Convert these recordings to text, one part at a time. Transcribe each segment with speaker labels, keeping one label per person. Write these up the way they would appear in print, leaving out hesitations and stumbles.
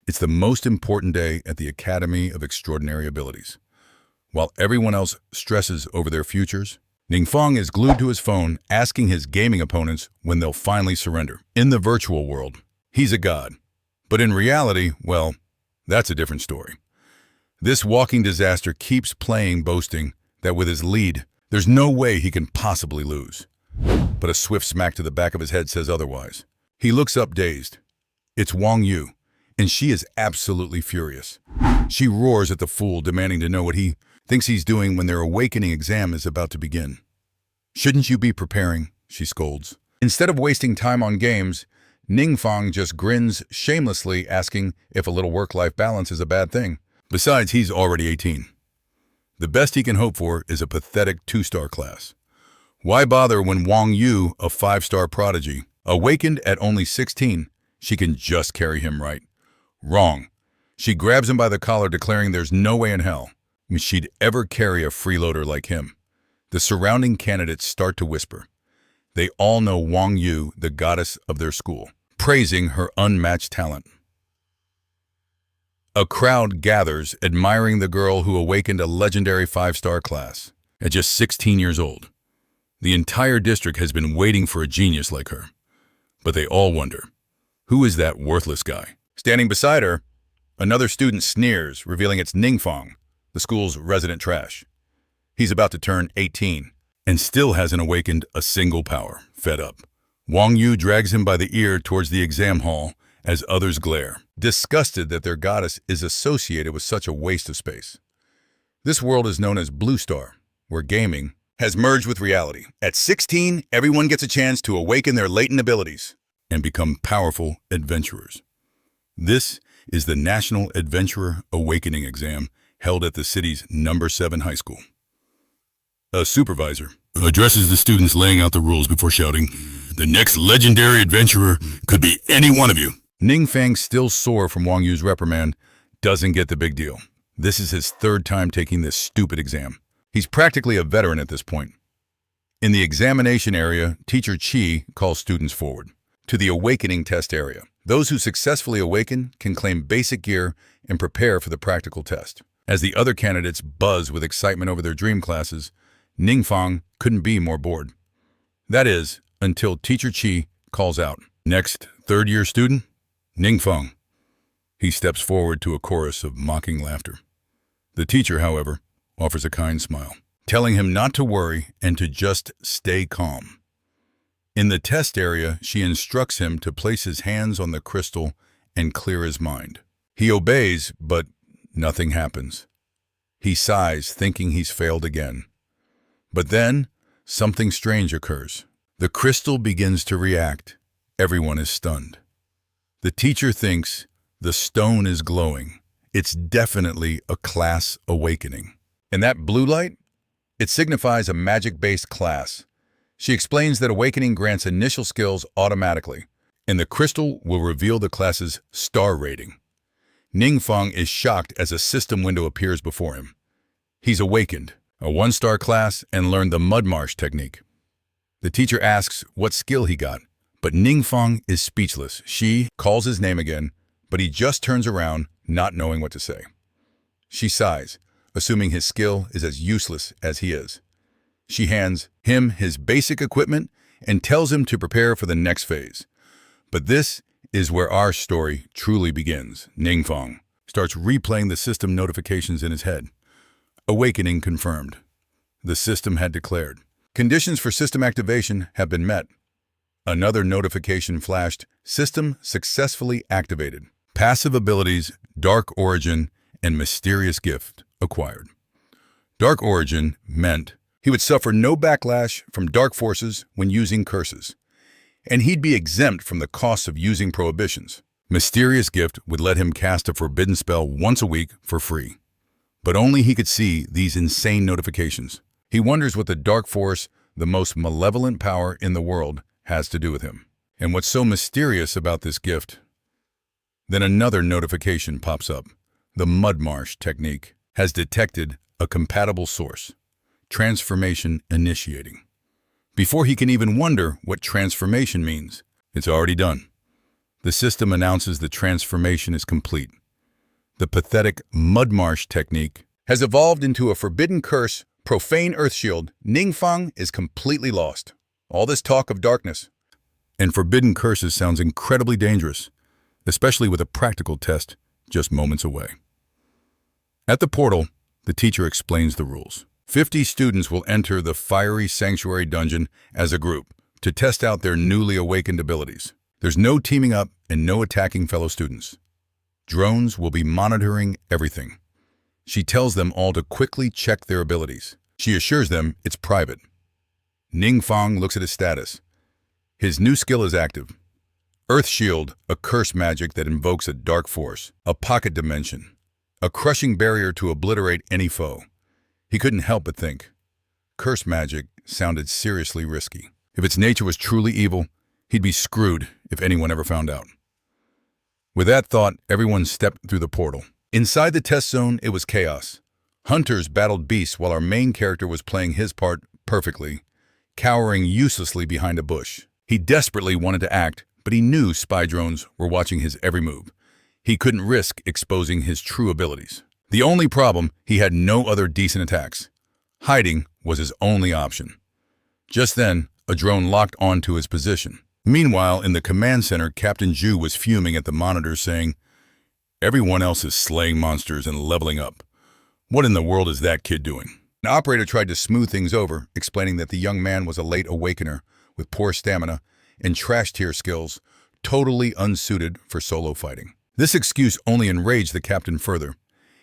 Speaker 1: It's the most important day at the Academy of Extraordinary Abilities. While everyone else stresses over their futures, Ningfang is glued to his phone asking his gaming opponents when they'll finally surrender. In the virtual world, he's a god. But in reality, well, that's a different story. This walking disaster keeps playing, boasting that with his lead, there's no way he can possibly lose. But a swift smack to the back of his head says otherwise. He looks up dazed. It's Wang Yu, and she is absolutely furious. She roars at the fool, demanding to know what he thinks he's doing when their awakening exam is about to begin. Shouldn't you be preparing? She scolds. Instead of wasting time on games, Ningfang just grins shamelessly, asking if a little work-life balance is a bad thing. Besides, he's already 18. The best he can hope for is a pathetic 2-star class. Why bother when Wang Yu, a 5-star prodigy, awakened at only 16, she can just carry him right? Wrong. She grabs him by the collar, declaring there's no way in hell she'd ever carry a freeloader like him. The surrounding candidates start to whisper. They all know Wang Yu, the goddess of their school, praising her unmatched talent. A crowd gathers, admiring the girl who awakened a legendary 5-star class at just 16 years old. The entire district has been waiting for a genius like her. But they all wonder, who is that worthless guy? Standing beside her, another student sneers, revealing it's Ningfang, the school's resident trash. He's about to turn 18 and still hasn't awakened a single power. Fed up, Wang Yu drags him by the ear towards the exam hall as others glare, disgusted that their goddess is associated with such a waste of space. This world is known as Blue Star, where gaming has merged with reality. At 16, everyone gets a chance to awaken their latent abilities and become powerful adventurers. This is the National Adventurer Awakening Exam held at the city's number 7 high school. A supervisor addresses the students, laying out the rules before shouting, "The next legendary adventurer could be any one of you." Ningfang, still sore from Wang Yu's reprimand, doesn't get the big deal. This is his 3rd time taking this stupid exam. He's practically a veteran at this point. In the examination area, Teacher Chi calls students forward to the awakening test area. Those who successfully awaken can claim basic gear and prepare for the practical test. As the other candidates buzz with excitement over their dream classes, Ningfang couldn't be more bored. That is, until Teacher Chi calls out, "Next, 3rd-year student, Ningfang." He steps forward to a chorus of mocking laughter. The teacher, however, offers a kind smile, telling him not to worry and to just stay calm. In the test area, she instructs him to place his hands on the crystal and clear his mind. He obeys, but nothing happens. He sighs, thinking he's failed again. But then, something strange occurs. The crystal begins to react. Everyone is stunned. The teacher thinks the stone is glowing. It's definitely a class awakening. And that blue light? It signifies a magic-based class. She explains that awakening grants initial skills automatically, and the crystal will reveal the class's star rating. Ningfang is shocked as a system window appears before him. He's awakened, a 1-star class, and learned the mud marsh technique. The teacher asks what skill he got, but Ningfang is speechless. She calls his name again, but he just turns around, not knowing what to say. She sighs, assuming his skill is as useless as he is. She hands him his basic equipment and tells him to prepare for the next phase. But this is where our story truly begins. Ningfang starts replaying the system notifications in his head. Awakening confirmed. The system had declared, "Conditions for system activation have been met." Another notification flashed, "System successfully activated. Passive abilities, Dark Origin, and Mysterious Gift acquired." Dark Origin meant he would suffer no backlash from dark forces when using curses, and he'd be exempt from the costs of using prohibitions. Mysterious Gift would let him cast a forbidden spell once a week for free. But only he could see these insane notifications. He wonders what the dark force, the most malevolent power in the world, has to do with him. And what's so mysterious about this gift? Then another notification pops up. The mud marsh technique has detected a compatible source. Transformation initiating. Before he can even wonder what transformation means, it's already done. The system announces the transformation is complete. The pathetic mud marsh technique has evolved into a forbidden curse, profane earth shield. Ningfang is completely lost. All this talk of darkness and forbidden curses sounds incredibly dangerous, especially with a practical test just moments away. At the portal, the teacher explains the rules. 50 students will enter the fiery sanctuary dungeon as a group to test out their newly awakened abilities. There's no teaming up and no attacking fellow students. Drones will be monitoring everything. She tells them all to quickly check their abilities. She assures them it's private. Ningfang looks at his status. His new skill is active. Earth Shield, a curse magic that invokes a dark force, a pocket dimension, a crushing barrier to obliterate any foe. He couldn't help but think. Curse magic sounded seriously risky. If its nature was truly evil, he'd be screwed if anyone ever found out. With that thought, everyone stepped through the portal. Inside the test zone, it was chaos. Hunters battled beasts while our main character was playing his part perfectly, cowering uselessly behind a bush. He desperately wanted to act, but he knew spy drones were watching his every move. He couldn't risk exposing his true abilities. The only problem, he had no other decent attacks. Hiding was his only option. Just then, a drone locked onto his position. Meanwhile, in the command center, Captain Zhu was fuming at the monitors saying, "Everyone else is slaying monsters and leveling up. What in the world is that kid doing?" An operator tried to smooth things over, explaining that the young man was a late awakener with poor stamina and trash-tier skills, totally unsuited for solo fighting. This excuse only enraged the captain further.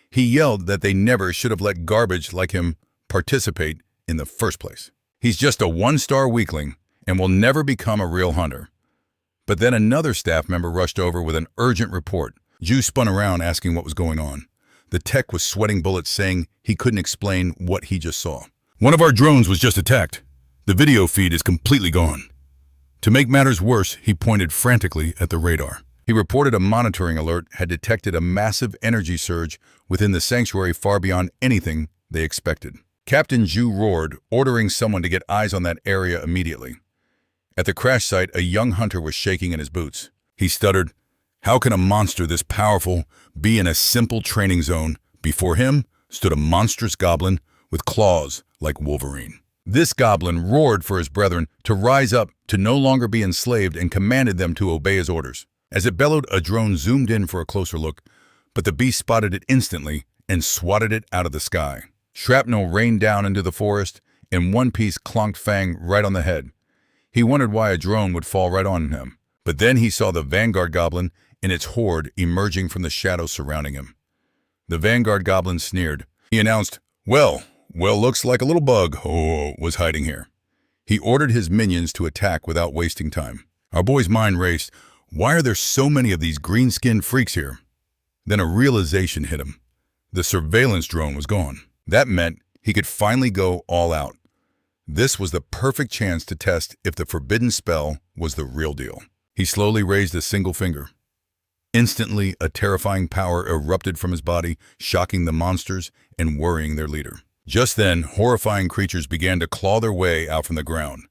Speaker 1: He yelled that they never should have let garbage like him participate in the first place. He's just a one-star weakling and will never become a real hunter. But then another staff member rushed over with an urgent report. Zhu spun around asking what was going on. The tech was sweating bullets saying he couldn't explain what he just saw. "One of our drones was just attacked. The video feed is completely gone." To make matters worse, he pointed frantically at the radar. He reported a monitoring alert had detected a massive energy surge within the sanctuary far beyond anything they expected. Captain Zhu roared, ordering someone to get eyes on that area immediately. At the crash site, a young hunter was shaking in his boots. He stuttered, "How can a monster this powerful be in a simple training zone?" Before him stood a monstrous goblin with claws like Wolverine. This goblin roared for his brethren to rise up, to no longer be enslaved, and commanded them to obey his orders. As it bellowed, a drone zoomed in for a closer look, but the beast spotted it instantly and swatted it out of the sky. Shrapnel rained down into the forest, and one piece clonked Fang right on the head. He wondered why a drone would fall right on him. But then he saw the Vanguard Goblin and its horde emerging from the shadows surrounding him. The Vanguard Goblin sneered. He announced, Well, looks like a little bug was hiding here." He ordered his minions to attack without wasting time. Our boy's mind raced. Why are there so many of these green-skinned freaks here? Then a realization hit him. The surveillance drone was gone. That meant he could finally go all out. This was the perfect chance to test if the forbidden spell was the real deal. He slowly raised a single finger. Instantly, a terrifying power erupted from his body, shocking the monsters and worrying their leader. Just then, horrifying creatures began to claw their way out from the ground.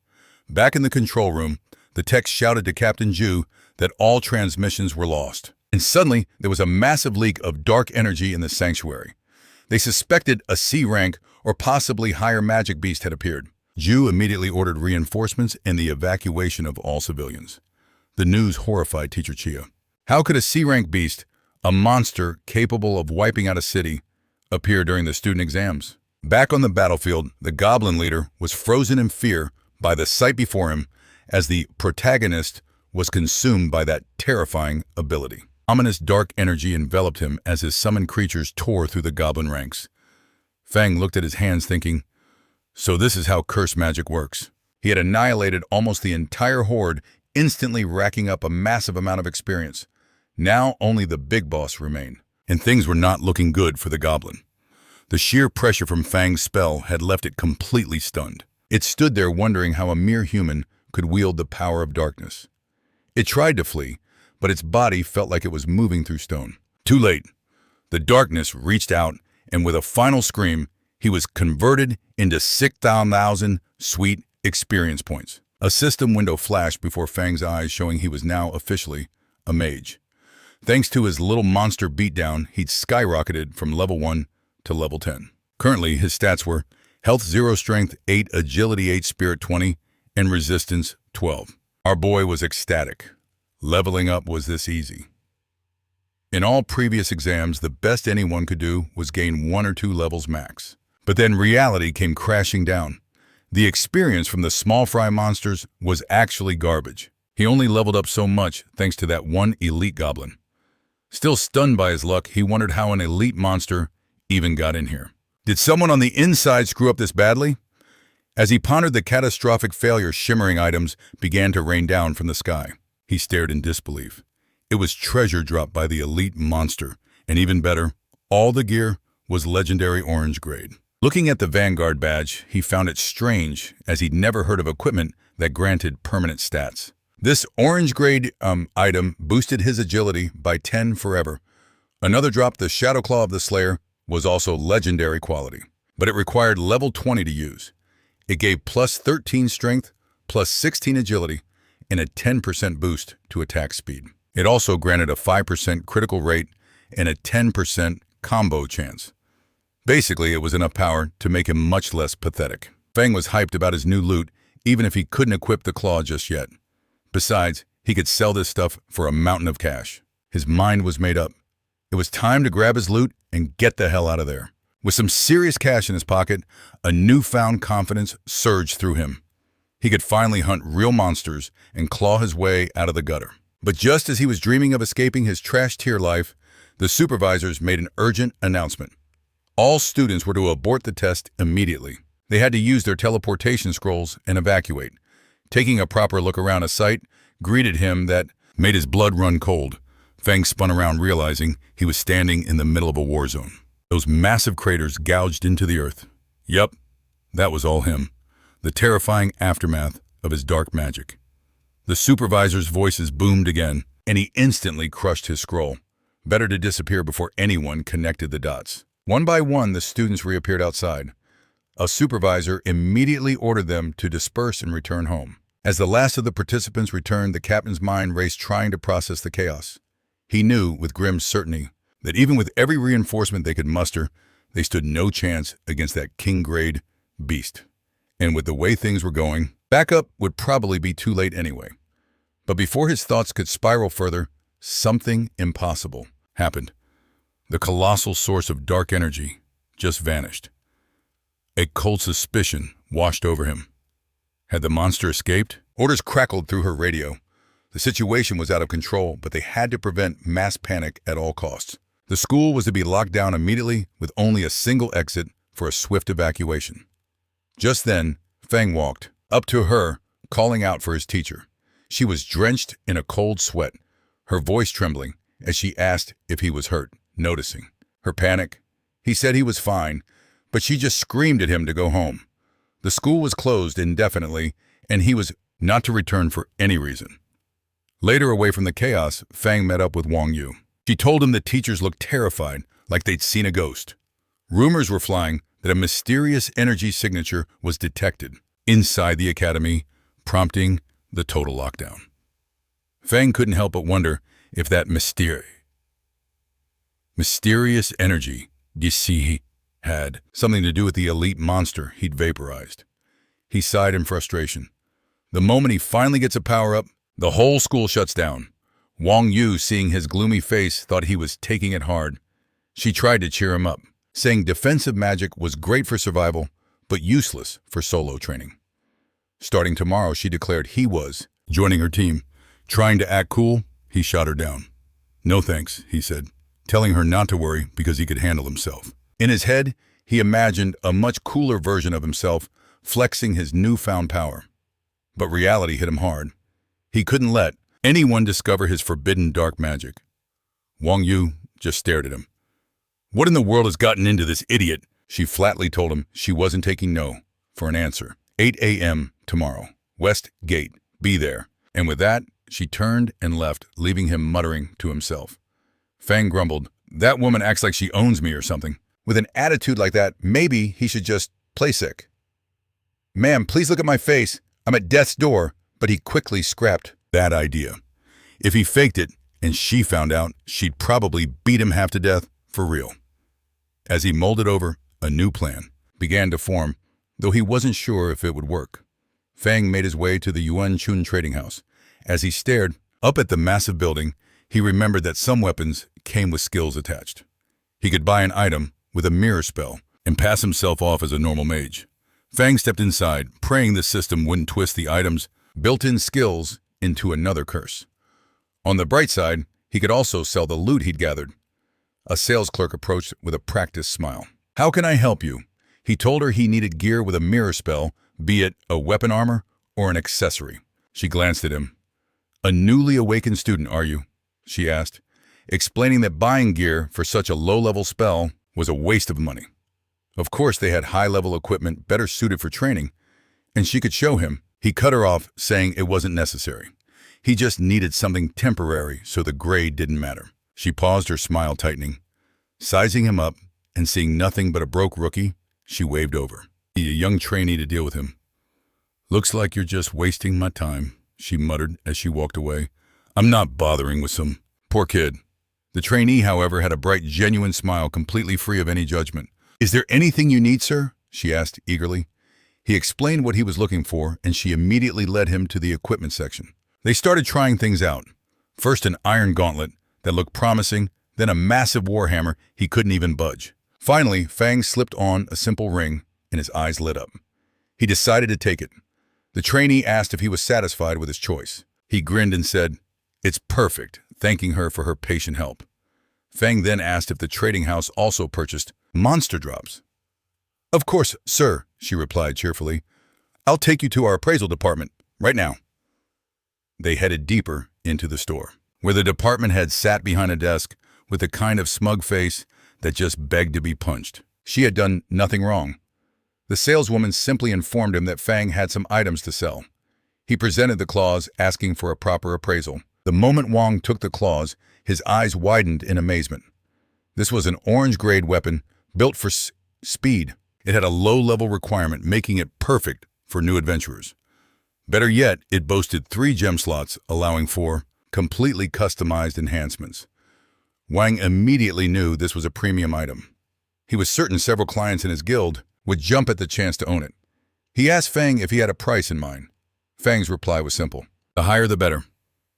Speaker 1: Back in the control room, the tech shouted to Captain Zhu that all transmissions were lost. And suddenly, there was a massive leak of dark energy in the sanctuary. They suspected a C-rank or possibly higher magic beast had appeared. Zhu immediately ordered reinforcements and the evacuation of all civilians. The news horrified Teacher Chia. How could a C-rank beast, a monster capable of wiping out a city, appear during the student exams? Back on the battlefield, the goblin leader was frozen in fear by the sight before him as the protagonist was consumed by that terrifying ability. Ominous dark energy enveloped him as his summoned creatures tore through the goblin ranks. Fang looked at his hands thinking, so this is how curse magic works. He had annihilated almost the entire horde, instantly racking up a massive amount of experience. Now only the big boss remained, and things were not looking good for the goblin. The sheer pressure from Fang's spell had left it completely stunned. It stood there wondering how a mere human could wield the power of darkness. It tried to flee, but its body felt like it was moving through stone. Too late. The darkness reached out, and with a final scream, he was converted into 6,000 sweet experience points. A system window flashed before Fang's eyes, showing he was now officially a mage. Thanks to his little monster beatdown, he'd skyrocketed from level 1 to level 10. Currently, his stats were Health 0, Strength 8, Agility 8, Spirit 20, and Resistance 12. Our boy was ecstatic. Leveling up was this easy. In all previous exams, the best anyone could do was gain 1 or 2 levels max. But then reality came crashing down. The experience from the small fry monsters was actually garbage. He only leveled up so much thanks to that one elite goblin. Still stunned by his luck, he wondered how an elite monster even got in here. Did someone on the inside screw up this badly? As he pondered the catastrophic failure, shimmering items began to rain down from the sky. He stared in disbelief. It was treasure dropped by the elite monster, and even better, all the gear was legendary orange grade. Looking at the Vanguard badge, he found it strange, as he'd never heard of equipment that granted permanent stats. This orange grade item boosted his agility by 10 forever. Another drop, the Shadow Claw of the Slayer, was also legendary quality, but it required level 20 to use. It gave plus 13 strength, plus 16 agility, and a 10% boost to attack speed. It also granted a 5% critical rate and a 10% combo chance. Basically, it was enough power to make him much less pathetic. Fang was hyped about his new loot, even if he couldn't equip the claw just yet. Besides, he could sell this stuff for a mountain of cash. His mind was made up. It was time to grab his loot and get the hell out of there. With some serious cash in his pocket, a newfound confidence surged through him. He could finally hunt real monsters and claw his way out of the gutter. But just as he was dreaming of escaping his trash-tier life, the supervisors made an urgent announcement. All students were to abort the test immediately. They had to use their teleportation scrolls and evacuate. Taking a proper look around, a sight greeted him that made his blood run cold. Fang spun around, realizing he was standing in the middle of a war zone. Those massive craters gouged into the earth. Yup, that was all him. The terrifying aftermath of his dark magic. The supervisor's voices boomed again, and he instantly crushed his scroll. Better to disappear before anyone connected the dots. One by one, the students reappeared outside. A supervisor immediately ordered them to disperse and return home. As the last of the participants returned, the captain's mind raced, trying to process the chaos. He knew with grim certainty that even with every reinforcement they could muster, they stood no chance against that king-grade beast. And with the way things were going, backup would probably be too late anyway. But before his thoughts could spiral further, something impossible happened. The colossal source of dark energy just vanished. A cold suspicion washed over him. Had the monster escaped? Orders crackled through her radio. The situation was out of control, but they had to prevent mass panic at all costs. The school was to be locked down immediately with only a single exit for a swift evacuation. Just then, Fang walked up to her, calling out for his teacher. She was drenched in a cold sweat, her voice trembling as she asked if he was hurt. Noticing her panic, he said he was fine, but she just screamed at him to go home. The school was closed indefinitely, and he was not to return for any reason. Later, away from the chaos, Fang met up with Wang Yu. She told him the teachers looked terrified, like they'd seen a ghost. Rumors were flying that a mysterious energy signature was detected inside the academy, prompting the total lockdown. Fang couldn't help but wonder if that mysterious energy DC had something to do with the elite monster he'd vaporized. He sighed in frustration. The moment he finally gets a power-up, the whole school shuts down. Wang Yu, seeing his gloomy face, thought he was taking it hard. She tried to cheer him up, saying defensive magic was great for survival, but useless for solo training. Starting tomorrow, she declared he was joining her team. Trying to act cool, he shot her down. "No thanks," he said, telling her not to worry because he could handle himself. In his head, he imagined a much cooler version of himself, flexing his newfound power. But reality hit him hard. He couldn't let anyone discover his forbidden dark magic. Wang Yu just stared at him. "What in the world has gotten into this idiot?" She flatly told him she wasn't taking no for an answer. 8 a.m. tomorrow. West Gate. Be there. And with that, she turned and left, leaving him muttering to himself. Fang grumbled, "That woman acts like she owns me or something. With an attitude like that, maybe he should just play sick." "Ma'am, please look at my face. I'm at death's door." But he quickly scrapped that idea. If he faked it and she found out she'd probably beat him half to death for real. As he mulled it over, a new plan began to form, though he wasn't sure if it would work. Fang made his way to the Yuan Chun trading house. As he stared up at the massive building, he remembered that some weapons came with skills attached. He could buy an item with a mirror spell and pass himself off as a normal mage. Fang stepped inside, praying the system wouldn't twist the item's built-in skills into another curse. On the bright side, he could also sell the loot he'd gathered. A sales clerk approached with a practiced smile. "How can I help you?" He told her he needed gear with a mirror spell, be it a weapon armor or an accessory. She glanced at him. "A newly awakened student, are you?" she asked, explaining that buying gear for such a low-level spell was a waste of money. Of course, they had high-level equipment better suited for training, and she could show him. He cut her off, saying it wasn't necessary. He just needed something temporary so the grade didn't matter. She paused, her smile tightening. Sizing him up and seeing nothing but a broke rookie, she waved over. "A young trainee to deal with him." "Looks like you're just wasting my time," she muttered as she walked away. "I'm not bothering with some poor kid." The trainee, however, had a bright, genuine smile, completely free of any judgment. "Is there anything you need, sir?" she asked eagerly. He explained what he was looking for, and she immediately led him to the equipment section. They started trying things out. First an iron gauntlet that looked promising, then a massive warhammer he couldn't even budge. Finally, Fang slipped on a simple ring, and his eyes lit up. He decided to take it. The trainee asked if he was satisfied with his choice. He grinned and said, "It's perfect," thanking her for her patient help. Fang then asked if the trading house also purchased monster drops. "Of course, sir," she replied cheerfully. "I'll take you to our appraisal department right now." They headed deeper into the store, where the department head sat behind a desk with a kind of smug face that just begged to be punched. She had done nothing wrong. The saleswoman simply informed him that Fang had some items to sell. He presented the clause, asking for a proper appraisal. The moment Wang took the clause, his eyes widened in amazement. This was an orange-grade weapon built for speed. It had a low-level requirement, making it perfect for new adventurers. Better yet, it boasted 3 gem slots, allowing for completely customized enhancements. Wang immediately knew this was a premium item. He was certain several clients in his guild would jump at the chance to own it. He asked Fang if he had a price in mind. Fang's reply was simple: "The higher the better."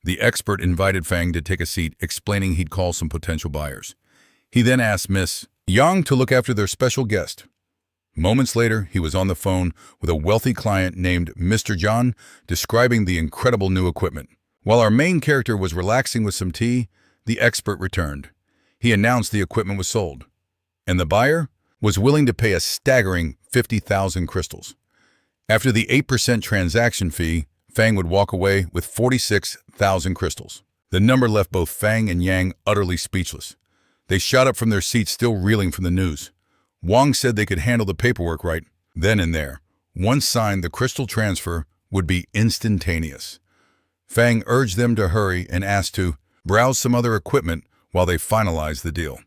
Speaker 1: The expert invited Fang to take a seat, explaining he'd call some potential buyers. He then asked Miss Yang to look after their special guest. Moments later, he was on the phone with a wealthy client named Mr. John, describing the incredible new equipment. While our main character was relaxing with some tea, the expert returned. He announced the equipment was sold, and the buyer was willing to pay a staggering 50,000 crystals. After the 8% transaction fee, Fang would walk away with 46,000 crystals. The number left both Fang and Yang utterly speechless. They shot up from their seats, still reeling from the news. Wang said they could handle the paperwork right then and there. Once signed, the crystal transfer would be instantaneous. Fang urged them to hurry and asked to browse some other equipment while they finalized the deal.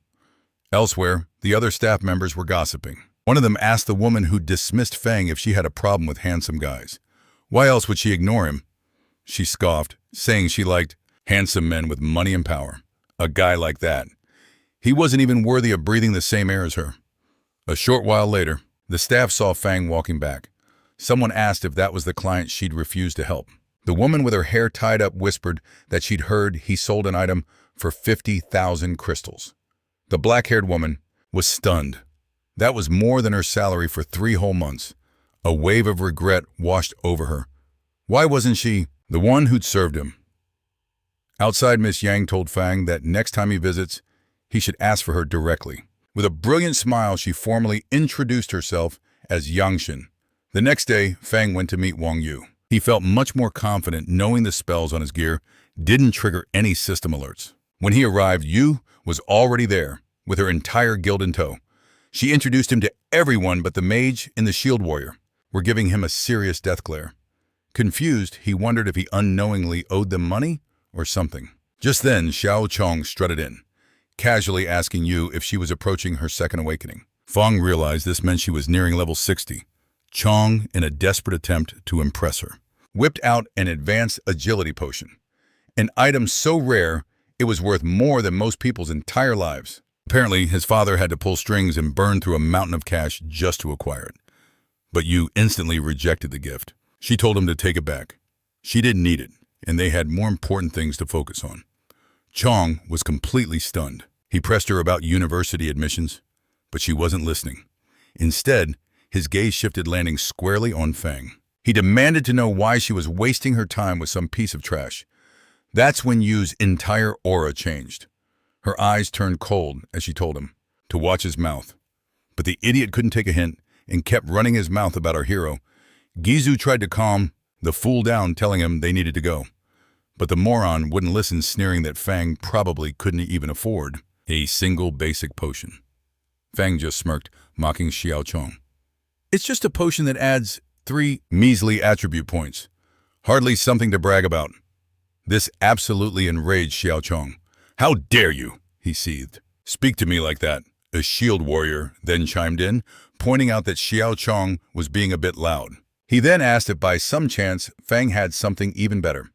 Speaker 1: Elsewhere, the other staff members were gossiping. One of them asked the woman who dismissed Fang if she had a problem with handsome guys. Why else would she ignore him? She scoffed, saying she liked handsome men with money and power. A guy like that. He wasn't even worthy of breathing the same air as her. A short while later, the staff saw Fang walking back. Someone asked if that was the client she'd refused to help. The woman with her hair tied up whispered that she'd heard he sold an item for 50,000 crystals. The black-haired woman was stunned. That was more than her salary for 3 whole months. A wave of regret washed over her. Why wasn't she the one who'd served him? Outside, Miss Yang told Fang that next time he visits, he should ask for her directly. With a brilliant smile, she formally introduced herself as Yangshin. The next day, Fang went to meet Wang Yu. He felt much more confident knowing the spells on his gear didn't trigger any system alerts. When he arrived, Yu was already there, with her entire guild in tow. She introduced him to everyone but the mage and the shield warrior were giving him a serious death glare. Confused, he wondered if he unknowingly owed them money or something. Just then, Xiao Chong strutted in, casually asking Yu if she was approaching her second awakening. Fang realized this meant she was nearing level 60. Chong, in a desperate attempt to impress her, whipped out an advanced agility potion, an item so rare It was worth more than most people's entire lives. Apparently, his father had to pull strings and burn through a mountain of cash just to acquire it. But Yu instantly rejected the gift. She told him to take it back. She didn't need it, and they had more important things to focus on. Chong was completely stunned. He pressed her about university admissions, but she wasn't listening. Instead, his gaze shifted, landing squarely on Fang. He demanded to know why she was wasting her time with some piece of trash. That's when Yu's entire aura changed. Her eyes turned cold as she told him to watch his mouth. But the idiot couldn't take a hint and kept running his mouth about our hero. Gizu tried to calm the fool down, telling him they needed to go. But the moron wouldn't listen, sneering that Fang probably couldn't even afford a single basic potion. Fang just smirked, mocking Xiao Chong. It's just a potion that adds 3 measly attribute points. Hardly something to brag about. This absolutely enraged Xiao Chong. How dare you, he seethed. Speak to me like that. A shield warrior then chimed in, pointing out that Xiao Chong was being a bit loud. He then asked if by some chance Fang had something even better.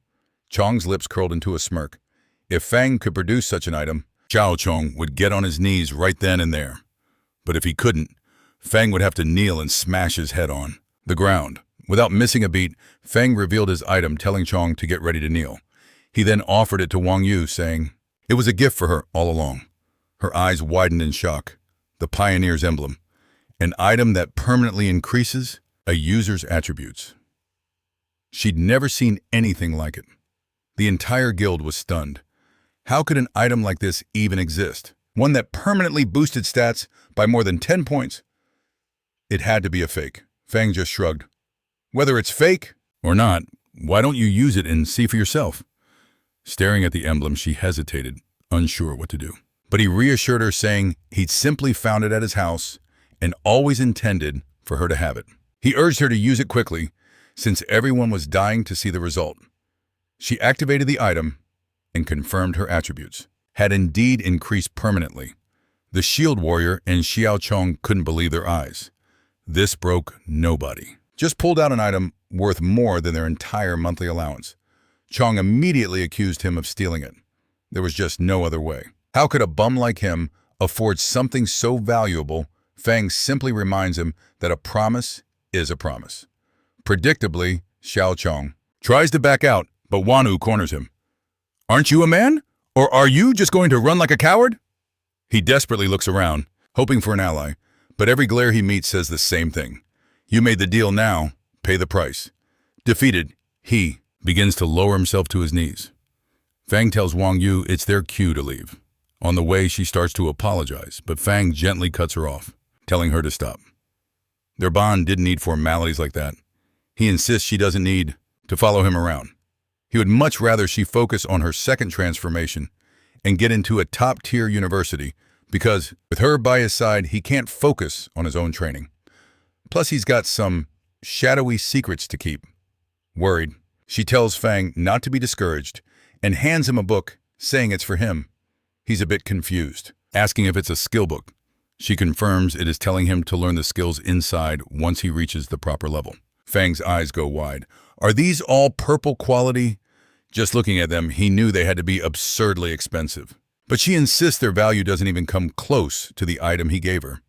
Speaker 1: Chong's lips curled into a smirk. If Fang could produce such an item, Xiao Chong would get on his knees right then and there. But if he couldn't, Fang would have to kneel and smash his head on the ground. Without missing a beat, Fang revealed his item, telling Chong to get ready to kneel. He then offered it to Wang Yu, saying it was a gift for her all along. Her eyes widened in shock. The Pioneer's emblem, an item that permanently increases a user's attributes. She'd never seen anything like it. The entire guild was stunned. How could an item like this even exist? One that permanently boosted stats by more than 10 points. It had to be a fake. Fang just shrugged. Whether it's fake or not, why don't you use it and see for yourself? Staring at the emblem, she hesitated, unsure what to do. But he reassured her, saying he'd simply found it at his house and always intended for her to have it. He urged her to use it quickly, since everyone was dying to see the result. She activated the item and confirmed her attributes had indeed increased permanently. The shield warrior and Xiao Chong couldn't believe their eyes. This broke nobody. Just pulled out an item worth more than their entire monthly allowance. Chong immediately accused him of stealing it. There was just no other way. How could a bum like him afford something so valuable? Fang simply reminds him that a promise is a promise. Predictably, Xiao Chong tries to back out, but Wanu corners him. Aren't you a man? Or are you just going to run like a coward? He desperately looks around, hoping for an ally, but every glare he meets says the same thing. You made the deal, now pay the price. Defeated, he begins to lower himself to his knees. Fang tells Wang Yu it's their cue to leave. On the way, she starts to apologize, but Fang gently cuts her off, telling her to stop. Their bond didn't need formalities like that. He insists she doesn't need to follow him around. He would much rather she focus on her second transformation and get into a top-tier university, because with her by his side, he can't focus on his own training. Plus, he's got some shadowy secrets to keep. Worried, she tells Fang not to be discouraged and hands him a book, saying it's for him. He's a bit confused, asking if it's a skill book. She confirms it is telling him to learn the skills inside once he reaches the proper level. Fang's eyes go wide. Are these all purple quality? Just looking at them, he knew they had to be absurdly expensive. But she insists their value doesn't even come close to the item he gave her.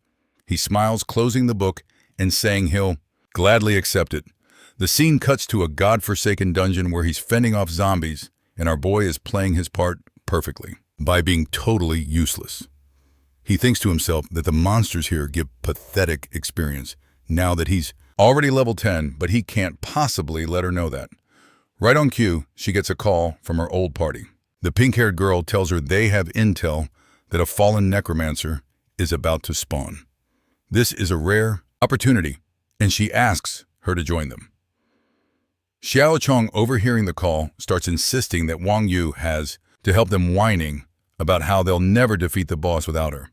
Speaker 1: He smiles, closing the book and saying he'll gladly accept it. The scene cuts to a godforsaken dungeon where he's fending off zombies, and our boy is playing his part perfectly by being totally useless. He thinks to himself that the monsters here give pathetic experience now that he's already level 10, but he can't possibly let her know that. Right on cue, she gets a call from her old party. The pink-haired girl tells her they have intel that a fallen necromancer is about to spawn. This is a rare opportunity, and she asks her to join them. Xiao Chong, overhearing the call, starts insisting that Wang Yu has to help them, whining about how they'll never defeat the boss without her.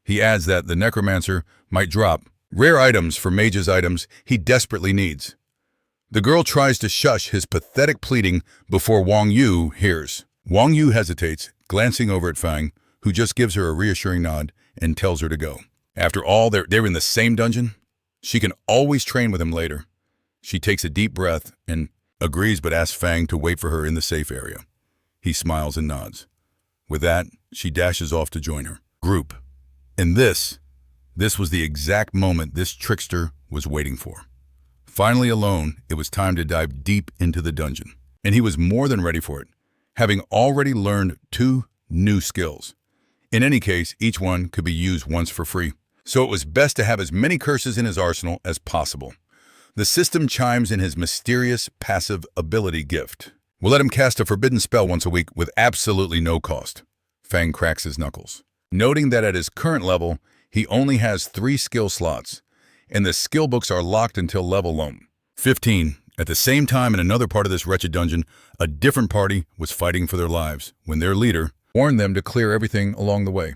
Speaker 1: He adds that the necromancer might drop rare items for mage's items he desperately needs. The girl tries to shush his pathetic pleading before Wang Yu hears. Wang Yu hesitates, glancing over at Fang, who just gives her a reassuring nod and tells her to go. After all, they're in the same dungeon. She can always train with him later. She takes a deep breath and agrees, but asks Fang to wait for her in the safe area. He smiles and nods. With that, she dashes off to join her group. And this was the exact moment this trickster was waiting for. Finally alone, it was time to dive deep into the dungeon. And he was more than ready for it, having already learned 2 new skills. In any case, each one could be used once for free. So it was best to have as many curses in his arsenal as possible. The system chimes in his mysterious passive ability gift. We'll let him cast a forbidden spell once a week with absolutely no cost. Fang cracks his knuckles, noting that at his current level, he only has 3 skill slots, and the skill books are locked until level 15. At the same time, in another part of this wretched dungeon, a different party was fighting for their lives when their leader warned them to clear everything along the way.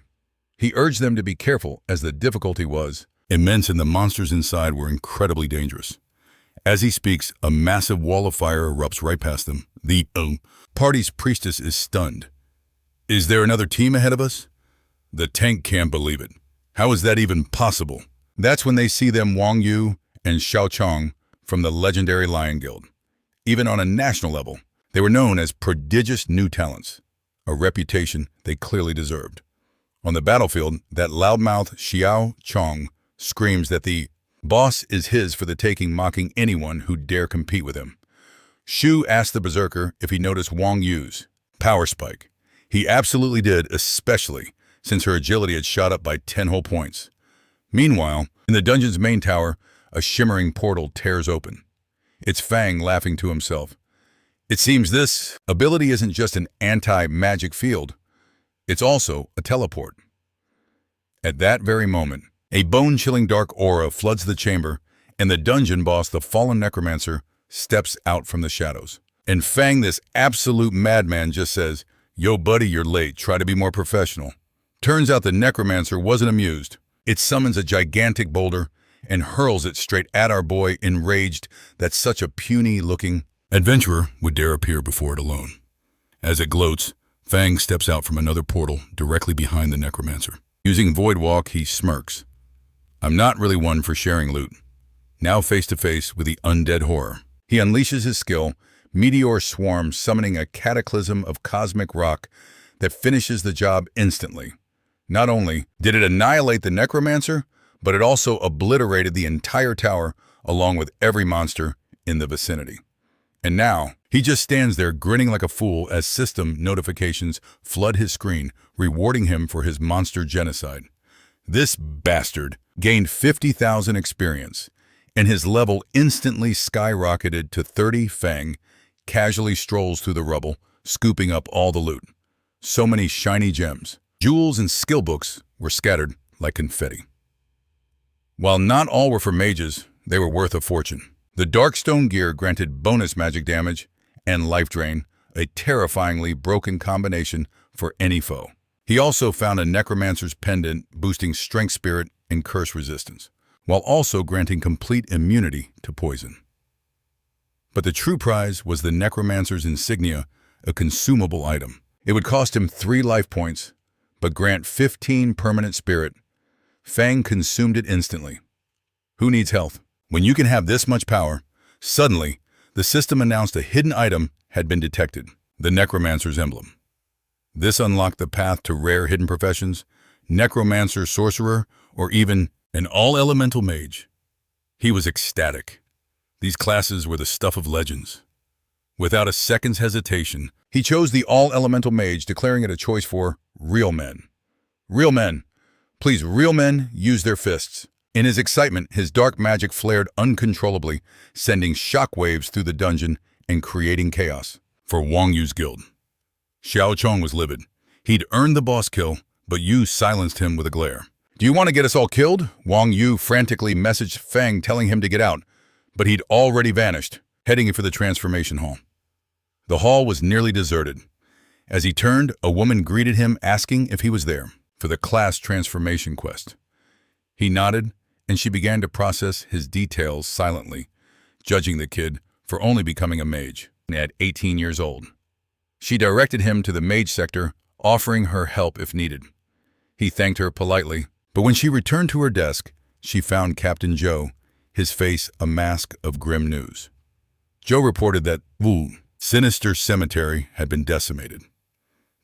Speaker 1: He urged them to be careful as the difficulty was immense and the monsters inside were incredibly dangerous. As he speaks, a massive wall of fire erupts right past them. The party's priestess is stunned. Is there another team ahead of us? The tank can't believe it. How is that even possible? That's when they see them Wang Yu and Xiao Chong from the legendary Lion Guild. Even on a national level, they were known as prodigious new talents, a reputation they clearly deserved. On the battlefield, that loudmouth Xiao Chong screams that the boss is his for the taking, mocking anyone who dare compete with him. Shu asked the berserker if he noticed Wang Yu's power spike. He absolutely did, especially since her agility had shot up by 10 whole points. Meanwhile, in the dungeon's main tower, a shimmering portal tears open. It's Fang laughing to himself. It seems this ability isn't just an anti-magic field, it's also a teleport. At that very moment, a bone-chilling dark aura floods the chamber, and the dungeon boss, the fallen necromancer, steps out from the shadows. And Fang, this absolute madman, just says, "Yo, buddy, you're late. Try to be more professional." Turns out the necromancer wasn't amused. It summons a gigantic boulder and hurls it straight at our boy, enraged that such a puny-looking adventurer would dare appear before it alone. As it gloats, Fang steps out from another portal directly behind the necromancer. Using Void Walk, he smirks. I'm not really one for sharing loot. Now face to face with the undead horror, he unleashes his skill, Meteor Swarm, summoning a cataclysm of cosmic rock that finishes the job instantly. Not only did it annihilate the necromancer, but it also obliterated the entire tower along with every monster in the vicinity. And now, he just stands there grinning like a fool as system notifications flood his screen, rewarding him for his monster genocide. This bastard gained 50,000 experience, and his level instantly skyrocketed to 30. Fang casually strolls through the rubble, scooping up all the loot. So many shiny gems, jewels, and skill books were scattered like confetti. While not all were for mages, they were worth a fortune. The Darkstone gear granted bonus magic damage and life drain, a terrifyingly broken combination for any foe. He also found a necromancer's pendant boosting strength, spirit, and curse resistance, while also granting complete immunity to poison. But the true prize was the necromancer's insignia, a consumable item. It would cost him 3 life points, but grant 15 permanent spirit. Fang consumed it instantly. Who needs health? When you can have this much power, suddenly, the system announced a hidden item had been detected, the necromancer's emblem. This unlocked the path to rare hidden professions, necromancer, sorcerer, or even an all-elemental mage. He was ecstatic. These classes were the stuff of legends. Without a second's hesitation, he chose the all-elemental mage, declaring it a choice for real men. Real men. Please, real men use their fists. In his excitement, his dark magic flared uncontrollably, sending shockwaves through the dungeon and creating chaos for Wang Yu's guild. Xiao Chong was livid. He'd earned the boss kill, but Yu silenced him with a glare. "Do you want to get us all killed?" Wang Yu frantically messaged Fang, telling him to get out, but he'd already vanished, heading for the transformation hall. The hall was nearly deserted. As he turned, a woman greeted him, asking if he was there for the class transformation quest. He nodded, and she began to process his details silently, judging the kid for only becoming a mage at 18 years old. She directed him to the mage sector, offering her help if needed. He thanked her politely, but when she returned to her desk, she found Captain Joe, his face a mask of grim news. Joe reported that Wu, Sinister Cemetery, had been decimated.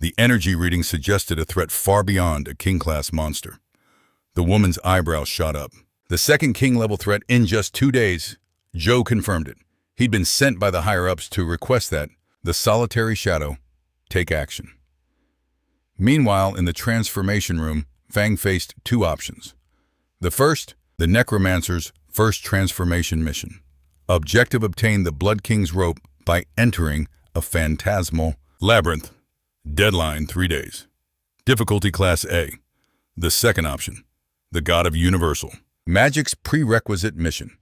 Speaker 1: The energy reading suggested a threat far beyond a king-class monster. The woman's eyebrows shot up. The second king-level threat in just 2 days. Joe confirmed it. He'd been sent by the higher-ups to request that the solitary shadow take action. Meanwhile, in the transformation room, Fang faced 2 options. The first, the necromancer's first transformation mission. Objective: obtain the Blood King's rope by entering a phantasmal labyrinth. Deadline: 3 days. Difficulty Class A. The second option, the God of Universal. Magic's prerequisite mission.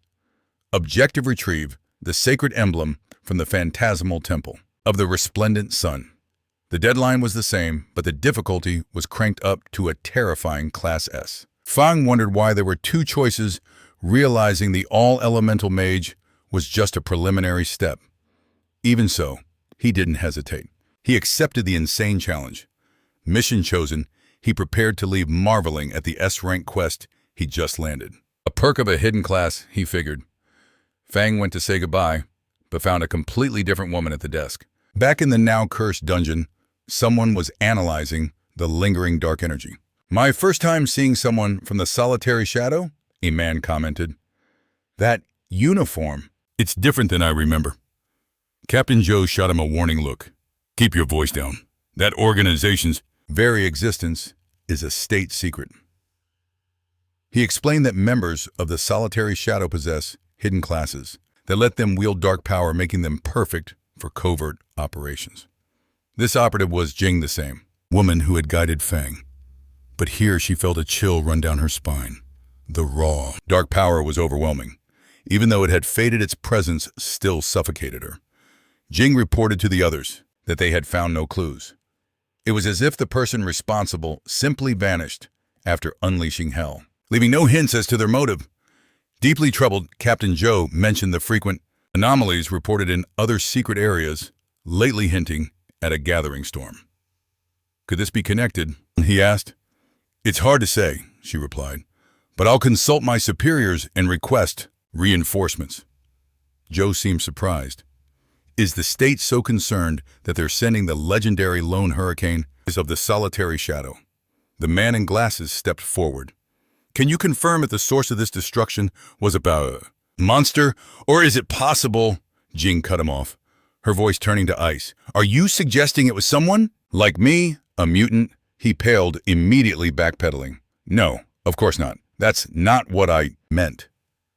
Speaker 1: Objective: retrieve the sacred emblem from the phantasmal temple of the resplendent sun. The deadline was the same, but the difficulty was cranked up to a terrifying Class S. Fang wondered why there were 2 choices, realizing the all-elemental mage was just a preliminary step. Even so, he didn't hesitate. He accepted the insane challenge. Mission chosen, he prepared to leave marveling at the S-rank quest he'd just landed. A perk of a hidden class, he figured. Fang went to say goodbye, but found a completely different woman at the desk. Back in the now-cursed dungeon, someone was analyzing the lingering dark energy. "My first time seeing someone from the solitary shadow," a man commented. "That uniform, it's different than I remember." Captain Joe shot him a warning look. "Keep your voice down. That organization's very existence is a state secret." He explained that members of the solitary shadow possess hidden classes that let them wield dark power, making them perfect for covert operations. This operative was Jing, the same woman who had guided Fang. But here she felt a chill run down her spine. The raw, dark power was overwhelming. Even though it had faded, its presence still suffocated her. Jing reported to the others that they had found no clues. It was as if the person responsible simply vanished after unleashing hell, leaving no hints as to their motive. Deeply troubled, Captain Joe mentioned the frequent anomalies reported in other secret areas, lately hinting at a gathering storm. "Could this be connected?" he asked. "It's hard to say," she replied, "but I'll consult my superiors and request reinforcements." Joe seemed surprised. Is the state so concerned that they're sending the legendary lone hurricane of the solitary shadow? The man in glasses stepped forward. "Can you confirm if the source of this destruction was a monster, or is it possible?" Jing cut him off, her voice turning to ice. "Are you suggesting it was someone like me, a mutant?" He paled, immediately backpedaling. "No, of course not. That's not what I meant."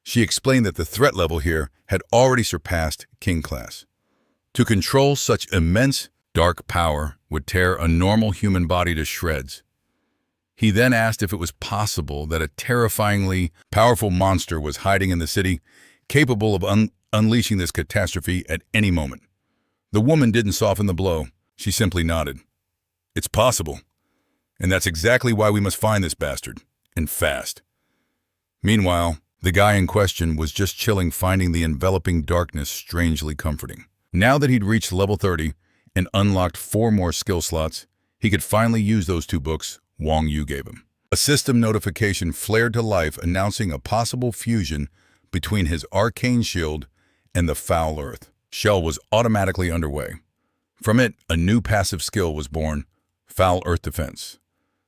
Speaker 1: She explained that the threat level here had already surpassed King class. To control such immense dark power would tear a normal human body to shreds. He then asked if it was possible that a terrifyingly powerful monster was hiding in the city, capable of unleashing this catastrophe at any moment. The woman didn't soften the blow. She simply nodded. "It's possible. And that's exactly why we must find this bastard, and fast." Meanwhile, the guy in question was just chilling, finding the enveloping darkness strangely comforting. Now that he'd reached level 30 and unlocked 4 more skill slots, he could finally use those 2 books Wang Yu gave him. A system notification flared to life announcing a possible fusion between his arcane shield and the foul earth. Shell was automatically underway. From it, a new passive skill was born, Foul Earth Defense.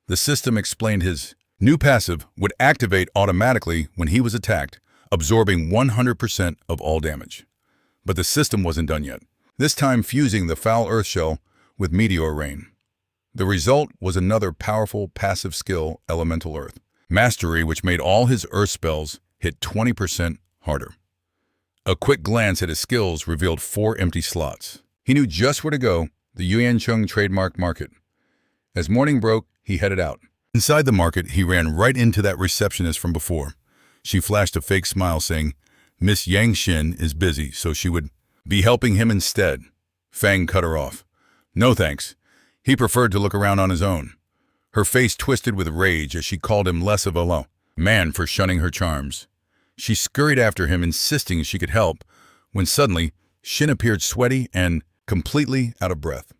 Speaker 1: The system explained his new passive would activate automatically when he was attacked, absorbing 100% of all damage. But the system wasn't done yet, this time fusing the Foul Earth Shell with Meteor Rain. The result was another powerful passive skill, Elemental Earth Mastery, which made all his Earth spells hit 20% harder. A quick glance at his skills revealed 4 empty slots. He knew just where to go, the Yuancheng Trademark Market. As morning broke, he headed out. Inside the market, he ran right into that receptionist from before. She flashed a fake smile saying, Miss Yang Xin is busy, so she would be helping him instead. Fang cut her off. No thanks. He preferred to look around on his own. Her face twisted with rage as she called him less of a man for shunning her charms. She scurried after him, insisting she could help, when suddenly Xin appeared sweaty and completely out of breath.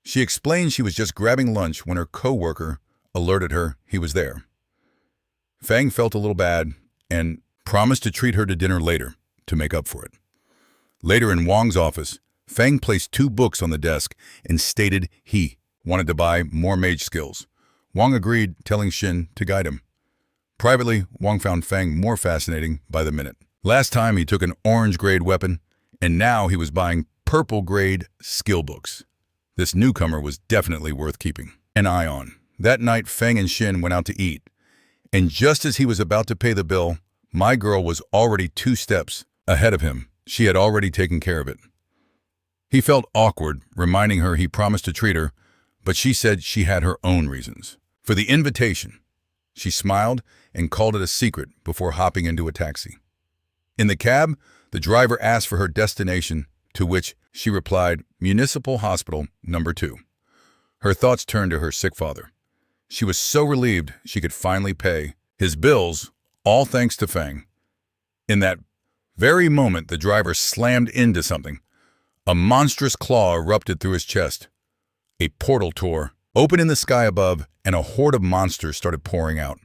Speaker 1: She explained she was just grabbing lunch when her co-worker alerted her he was there. Fang felt a little bad and promised to treat her to dinner later to make up for it. Later in Wang's office, Fang placed 2 books on the desk and stated he wanted to buy more mage skills. Wang agreed, telling Shin to guide him. Privately, Wang found Fang more fascinating by the minute. Last time he took an orange-grade weapon, and now he was buying purple-grade skill books. This newcomer was definitely worth keeping an eye on. That night, Fang and Shin went out to eat, and just as he was about to pay the bill, my girl was already 2 steps ahead of him. She had already taken care of it. He felt awkward, reminding her he promised to treat her, but she said she had her own reasons for the invitation. She smiled and called it a secret before hopping into a taxi. In the cab, the driver asked for her destination, to which she replied, Municipal Hospital number 2. Her thoughts turned to her sick father. She was so relieved she could finally pay his bills, all thanks to Fang. In that very moment, the driver slammed into something. A monstrous claw erupted through his chest. A portal tore open in the sky above, and a horde of monsters started pouring out.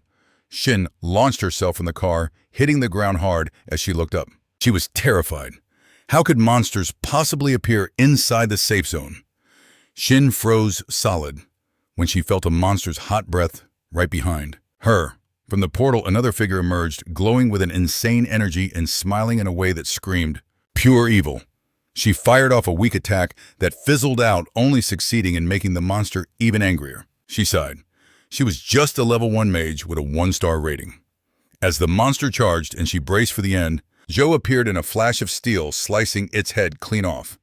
Speaker 1: Shin launched herself from the car, hitting the ground hard as she looked up. She was terrified. How could monsters possibly appear inside the safe zone? Shin froze solid when she felt a monster's hot breath right behind her. From the portal, another figure emerged, glowing with an insane energy and smiling in a way that screamed pure evil. She fired off a weak attack that fizzled out, only succeeding in making the monster even angrier. She sighed. She was just a level 1 mage with a 1-star rating. As the monster charged and she braced for the end, Joe appeared in a flash of steel, slicing its head clean off.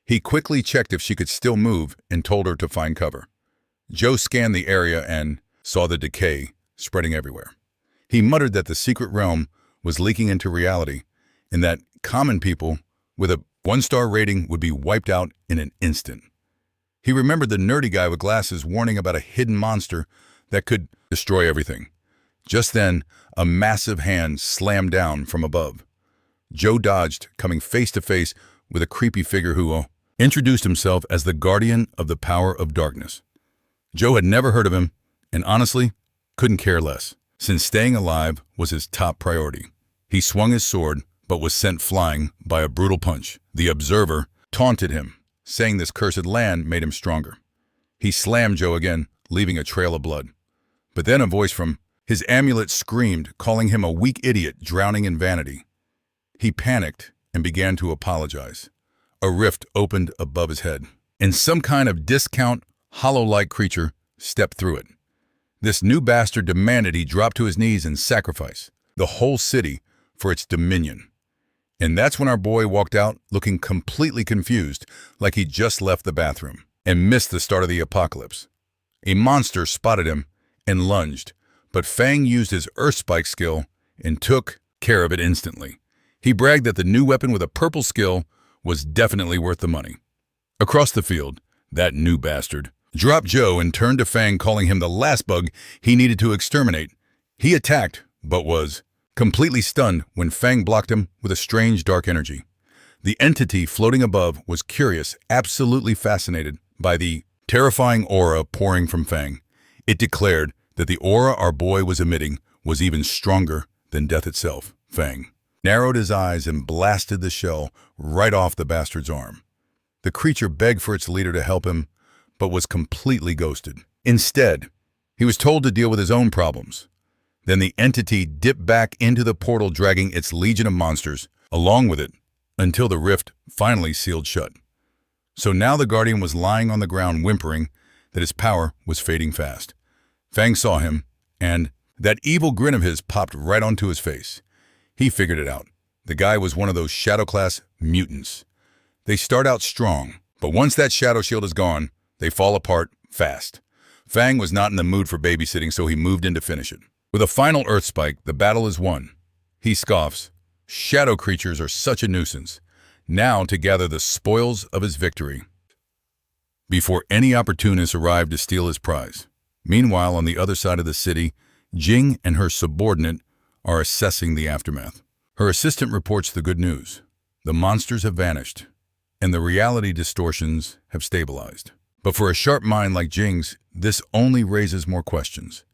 Speaker 1: He quickly checked if she could still move and told her to find cover. Joe scanned the area and saw the decay spreading everywhere. He muttered that the secret realm was leaking into reality and that common people with a 1-star rating would be wiped out in an instant. He remembered the nerdy guy with glasses warning about a hidden monster that could destroy everything. Just then, a massive hand slammed down from above. Joe dodged, coming face to face with a creepy figure who introduced himself as the guardian of the power of darkness. Joe had never heard of him, and honestly, couldn't care less, since staying alive was his top priority. He swung his sword, but was sent flying by a brutal punch. The observer taunted him, saying this cursed land made him stronger. He slammed Joe again, leaving a trail of blood. But then a voice from his amulet screamed, calling him a weak idiot drowning in vanity. He panicked and began to apologize. A rift opened above his head, and some kind of discount, hollow-like creature stepped through it. This new bastard demanded he drop to his knees and sacrifice the whole city for its dominion. And that's when our boy walked out looking completely confused, like he just left the bathroom and missed the start of the apocalypse. A monster spotted him and lunged, but Fang used his Earth Spike skill and took care of it instantly. He bragged that the new weapon with a purple skill was definitely worth the money. Across the field, that new bastard dropped Joe and turned to Fang, calling him the last bug he needed to exterminate. He attacked, but was completely stunned when Fang blocked him with a strange dark energy. The entity floating above was curious, absolutely fascinated by the terrifying aura pouring from Fang. It declared that the aura our boy was emitting was even stronger than death itself. Fang narrowed his eyes and blasted the shell right off the bastard's arm. The creature begged for its leader to help him, but was completely ghosted. Instead, he was told to deal with his own problems. Then the entity dipped back into the portal, dragging its legion of monsters along with it until the rift finally sealed shut. So now the guardian was lying on the ground, whimpering that his power was fading fast. Fang saw him, and that evil grin of his popped right onto his face. He figured it out. The guy was one of those shadow class mutants. They start out strong, but once that shadow shield is gone, they fall apart fast. Fang was not in the mood for babysitting, so he moved in to finish it. With a final Earth Spike, the battle is won. He scoffs. Shadow creatures are such a nuisance. Now to gather the spoils of his victory before any opportunist arrived to steal his prize. Meanwhile, on the other side of the city, Jing and her subordinate are assessing the aftermath. Her assistant reports the good news. The monsters have vanished, and the reality distortions have stabilized. But for a sharp mind like Jing's, this only raises more questions.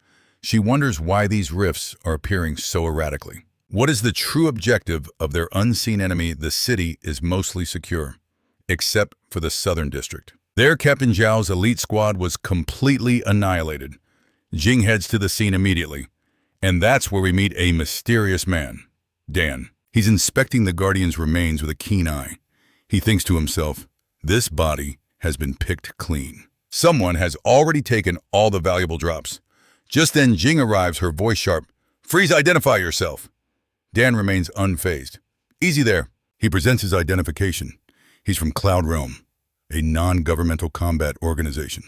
Speaker 1: She wonders why these rifts are appearing so erratically. What is the true objective of their unseen enemy? The city is mostly secure, except for the southern district. There, Captain Zhao's elite squad was completely annihilated. Jing heads to the scene immediately, and that's where we meet a mysterious man, Dan. He's inspecting the Guardian's remains with a keen eye. He thinks to himself, this body has been picked clean. Someone has already taken all the valuable drops. Just then, Jing arrives, her voice sharp. Freeze, identify yourself. Dan remains unfazed. Easy there. He presents his identification. He's from Cloud Realm, a non-governmental combat organization.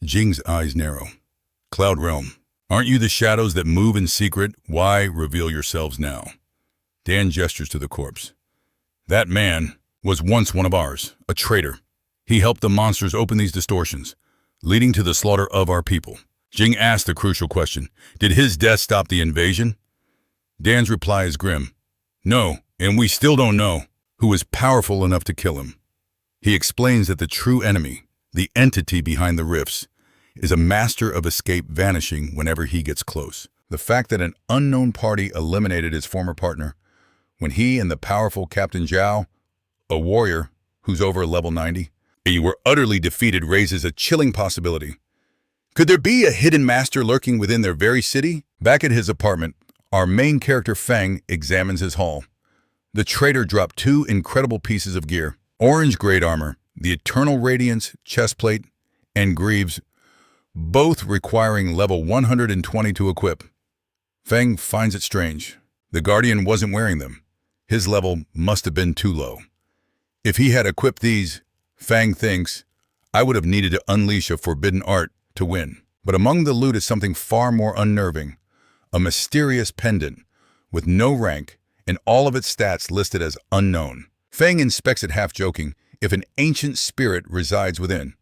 Speaker 1: Jing's eyes narrow. Cloud Realm, aren't you the shadows that move in secret? Why reveal yourselves now? Dan gestures to the corpse. That man was once one of ours, a traitor. He helped the monsters open these distortions, leading to the slaughter of our people. Jing asked the crucial question, did his death stop the invasion? Dan's reply is grim. No, and we still don't know who was powerful enough to kill him. He explains that the true enemy, the entity behind the rifts, is a master of escape vanishing whenever he gets close. The fact that an unknown party eliminated his former partner when he and the powerful Captain Zhao, a warrior who's over level 90, were utterly defeated raises a chilling possibility. Could there be a hidden master lurking within their very city? Back at his apartment, our main character Fang examines his haul. The traitor dropped 2 incredible pieces of gear. Orange-grade armor, the Eternal Radiance chestplate, and greaves, both requiring level 120 to equip. Fang finds it strange. The Guardian wasn't wearing them. His level must have been too low. If he had equipped these, Fang thinks, I would have needed to unleash a forbidden art to win. But among the loot is something far more unnerving. A mysterious pendant with no rank and all of its stats listed as unknown. Fang inspects it half-joking if an ancient spirit resides within.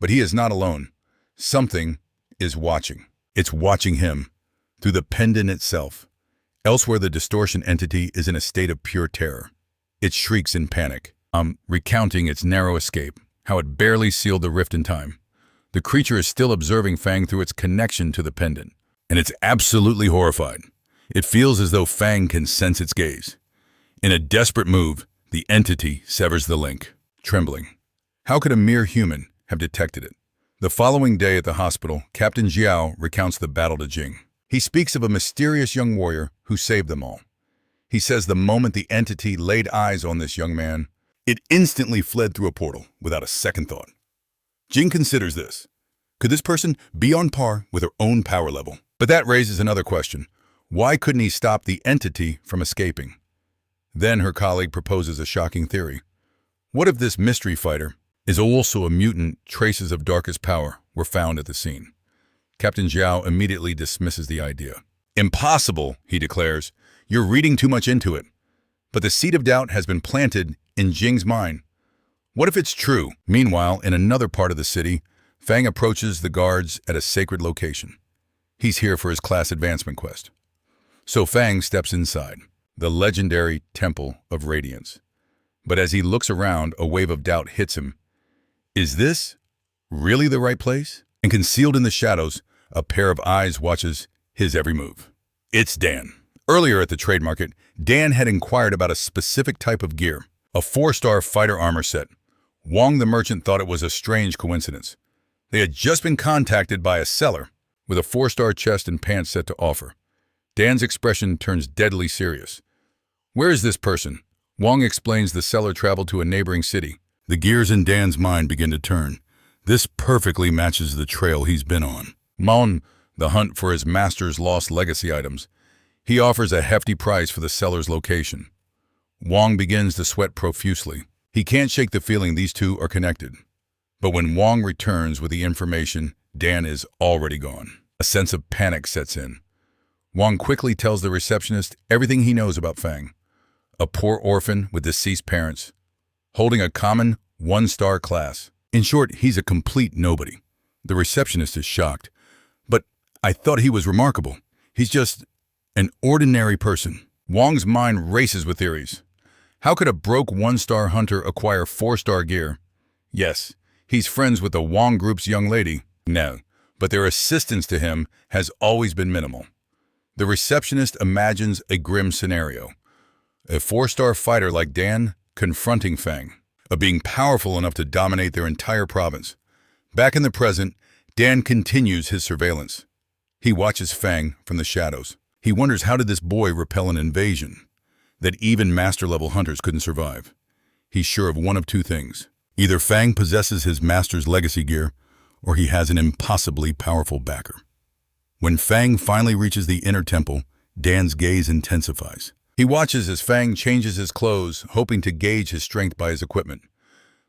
Speaker 1: But he is not alone. Something is watching. It's watching him through the pendant itself. Elsewhere, the distortion entity is in a state of pure terror. It shrieks in panic, recounting its narrow escape, how it barely sealed the rift in time. The creature is still observing Fang through its connection to the pendant, and it's absolutely horrified. It feels as though Fang can sense its gaze. In a desperate move, the entity severs the link, trembling. How could a mere human have detected it? The following day at the hospital, Captain Zhao recounts the battle to Jing. He speaks of a mysterious young warrior who saved them all. He says the moment the entity laid eyes on this young man, it instantly fled through a portal without a second thought. Jing considers this. Could this person be on par with her own power level? But that raises another question. Why couldn't he stop the entity from escaping? Then her colleague proposes a shocking theory. What if this mystery fighter is also a mutant? Traces of darkest power were found at the scene. Captain Zhao immediately dismisses the idea. Impossible, he declares. You're reading too much into it. But the seed of doubt has been planted in Jing's mind. What if it's true? Meanwhile, in another part of the city, Fang approaches the guards at a sacred location. He's here for his class advancement quest. So Fang steps inside, the legendary Temple of Radiance. But as he looks around, a wave of doubt hits him. Is this really the right place? And concealed in the shadows, a pair of eyes watches his every move. It's Dan. Earlier at the trade market, Dan had inquired about a specific type of gear, a 4-star fighter armor set. Wong the merchant thought it was a strange coincidence. They had just been contacted by a seller with a 4-star chest and pants set to offer. Dan's expression turns deadly serious. Where is this person? Wong explains the seller traveled to a neighboring city. The gears in Dan's mind begin to turn. This perfectly matches the trail he's been on. Maun, the hunt for his master's lost legacy items. He offers a hefty price for the seller's location. Wong begins to sweat profusely. He can't shake the feeling these two are connected. But when Wong returns with the information, Dan is already gone. A sense of panic sets in. Wong quickly tells the receptionist everything he knows about Fang. A poor orphan with deceased parents, holding a common 1-star class. In short, he's a complete nobody. The receptionist is shocked. But I thought he was remarkable. He's just an ordinary person. Wong's mind races with theories. How could a broke 1-star hunter acquire 4-star gear? Yes, he's friends with the Wong Group's young lady. No, but their assistance to him has always been minimal. The receptionist imagines a grim scenario. A 4-star fighter like Dan confronting Fang. of being powerful enough to dominate their entire province. Back in the present, Dan continues his surveillance. He watches Fang from the shadows. He wonders, how did this boy repel an invasion that even master-level hunters couldn't survive? He's sure of one of two things. Either Fang possesses his master's legacy gear, or he has an impossibly powerful backer. When Fang finally reaches the inner temple, Dan's gaze intensifies. He watches as Fang changes his clothes, hoping to gauge his strength by his equipment.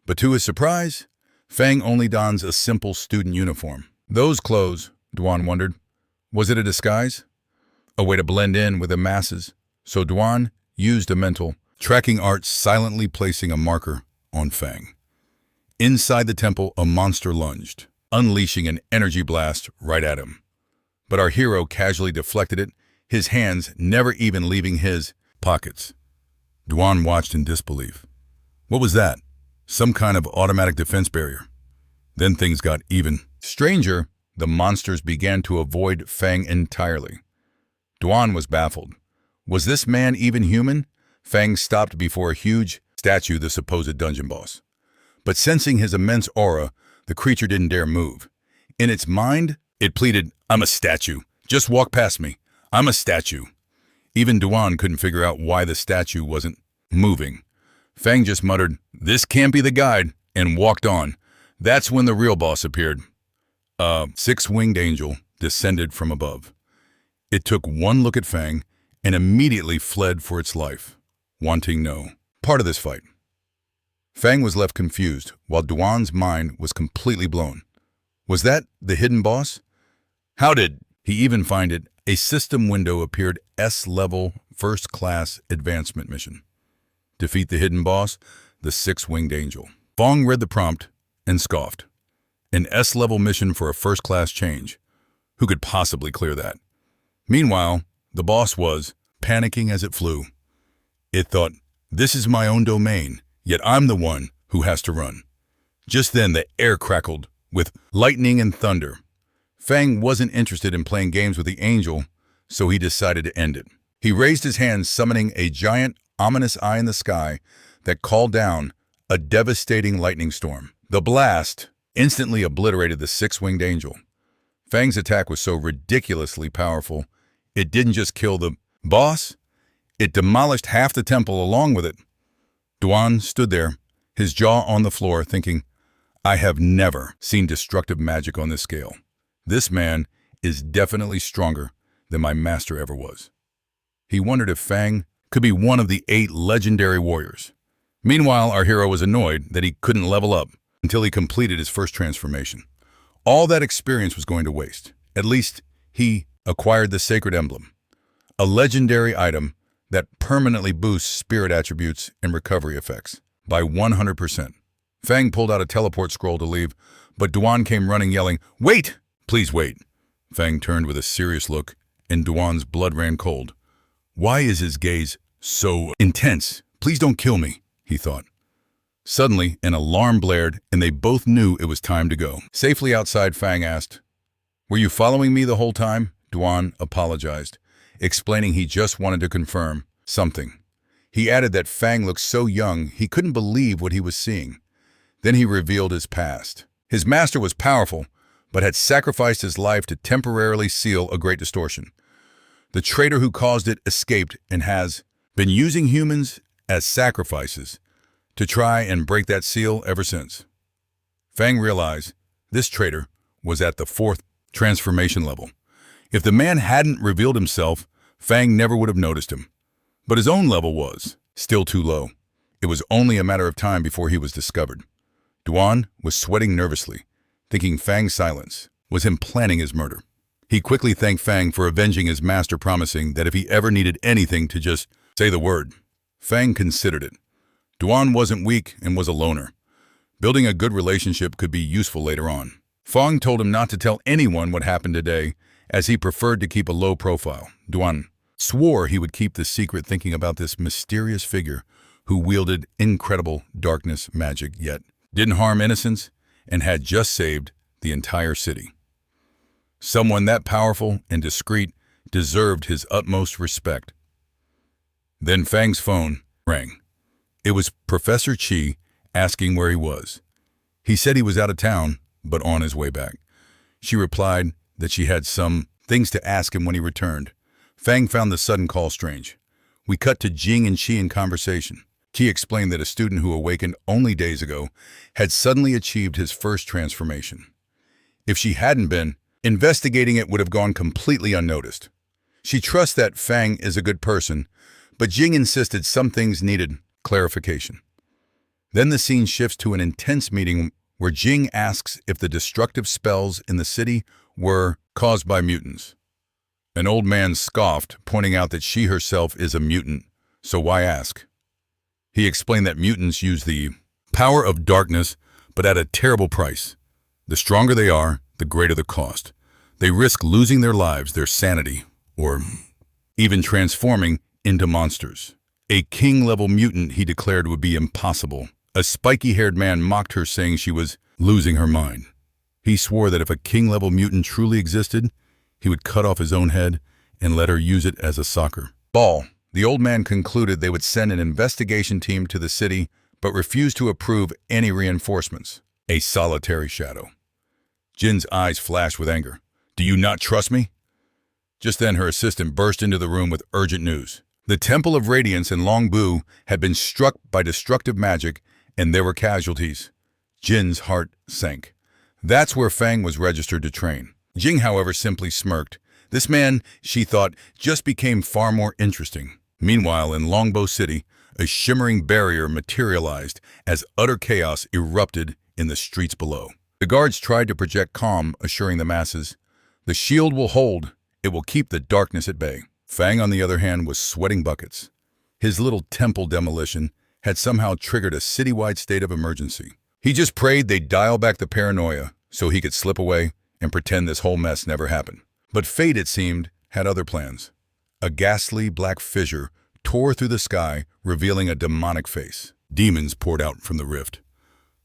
Speaker 1: But to his surprise, Fang only dons a simple student uniform. Those clothes, Duan wondered, was it a disguise? A way to blend in with the masses? So Duan used a mental tracking art, silently placing a marker on Fang. Inside the temple, a monster lunged, unleashing an energy blast right at him. But our hero casually deflected it, his hands never even leaving his pockets. Duan watched in disbelief. What was that? Some kind of automatic defense barrier. Then things got even stranger. The monsters began to avoid Fang entirely. Duan was baffled. Was this man even human? Fang stopped before a huge statue, the supposed dungeon boss. But sensing his immense aura, the creature didn't dare move. In its mind, it pleaded, "I'm a statue. Just walk past me. I'm a statue." Even Duan couldn't figure out why the statue wasn't moving. Fang just muttered, "This can't be the guide," and walked on. That's when the real boss appeared. A six-winged angel descended from above. It took one look at Fang and immediately fled for its life, wanting no part of this fight. Fang was left confused, while Duan's mind was completely blown. Was that the hidden boss? How did he even find it? A system window appeared. S-level first-class advancement mission. Defeat the hidden boss, the six-winged angel. Fang read the prompt and scoffed. An S-level mission for a first-class change. Who could possibly clear that? Meanwhile, the boss was panicking as it flew. It thought, "This is my own domain, yet I'm the one who has to run." Just then, the air crackled with lightning and thunder. Fang wasn't interested in playing games with the angel, so he decided to end it. He raised his hand, summoning a giant, ominous eye in the sky that called down a devastating lightning storm. The blast instantly obliterated the six-winged angel. Fang's attack was so ridiculously powerful, it didn't just kill the boss, it demolished half the temple along with it. Duan stood there, his jaw on the floor, thinking, I have never seen destructive magic on this scale. This man is definitely stronger than my master ever was. He wondered if Fang could be one of the 8 legendary warriors. Meanwhile, our hero was annoyed that he couldn't level up until he completed his first transformation. All that experience was going to waste. At least he acquired the sacred emblem, a legendary item that permanently boosts spirit attributes and recovery effects by 100%. Fang pulled out a teleport scroll to leave, but Duan came running, yelling, "Wait! Please wait." Fang turned with a serious look, and Duan's blood ran cold. Why is his gaze so intense? Please don't kill me, he thought. Suddenly, an alarm blared, and they both knew it was time to go. Safely outside, Fang asked, "Were you following me the whole time?" Duan apologized, explaining he just wanted to confirm something. He added that Fang looked so young he couldn't believe what he was seeing. Then he revealed his past. His master was powerful, but had sacrificed his life to temporarily seal a great distortion. The traitor who caused it escaped and has been using humans as sacrifices to try and break that seal ever since. Fang realized this traitor was at the 4th transformation level. If the man hadn't revealed himself, Fang never would have noticed him. But his own level was still too low. It was only a matter of time before he was discovered. Duan was sweating nervously, thinking Fang's silence was him planning his murder. He quickly thanked Fang for avenging his master, promising that if he ever needed anything to just say the word. Fang considered it. Duan wasn't weak and was a loner. Building a good relationship could be useful later on. Fang told him not to tell anyone what happened today, as he preferred to keep a low profile. Duan swore he would keep the secret, thinking about this mysterious figure who wielded incredible darkness magic, yet didn't harm innocents and had just saved the entire city. Someone that powerful and discreet deserved his utmost respect. Then Fang's phone rang. It was Professor Chi asking where he was. He said he was out of town, but on his way back. She replied that she had some things to ask him when he returned. Fang found the sudden call strange. We cut to Jing and Qi in conversation. Qi explained that a student who awakened only days ago had suddenly achieved his first transformation. If she hadn't been, investigating it would have gone completely unnoticed. She trusts that Fang is a good person, but Jing insisted some things needed clarification. Then the scene shifts to an intense meeting where Jing asks if the destructive spells in the city were caused by mutants. An old man scoffed, pointing out that she herself is a mutant, so why ask? He explained that mutants use the power of darkness, but at a terrible price. The stronger they are, the greater the cost. They risk losing their lives, their sanity, or even transforming into monsters. A king-level mutant, he declared, would be impossible. A spiky-haired man mocked her, saying she was losing her mind. He swore that if a king-level mutant truly existed, he would cut off his own head and let her use it as a soccer ball. The old man concluded they would send an investigation team to the city, but refused to approve any reinforcements. A solitary shadow. Jin's eyes flashed with anger. Do you not trust me? Just then her assistant burst into the room with urgent news. The Temple of Radiance in Longbu had been struck by destructive magic, and there were casualties. Jin's heart sank. That's where Fang was registered to train. Jing, however, simply smirked. This man, she thought, just became far more interesting. Meanwhile, in Longbo City, a shimmering barrier materialized as utter chaos erupted in the streets below. The guards tried to project calm, assuring the masses, "The shield will hold. It will keep the darkness at bay." Fang, on the other hand, was sweating buckets. His little temple demolition had somehow triggered a citywide state of emergency. He just prayed they'd dial back the paranoia so he could slip away and pretend this whole mess never happened. But fate, it seemed, had other plans. A ghastly black fissure tore through the sky, revealing a demonic face. Demons poured out from the rift.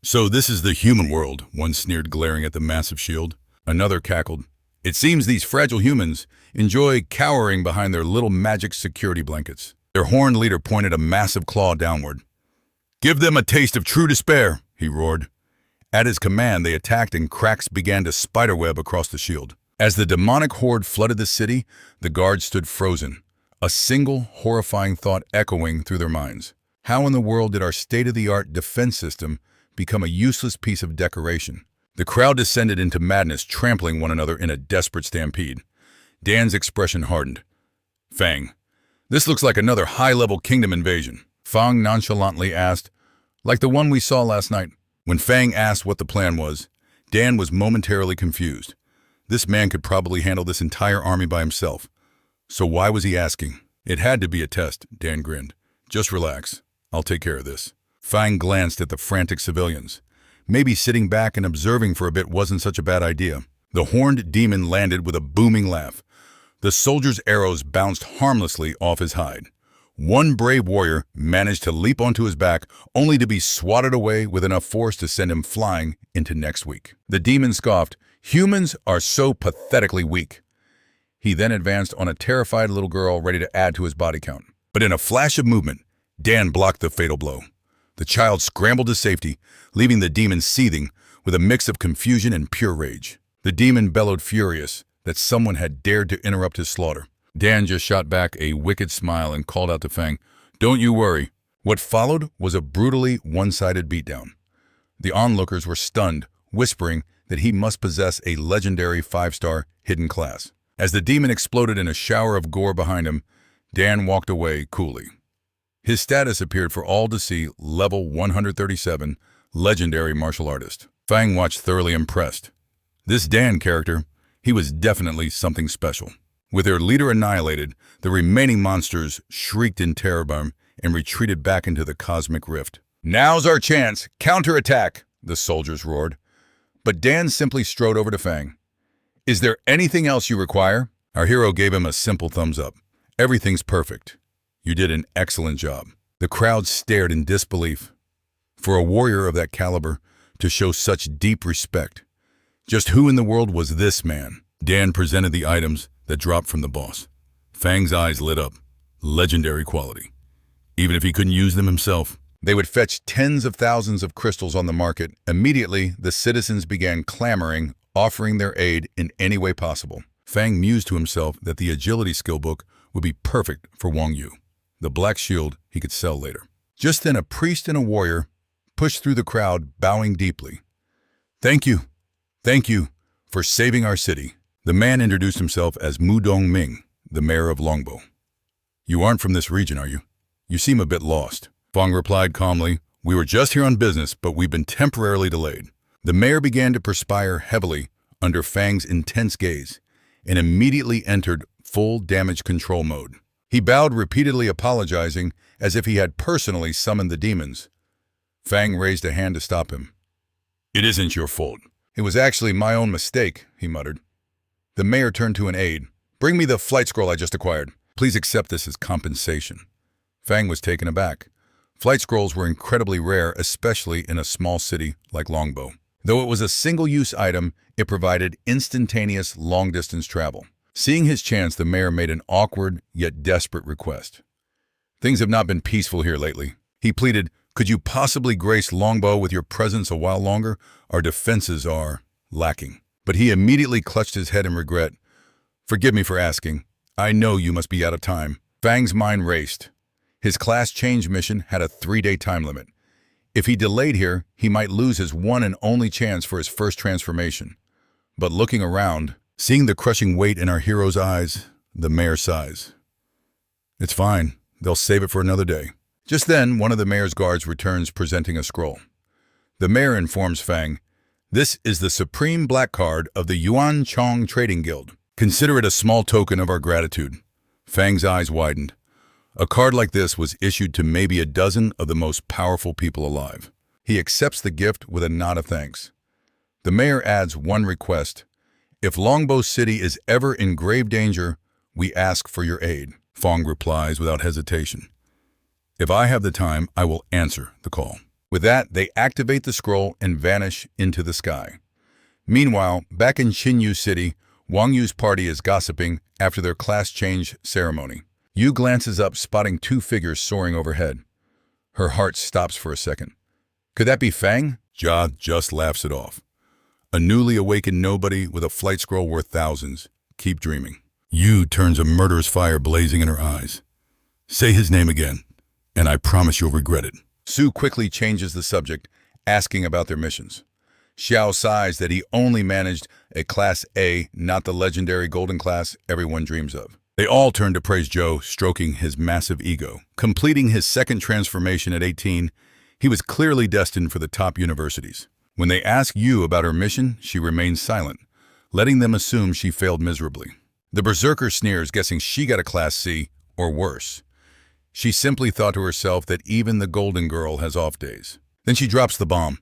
Speaker 1: "So this is the human world," one sneered, glaring at the massive shield. Another cackled. "It seems these fragile humans enjoy cowering behind their little magic security blankets." Their horned leader pointed a massive claw downward. "Give them a taste of true despair," he roared. At his command, they attacked and cracks began to spiderweb across the shield. As the demonic horde flooded the city, the guards stood frozen, a single horrifying thought echoing through their minds. How in the world did our state-of-the-art defense system become a useless piece of decoration? The crowd descended into madness, trampling one another in a desperate stampede. Dan's expression hardened. "Fang, this looks like another high-level kingdom invasion." Fang nonchalantly asked, "Like the one we saw last night?" When Fang asked what the plan was, Dan was momentarily confused. This man could probably handle this entire army by himself. So why was he asking? "It had to be a test," Dan grinned. "Just relax. I'll take care of this." Fang glanced at the frantic civilians. Maybe sitting back and observing for a bit wasn't such a bad idea. The horned demon landed with a booming laugh. The soldier's arrows bounced harmlessly off his hide. One brave warrior managed to leap onto his back, only to be swatted away with enough force to send him flying into next week. The demon scoffed, "Humans are so pathetically weak." He then advanced on a terrified little girl ready to add to his body count. But in a flash of movement, Dan blocked the fatal blow. The child scrambled to safety, leaving the demon seething with a mix of confusion and pure rage. The demon bellowed furious that someone had dared to interrupt his slaughter. Dan just shot back a wicked smile and called out to Fang, "Don't you worry." What followed was a brutally one-sided beatdown. The onlookers were stunned, whispering that he must possess a legendary 5-star hidden class. As the demon exploded in a shower of gore behind him, Dan walked away coolly. His status appeared for all to see: level 137, legendary martial artist. Fang watched, thoroughly impressed. This Dan character, he was definitely something special. With their leader annihilated, the remaining monsters shrieked in terror and retreated back into the cosmic rift. "Now's our chance! Counterattack!" the soldiers roared. But Dan simply strode over to Fang. "Is there anything else you require?" Our hero gave him a simple thumbs up. "Everything's perfect. You did an excellent job." The crowd stared in disbelief. For a warrior of that caliber to show such deep respect. Just who in the world was this man? Dan presented the items that dropped from the boss. Fang's eyes lit up. Legendary quality. Even if he couldn't use them himself, They would fetch tens of thousands of crystals on the market. Immediately, the citizens began clamoring, offering their aid in any way possible. Fang mused to himself that the agility skill book would be perfect for Wang Yu. The black shield he could sell later. Just then, a priest and a warrior pushed through the crowd, bowing deeply. Thank you for saving our city. The man introduced himself as Mu Dongming, the mayor of Longbo. You aren't from this region, are you? You seem a bit lost. Fang replied calmly, we were just here on business, but we've been temporarily delayed. The mayor began to perspire heavily under Fang's intense gaze and immediately entered full damage control mode. He bowed, repeatedly apologizing as if he had personally summoned the demons. Fang raised a hand to stop him. It isn't your fault. It was actually my own mistake, he muttered. The mayor turned to an aide. Bring me the flight scroll I just acquired. Please accept this as compensation. Fang was taken aback. Flight scrolls were incredibly rare, especially in a small city like Longbo. Though it was a single-use item, it provided instantaneous long-distance travel. Seeing his chance, the mayor made an awkward yet desperate request. Things have not been peaceful here lately. He pleaded, could you possibly grace Longbo with your presence a while longer? Our defenses are lacking. But he immediately clutched his head in regret. Forgive me for asking. I know you must be out of time. Fang's mind raced. His class change mission had a 3-day time limit. If he delayed here, he might lose his one and only chance for his first transformation. But looking around, seeing the crushing weight in our hero's eyes, the mayor sighs. It's fine. They'll save it for another day. Just then, one of the mayor's guards returns presenting a scroll. The mayor informs Fang, this is the supreme black card of the Yuan Chong Trading Guild. Consider it a small token of our gratitude. Fang's eyes widened. A card like this was issued to maybe a dozen of the most powerful people alive. He accepts the gift with a nod of thanks. The mayor adds one request. If Longbo City is ever in grave danger, we ask for your aid. Fang replies without hesitation. If I have the time, I will answer the call. With that, they activate the scroll and vanish into the sky. Meanwhile, back in Xinyu City, Wang Yu's party is gossiping after their class change ceremony. Yu glances up, spotting 2 figures soaring overhead. Her heart stops for a second. Could that be Fang? Jia just laughs it off. A newly awakened nobody with a flight scroll worth thousands. Keep dreaming. Yu turns a murderous fire blazing in her eyes. Say his name again, and I promise you'll regret it. Su quickly changes the subject, asking about their missions. Xiao sighs that he only managed a Class A, not the legendary golden class everyone dreams of. They all turn to praise Zhou, stroking his massive ego. Completing his second transformation at 18, he was clearly destined for the top universities. When they ask Yu about her mission, she remains silent, letting them assume she failed miserably. The berserker sneers, guessing she got a Class C, or worse. She simply thought to herself that even the golden girl has off days. Then she drops the bomb.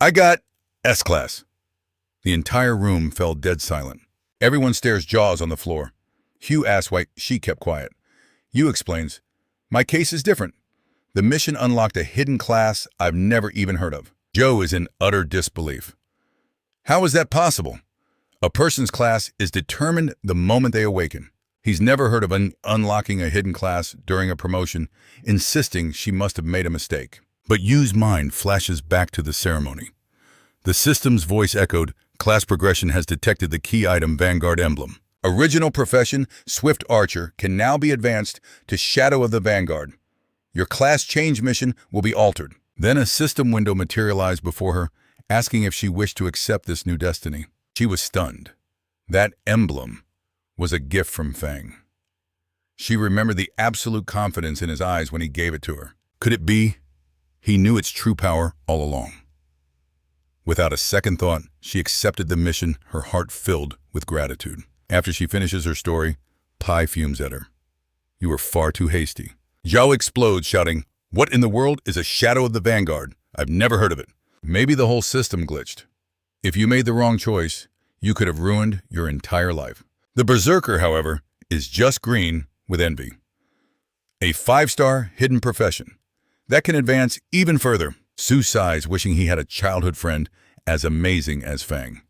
Speaker 1: I got S-Class. The entire room fell dead silent. Everyone stares jaws on the floor. Hugh asks why she kept quiet. Yu explains, my case is different. The mission unlocked a hidden class I've never even heard of. Zhou is in utter disbelief. How is that possible? A person's class is determined the moment they awaken. He's never heard of unlocking a hidden class during a promotion, insisting she must have made a mistake. But Yu's mind flashes back to the ceremony. The system's voice echoed, class progression has detected the key item Vanguard emblem. Original profession, Swift Archer, can now be advanced to Shadow of the Vanguard. Your class change mission will be altered. Then a system window materialized before her, asking if she wished to accept this new destiny. She was stunned. That emblem was a gift from Fang. She remembered the absolute confidence in his eyes when he gave it to her. Could it be? He knew its true power all along. Without a second thought, she accepted the mission, her heart filled with gratitude. After she finishes her story, Pai fumes at her. You were far too hasty. Zhao explodes, shouting, what in the world is a Shadow of the Vanguard? I've never heard of it. Maybe the whole system glitched. If you made the wrong choice, you could have ruined your entire life. The berserker, however, is just green with envy. A 5-star hidden profession. That can advance even further. Su sighs, wishing he had a childhood friend as amazing as Fang.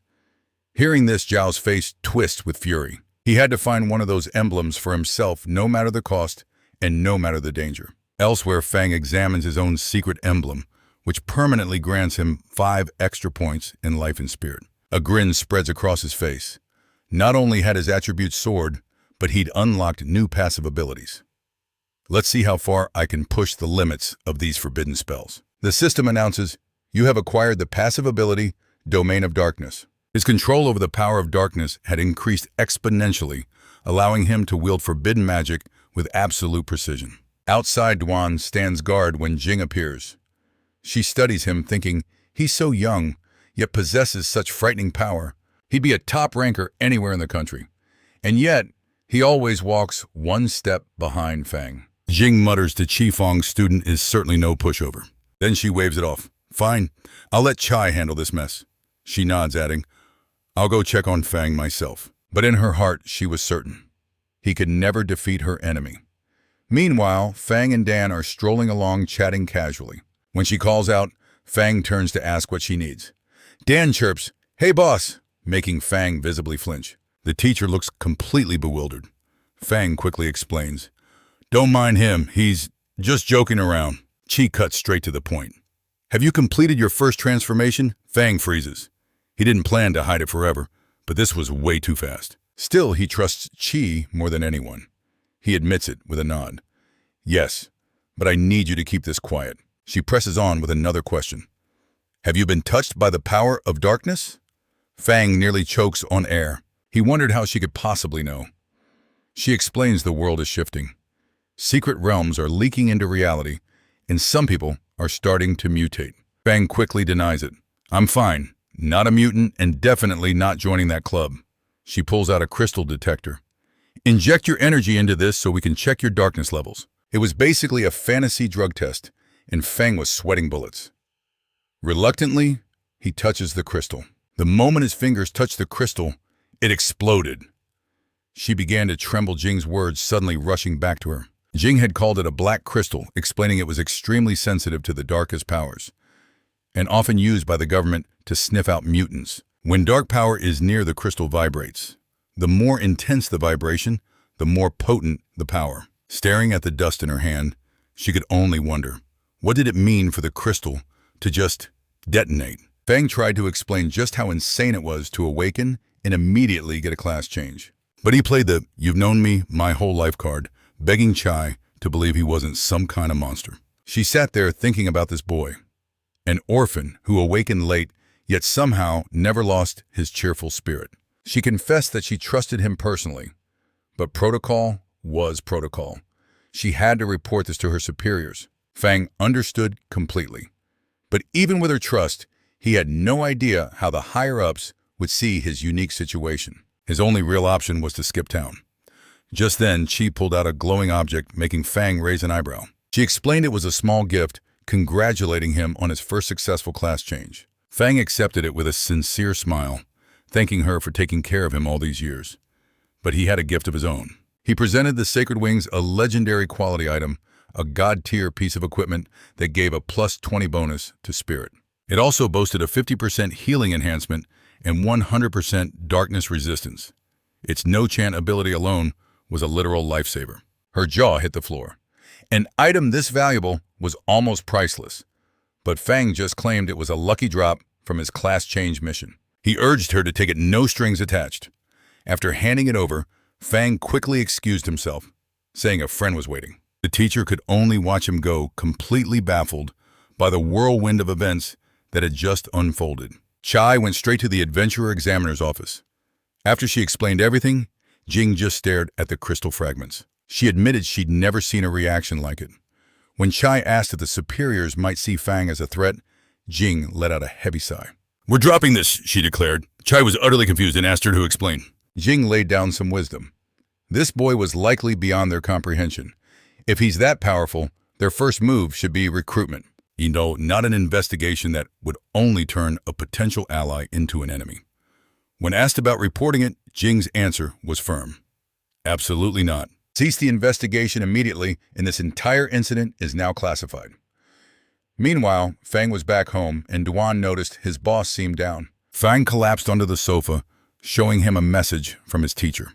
Speaker 1: Hearing this, Zhao's face twists with fury. He had to find one of those emblems for himself, no matter the cost and no matter the danger. Elsewhere, Fang examines his own secret emblem, which permanently grants him 5 extra points in life and spirit. A grin spreads across his face. Not only had his attribute soared, but he'd unlocked new passive abilities. Let's see how far I can push the limits of these forbidden spells. The system announces, you have acquired the passive ability, Domain of Darkness. His control over the power of darkness had increased exponentially, allowing him to wield forbidden magic with absolute precision. Outside, Duan stands guard when Jing appears. She studies him, thinking, he's so young, yet possesses such frightening power. He'd be a top ranker anywhere in the country. And yet, he always walks one step behind Fang. Jing mutters to Qifeng's student is certainly no pushover. Then she waves it off. Fine, I'll let Chai handle this mess. She nods, adding, I'll go check on Fang myself. But in her heart, she was certain. He could never defeat her enemy. Meanwhile, Fang and Dan are strolling along, chatting casually. When she calls out, Fang turns to ask what she needs. Dan chirps, hey boss, making Fang visibly flinch. The teacher looks completely bewildered. Fang quickly explains, don't mind him, he's just joking around. Qi cuts straight to the point. Have you completed your first transformation? Fang freezes. He didn't plan to hide it forever, but this was way too fast. Still, he trusts Qi more than anyone. He admits it with a nod. Yes, but I need you to keep this quiet. She presses on with another question. Have you been touched by the power of darkness? Fang nearly chokes on air. He wondered how she could possibly know. She explains the world is shifting. Secret realms are leaking into reality, and some people are starting to mutate. Fang quickly denies it. I'm fine, not a mutant, and definitely not joining that club. She pulls out a crystal detector. Inject your energy into this so we can check your darkness levels. It was basically a fantasy drug test, and Fang was sweating bullets. Reluctantly, he touches the crystal. The moment his fingers touched the crystal, it exploded. She began to tremble, Jing's words suddenly rushing back to her. Jing had called it a black crystal, explaining it was extremely sensitive to the darkest powers, and often used by the government to sniff out mutants. When dark power is near, the crystal vibrates. The more intense the vibration, the more potent the power. Staring at the dust in her hand, she could only wonder, what did it mean for the crystal to just detonate? Fang tried to explain just how insane it was to awaken and immediately get a class change. But he played the "you've known me my whole life" card, begging Chai to believe he wasn't some kind of monster. She sat there thinking about this boy, an orphan who awakened late, yet somehow never lost his cheerful spirit. She confessed that she trusted him personally, but protocol was protocol. She had to report this to her superiors. Fang understood completely. But even with her trust, he had no idea how the higher-ups would see his unique situation. His only real option was to skip town. Just then, Qi pulled out a glowing object, making Fang raise an eyebrow. She explained it was a small gift, congratulating him on his first successful class change. Fang accepted it with a sincere smile, thanking her for taking care of him all these years. But he had a gift of his own. He presented the Sacred Wings a legendary quality item, a god-tier piece of equipment that gave a plus 20 bonus to spirit. It also boasted a 50% healing enhancement and 100% darkness resistance. Its no-chant ability alone was a literal lifesaver. Her jaw hit the floor. An item this valuable was almost priceless, but Fang just claimed it was a lucky drop from his class change mission. He urged her to take it no strings attached. After handing it over, Fang quickly excused himself, saying a friend was waiting. The teacher could only watch him go, completely baffled by the whirlwind of events that had just unfolded. Chai went straight to the adventurer examiner's office. After she explained everything, Jing just stared at the crystal fragments. She admitted she'd never seen a reaction like it. When Chai asked if the superiors might see Fang as a threat, Jing let out a heavy sigh. "We're dropping this," she declared. Chai was utterly confused and asked her to explain. Jing laid down some wisdom. This boy was likely beyond their comprehension. If he's that powerful, their first move should be recruitment. Not an investigation that would only turn a potential ally into an enemy. When asked about reporting it, Jing's answer was firm. Absolutely not. Cease the investigation immediately, and this entire incident is now classified. Meanwhile, Fang was back home, and Duan noticed his boss seemed down. Fang collapsed onto the sofa, showing him a message from his teacher.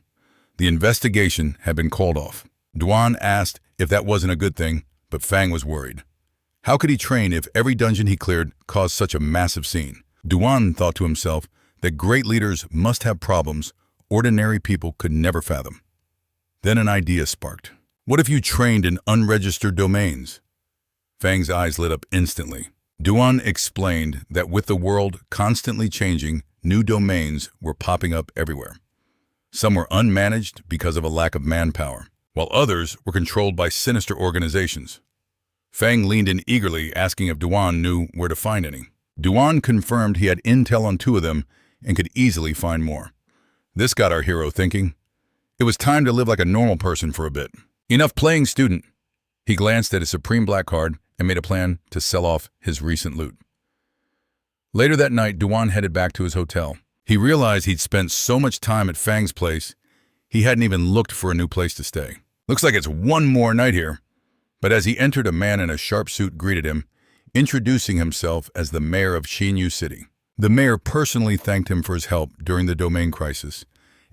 Speaker 1: The investigation had been called off. Duan asked if that wasn't a good thing, But Fang was worried. How could he train if every dungeon he cleared caused such a massive scene? Duan thought to himself that great leaders must have problems ordinary people could never fathom. Then an idea sparked. What if you trained in unregistered domains? Fang's eyes lit up instantly. Duan explained that with the world constantly changing, new domains were popping up everywhere. Some were unmanaged because of a lack of manpower, while others were controlled by sinister organizations. Fang leaned in eagerly, asking if Duan knew where to find any. Duan confirmed he had intel on 2 of them and could easily find more. This got our hero thinking. It was time to live like a normal person for a bit. Enough playing, student. He glanced at his Supreme Black card and made a plan to sell off his recent loot. Later that night, Duan headed back to his hotel. He realized he'd spent so much time at Fang's place, he hadn't even looked for a new place to stay. Looks like it's one more night here. But as he entered, a man in a sharp suit greeted him, introducing himself as the mayor of Xinyu City. The mayor personally thanked him for his help during the domain crisis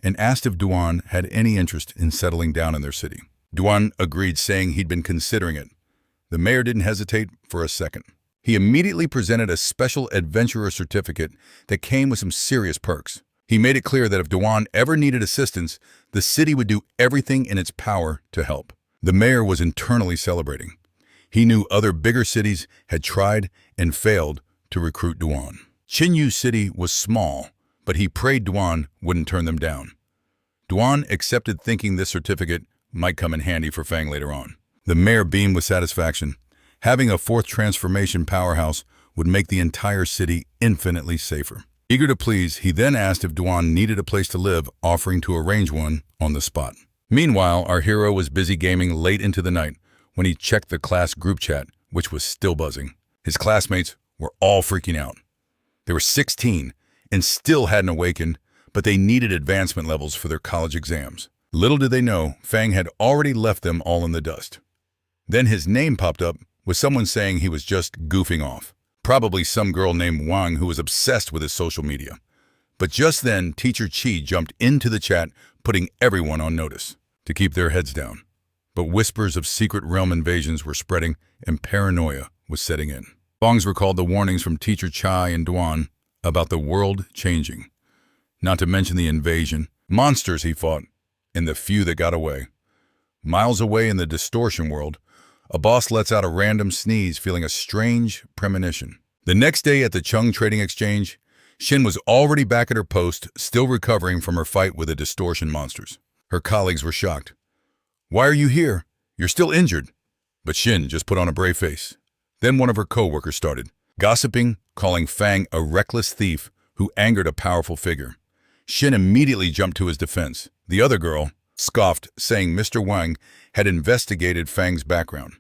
Speaker 1: and asked if Duan had any interest in settling down in their city. Duan agreed, saying he'd been considering it. The mayor didn't hesitate for a second. He immediately presented a special adventurer certificate that came with some serious perks. He made it clear that if Duan ever needed assistance, the city would do everything in its power to help. The mayor was internally celebrating. He knew other bigger cities had tried and failed to recruit Duan. Xinyu City was small, but he prayed Duan wouldn't turn them down. Duan accepted, thinking this certificate might come in handy for Fang later on. The mayor beamed with satisfaction. Having a 4th transformation powerhouse would make the entire city infinitely safer. Eager to please, he then asked if Duan needed a place to live, offering to arrange one on the spot. Meanwhile, our hero was busy gaming late into the night when he checked the class group chat, which was still buzzing. His classmates were all freaking out. They were 16 and still hadn't awakened, but they needed advancement levels for their college exams. Little did they know, Fang had already left them all in the dust. Then his name popped up with someone saying he was just goofing off. Probably some girl named Wang who was obsessed with his social media. But just then, Teacher Chi jumped into the chat, putting everyone on notice to keep their heads down. But whispers of secret realm invasions were spreading and paranoia was setting in. Fangs recalled the warnings from Teacher Chai and Duan about the world changing. Not to mention the invasion, monsters he fought, and the few that got away. Miles away in the distortion world, a boss lets out a random sneeze, feeling a strange premonition. The next day at the Chung Trading Exchange, Xin was already back at her post, still recovering from her fight with the distortion monsters. Her colleagues were shocked. "Why are you here? You're still injured." But Xin just put on a brave face. Then one of her co-workers started gossiping, calling Fang a reckless thief who angered a powerful figure. Xin immediately jumped to his defense. The other girl scoffed, saying Mr. Wang had investigated Fang's background.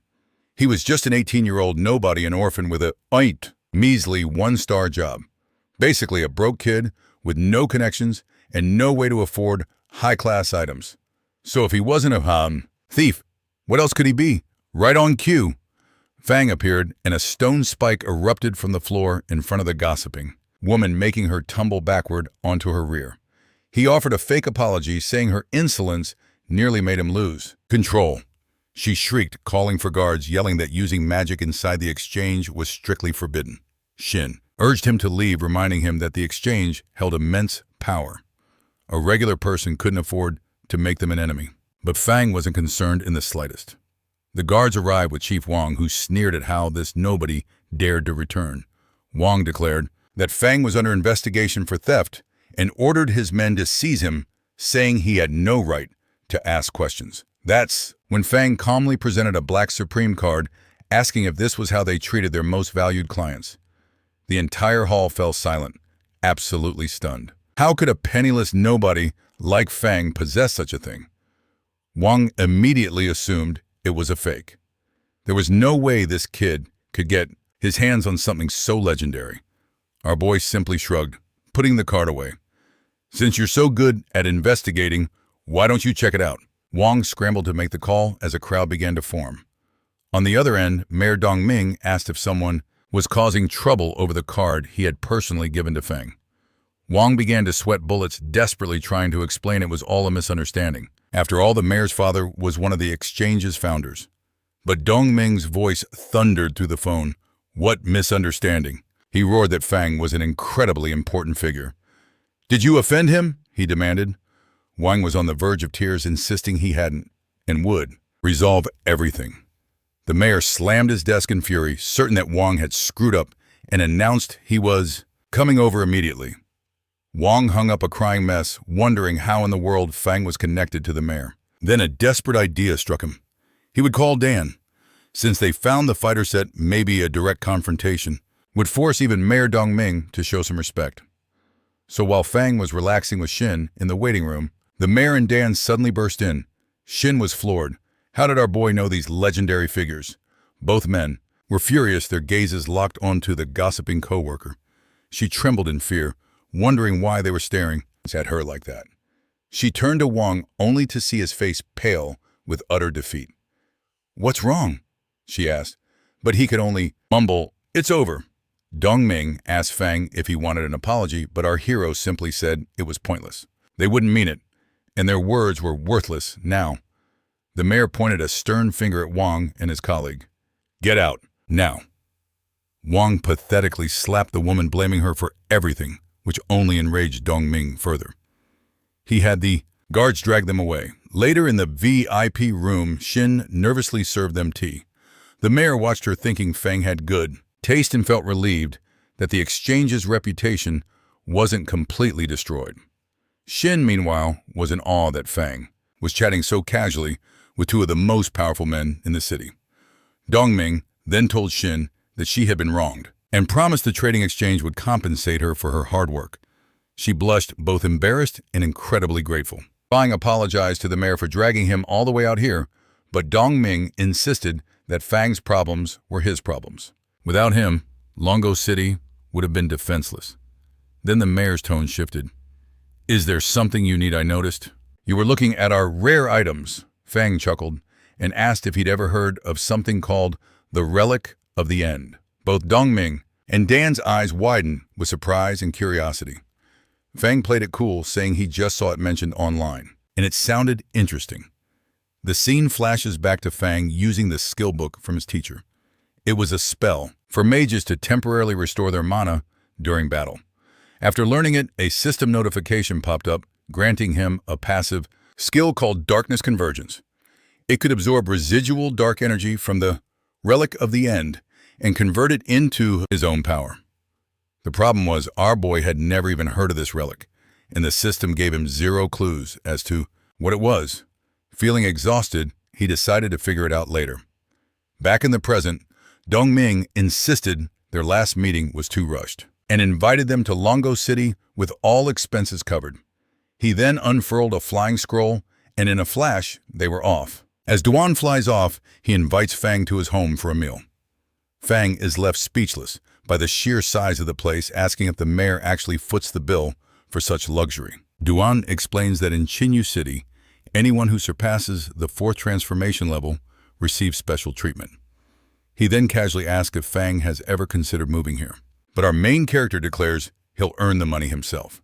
Speaker 1: He was just an 18-year-old nobody, an orphan with a measly 1-star job. Basically a broke kid with no connections and no way to afford high-class items. So if he wasn't a thief, what else could he be? Right on cue. Fang appeared, and a stone spike erupted from the floor in front of the gossiping woman, making her tumble backward onto her rear. He offered a fake apology, saying her insolence nearly made him lose control. She shrieked, calling for guards, yelling that using magic inside the exchange was strictly forbidden. Xin urged him to leave, reminding him that the exchange held immense power. A regular person couldn't afford to make them an enemy. But Fang wasn't concerned in the slightest. The guards arrived with Chief Wang, who sneered at how this nobody dared to return. Wang declared that Fang was under investigation for theft and ordered his men to seize him, saying he had no right to ask questions. That's when Fang calmly presented a Black Supreme card, asking if this was how they treated their most valued clients. The entire hall fell silent, absolutely stunned. How could a penniless nobody like Fang possess such a thing? Wang immediately assumed it was a fake. There was no way this kid could get his hands on something so legendary. Our boy simply shrugged, putting the card away. "Since you're so good at investigating, why don't you check it out?" Wang scrambled to make the call as a crowd began to form. On the other end, Mayor Dongming asked if someone was causing trouble over the card he had personally given to Fang. Wang began to sweat bullets, desperately trying to explain it was all a misunderstanding. After all, the mayor's father was one of the exchange's founders. But Dongming's voice thundered through the phone. What misunderstanding? He roared that Fang was an incredibly important figure. Did you offend him? He demanded. Wang was on the verge of tears, insisting he hadn't, and would, resolve everything. The mayor slammed his desk in fury, certain that Wang had screwed up, and announced he was coming over immediately. Wang hung up a crying mess, wondering how in the world Fang was connected to the mayor. Then a desperate idea struck him. He would call Dan. Since they found the fighter set, maybe a direct confrontation would force even Mayor Dongming to show some respect. So while Fang was relaxing with Shin in the waiting room, the mayor and Dan suddenly burst in. Shin was floored. How did our boy know these legendary figures? Both men were furious, their gazes locked onto the gossiping coworker. She trembled in fear, wondering why they were staring at her like that. She turned to Wang only to see his face pale with utter defeat. "What's wrong?" she asked, but he could only mumble, "It's over." Dongming asked Fang if he wanted an apology, but our hero simply said it was pointless. They wouldn't mean it, and their words were worthless now. The mayor pointed a stern finger at Wang and his colleague. "Get out, now." Wang pathetically slapped the woman, blaming her for everything, which only enraged Dongming further. He had the guards drag them away. Later in the VIP room, Shin nervously served them tea. The mayor watched her, thinking Fang had good taste, and felt relieved that the exchange's reputation wasn't completely destroyed. Shin, meanwhile, was in awe that Fang was chatting so casually with two of the most powerful men in the city. Dongming then told Shin that she had been wronged and promised the trading exchange would compensate her for her hard work. She blushed, both embarrassed and incredibly grateful. Fang apologized to the mayor for dragging him all the way out here, but Dongming insisted that Fang's problems were his problems. Without him, Longo City would have been defenseless. Then the mayor's tone shifted. "Is there something you need I noticed?" "You were looking at our rare items," Fang chuckled, and asked if he'd ever heard of something called the Relic of the End. Both Dongming and Dan's eyes widened with surprise and curiosity. Fang played it cool, saying he just saw it mentioned online, and it sounded interesting. The scene flashes back to Fang using the skill book from his teacher. It was a spell for mages to temporarily restore their mana during battle. After learning it, a system notification popped up, granting him a passive skill called Darkness Convergence. It could absorb residual dark energy from the Relic of the End and convert it into his own power. The problem was our boy had never even heard of this relic, and the system gave him zero clues as to what it was. Feeling exhausted, he decided to figure it out later. Back in the present, Dongming insisted their last meeting was too rushed and invited them to Longo City with all expenses covered. He then unfurled a flying scroll, and in a flash, they were off. As Duan flies off, he invites Fang to his home for a meal. Fang is left speechless by the sheer size of the place, asking if the mayor actually foots the bill for such luxury. Duan explains that in Chinyu City, anyone who surpasses the 4th transformation level receives special treatment. He then casually asks if Fang has ever considered moving here. But our main character declares he'll earn the money himself.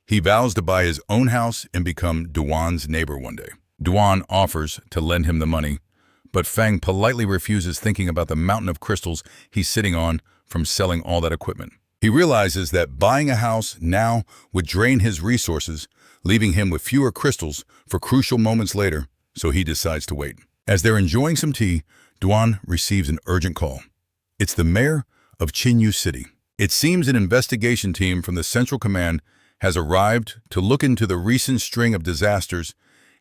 Speaker 1: He vows to buy his own house and become Duan's neighbor one day. Duan offers to lend him the money, but Fang politely refuses, thinking about the mountain of crystals he's sitting on from selling all that equipment. He realizes that buying a house now would drain his resources, leaving him with fewer crystals for crucial moments later, so he decides to wait. As they're enjoying some tea, Duan receives an urgent call. It's the mayor of Chinyu City. It seems an investigation team from the Central Command has arrived to look into the recent string of disasters,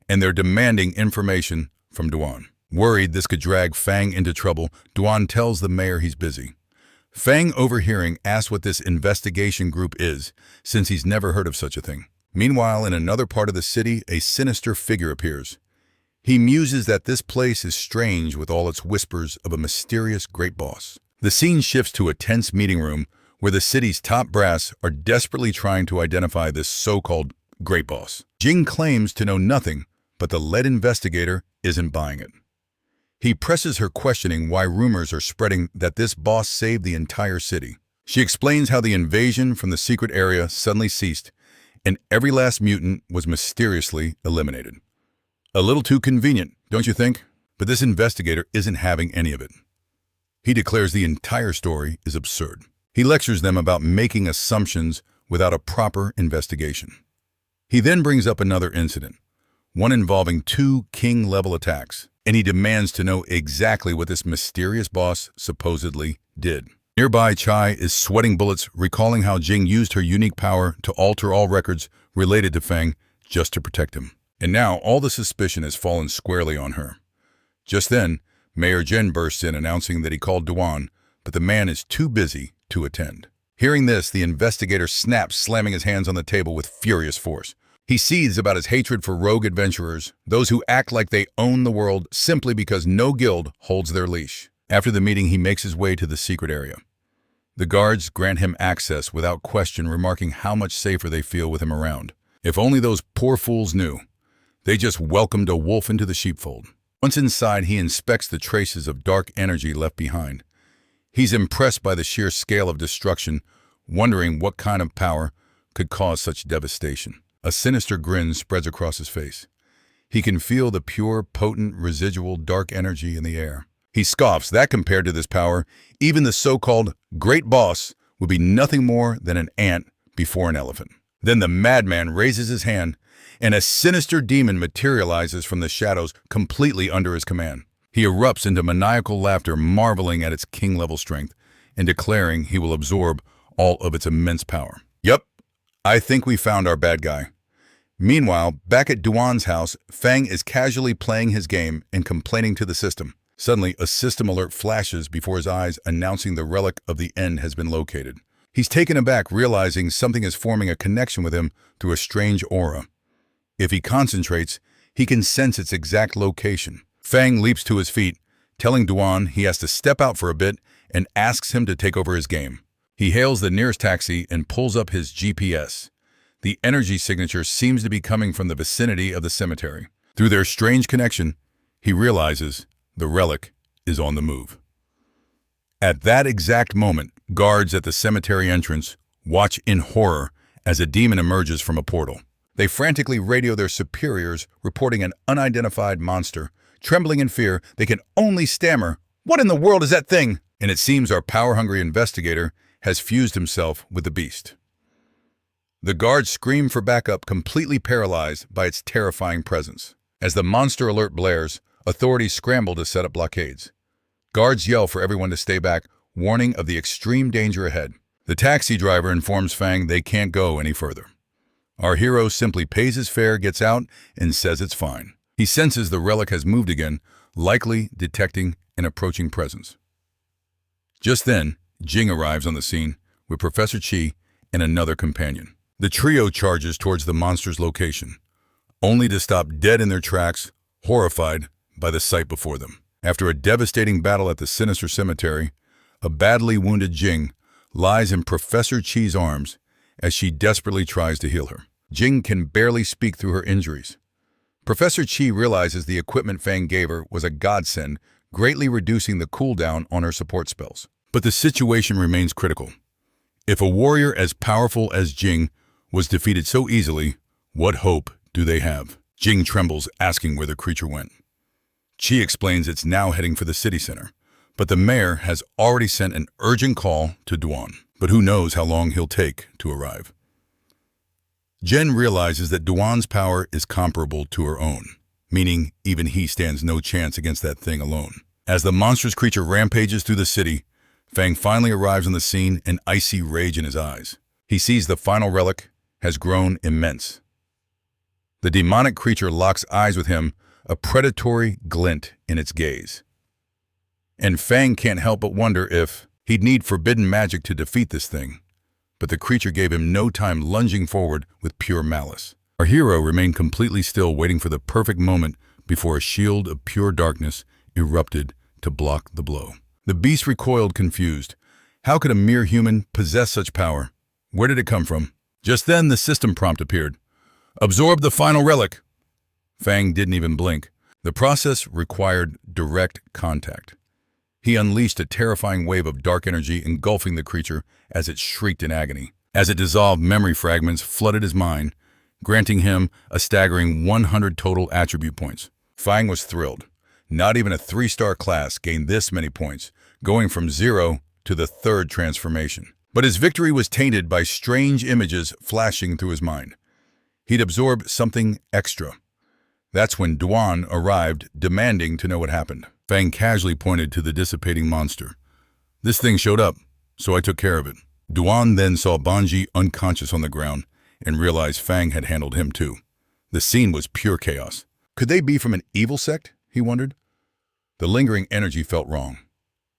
Speaker 1: and they're demanding information from Duan. Worried this could drag Fang into trouble, Duan tells the mayor he's busy. Fang, overhearing, asks what this investigation group is, since he's never heard of such a thing. Meanwhile, in another part of the city, a sinister figure appears. He muses that this place is strange with all its whispers of a mysterious great boss. The scene shifts to a tense meeting room where the city's top brass are desperately trying to identify this so-called great boss. Jing claims to know nothing, but the lead investigator isn't buying it. He presses her, questioning why rumors are spreading that this boss saved the entire city. She explains how the invasion from the secret area suddenly ceased, and every last mutant was mysteriously eliminated. A little too convenient, don't you think? But this investigator isn't having any of it. He declares the entire story is absurd. He lectures them about making assumptions without a proper investigation. He then brings up another incident, one involving 2 king-level attacks, and he demands to know exactly what this mysterious boss supposedly did. Nearby, Chai is sweating bullets, recalling how Jing used her unique power to alter all records related to Fang just to protect him. And now all the suspicion has fallen squarely on her. Just then, Mayor Jen bursts in announcing that he called Duan, but the man is too busy to attend. Hearing this, the investigator snaps, slamming his hands on the table with furious force. He seethes about his hatred for rogue adventurers, those who act like they own the world simply because no guild holds their leash. After the meeting, he makes his way to the secret area. The guards grant him access without question, remarking how much safer they feel with him around. If only those poor fools knew. They just welcomed a wolf into the sheepfold. Once inside, he inspects the traces of dark energy left behind. He's impressed by the sheer scale of destruction, wondering what kind of power could cause such devastation. A sinister grin spreads across his face. He can feel the pure, potent, residual dark energy in the air. He scoffs that compared to this power, even the so-called great boss would be nothing more than an ant before an elephant. Then the madman raises his hand, and a sinister demon materializes from the shadows completely under his command. He erupts into maniacal laughter, marveling at its king-level strength, and declaring he will absorb all of its immense power. Yup, I think we found our bad guy. Meanwhile, back at Duan's house, Fang is casually playing his game and complaining to the system. Suddenly, a system alert flashes before his eyes, announcing the relic of the end has been located. He's taken aback, realizing something is forming a connection with him through a strange aura. If he concentrates, he can sense its exact location. Fang leaps to his feet, telling Duan he has to step out for a bit and asks him to take over his game. He hails the nearest taxi and pulls up his GPS. The energy signature seems to be coming from the vicinity of the cemetery. Through their strange connection, he realizes the relic is on the move. At that exact moment, guards at the cemetery entrance watch in horror as a demon emerges from a portal. They frantically radio their superiors, reporting an unidentified monster. Trembling in fear, they can only stammer, "What in the world is that thing?" And it seems our power-hungry investigator has fused himself with the beast. The guards scream for backup, completely paralyzed by its terrifying presence. As the monster alert blares, authorities scramble to set up blockades. Guards yell for everyone to stay back, warning of the extreme danger ahead. The taxi driver informs Fang they can't go any further. Our hero simply pays his fare, gets out, and says it's fine. He senses the relic has moved again, likely detecting an approaching presence. Just then, Jing arrives on the scene with Professor Chi and another companion. The trio charges towards the monster's location, only to stop dead in their tracks, horrified by the sight before them. After a devastating battle at the sinister cemetery, a badly wounded Jing lies in Professor Chi's arms as she desperately tries to heal her. Jing can barely speak through her injuries. Professor Chi realizes the equipment Fang gave her was a godsend, greatly reducing the cooldown on her support spells. But the situation remains critical. If a warrior as powerful as Jing was defeated so easily, what hope do they have? Jing trembles, asking where the creature went. Chi explains it's now heading for the city center, but the mayor has already sent an urgent call to Duan. But who knows how long he'll take to arrive. Jen realizes that Duan's power is comparable to her own, meaning even he stands no chance against that thing alone. As the monstrous creature rampages through the city, Fang finally arrives on the scene, an icy rage in his eyes. He sees the final relic has grown immense. The demonic creature locks eyes with him, a predatory glint in its gaze. And Fang can't help but wonder if he'd need forbidden magic to defeat this thing. But the creature gave him no time, lunging forward with pure malice. Our hero remained completely still, waiting for the perfect moment before a shield of pure darkness erupted to block the blow. The beast recoiled, confused. How could a mere human possess such power? Where did it come from? Just then, the system prompt appeared. Absorb the final relic. Fang didn't even blink. The process required direct contact. He unleashed a terrifying wave of dark energy, engulfing the creature as it shrieked in agony. As it dissolved, memory fragments flooded his mind, granting him a staggering 100 total attribute points. Fang was thrilled. Not even a 3-star class gained this many points, going from 0 to the 3rd transformation. But his victory was tainted by strange images flashing through his mind. He'd absorbed something extra. That's when Duan arrived, demanding to know what happened. Fang casually pointed to the dissipating monster. This thing showed up, so I took care of it. Duan then saw Banji unconscious on the ground and realized Fang had handled him too. The scene was pure chaos. Could they be from an evil sect, he wondered? The lingering energy felt wrong.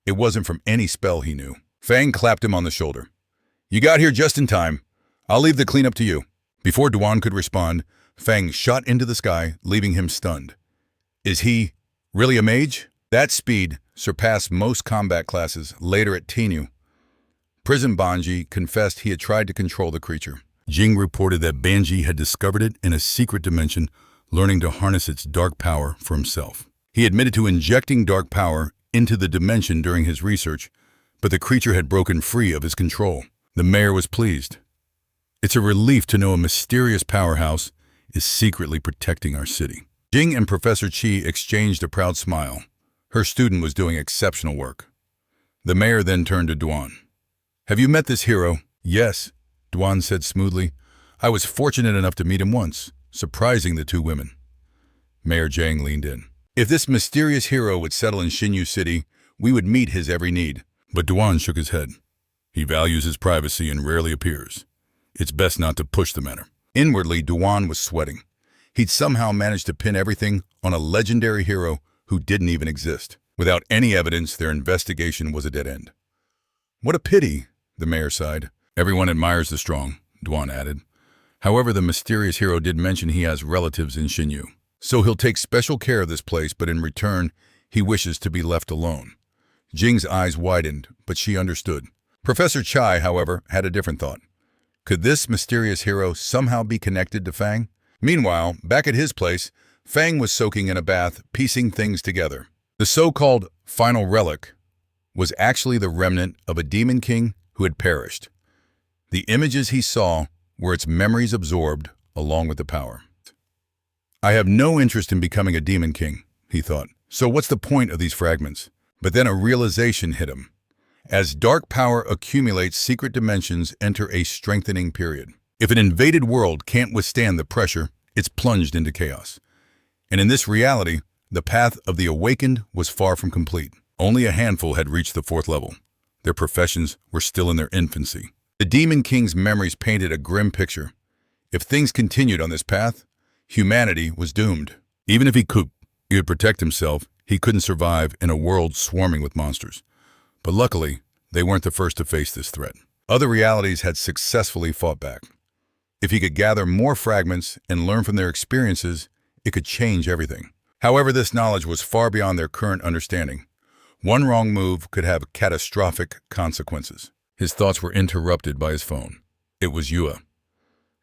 Speaker 1: It wasn't from any spell he knew. Fang clapped him on the shoulder. You got here just in time. I'll leave the cleanup to you. Before Duan could respond, Fang shot into the sky, leaving him stunned. Is he really a mage? That speed surpassed most combat classes later at Tinu. Prison Banji confessed he had tried to control the creature. Jing reported that Banji had discovered it in a secret dimension, learning to harness its dark power for himself. He admitted to injecting dark power into the dimension during his research, but the creature had broken free of his control. The mayor was pleased. It's a relief to know a mysterious powerhouse is secretly protecting our city. Jing and Professor Qi exchanged a proud smile. Her student was doing exceptional work. The mayor then turned to Duan. Have you met this hero? Yes, Duan said smoothly. I was fortunate enough to meet him once, surprising the two women. Mayor Jiang leaned in. If this mysterious hero would settle in Xinyu City, we would meet his every need. But Duan shook his head. He values his privacy and rarely appears. It's best not to push the matter. Inwardly, Duan was sweating. He'd somehow managed to pin everything on a legendary hero who didn't even exist. Without any evidence, their investigation was a dead end. What a pity, the mayor sighed. Everyone admires the strong, Duan added. However, the mysterious hero did mention he has relatives in Xinyu. So he'll take special care of this place, but in return, he wishes to be left alone. Jing's eyes widened, but she understood. Professor Chai, however, had a different thought. Could this mysterious hero somehow be connected to Fang? Meanwhile, back at his place, Fang was soaking in a bath, piecing things together. The so-called final relic was actually the remnant of a demon king who had perished. The images he saw were its memories absorbed along with the power. I have no interest in becoming a demon king, he thought. So what's the point of these fragments? But then a realization hit him. As dark power accumulates, secret dimensions enter a strengthening period. If an invaded world can't withstand the pressure, it's plunged into chaos. And in this reality, the path of the awakened was far from complete. Only a handful had reached the 4th level. Their professions were still in their infancy. The Demon King's memories painted a grim picture. If things continued on this path, humanity was doomed. Even if he could protect himself, he couldn't survive in a world swarming with monsters. But luckily, they weren't the first to face this threat. Other realities had successfully fought back. If he could gather more fragments and learn from their experiences, it could change everything. However, this knowledge was far beyond their current understanding. One wrong move could have catastrophic consequences. His thoughts were interrupted by his phone. It was Yua.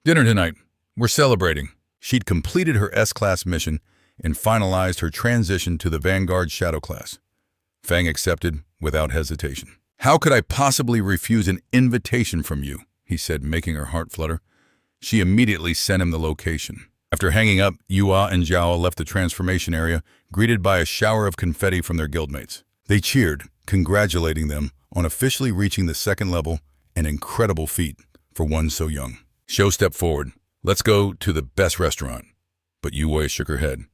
Speaker 1: Dinner tonight. We're celebrating. She'd completed her S-Class mission and finalized her transition to the Vanguard Shadow Class. Fang accepted without hesitation. How could I possibly refuse an invitation from you? He said, making her heart flutter. She immediately sent him the location. After hanging up, Yua and Zhao left the transformation area, greeted by a shower of confetti from their guildmates. They cheered, congratulating them on officially reaching the 2nd level, an incredible feat for one so young. Shou stepped forward. Let's go to the best restaurant. But Yue shook her head.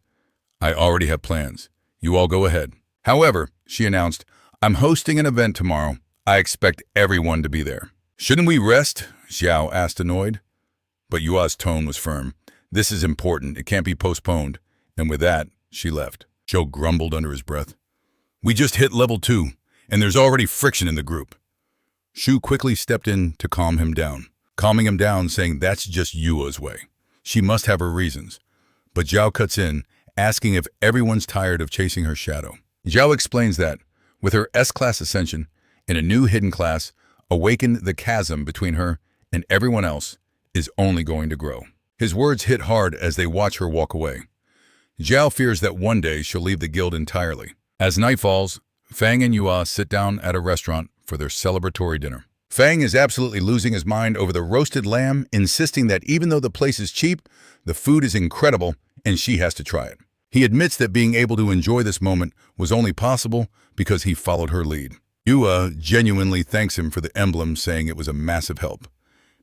Speaker 1: I already have plans. You all go ahead. However, she announced, I'm hosting an event tomorrow. I expect everyone to be there. Shouldn't we rest? Zhao asked, annoyed. But Yua's tone was firm. This is important. It can't be postponed. And with that, she left. Zhou grumbled under his breath. We just hit level 2, and there's already friction in the group. Shu quickly stepped in to calm him down, saying that's just Yua's way. She must have her reasons. But Zhao cuts in, asking if everyone's tired of chasing her shadow. Zhao explains that, with her S-Class ascension and a new hidden class, awakened the chasm between her and everyone else is only going to grow. His words hit hard as they watch her walk away. Zhao fears that one day she'll leave the guild entirely. As night falls, Fang and Yua sit down at a restaurant for their celebratory dinner. Fang is absolutely losing his mind over the roasted lamb, insisting that even though the place is cheap, the food is incredible and she has to try it. He admits that being able to enjoy this moment was only possible because he followed her lead. Yua genuinely thanks him for the emblem, saying it was a massive help.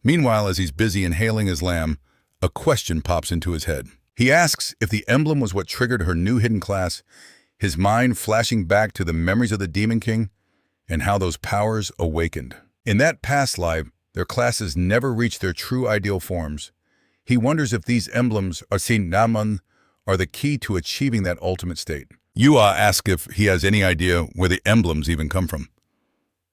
Speaker 1: Meanwhile, as he's busy inhaling his lamb, a question pops into his head. He asks if the emblem was what triggered her new hidden class, his mind flashing back to the memories of the Demon King and how those powers awakened. In that past life, their classes never reached their true ideal forms. He wonders if these emblems are Naman are the key to achieving that ultimate state. Yua asks if he has any idea where the emblems even come from.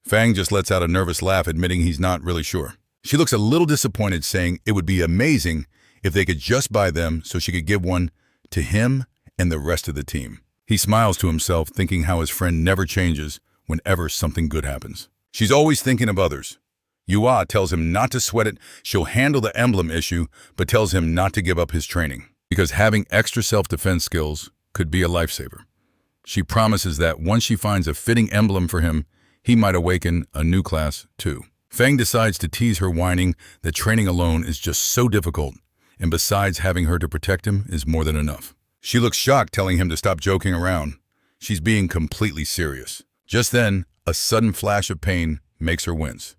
Speaker 1: Fang just lets out a nervous laugh, admitting he's not really sure. She looks a little disappointed, saying it would be amazing if they could just buy them so she could give one to him and the rest of the team. He smiles to himself, thinking how his friend never changes whenever something good happens. She's always thinking of others. Yua tells him not to sweat it, she'll handle the emblem issue, but tells him not to give up his training, because having extra self-defense skills could be a lifesaver. She promises that once she finds a fitting emblem for him, he might awaken a new class too. Fang decides to tease her, whining that training alone is just so difficult, and besides, having her to protect him is more than enough. She looks shocked, telling him to stop joking around. She's being completely serious. Just then, a sudden flash of pain makes her wince.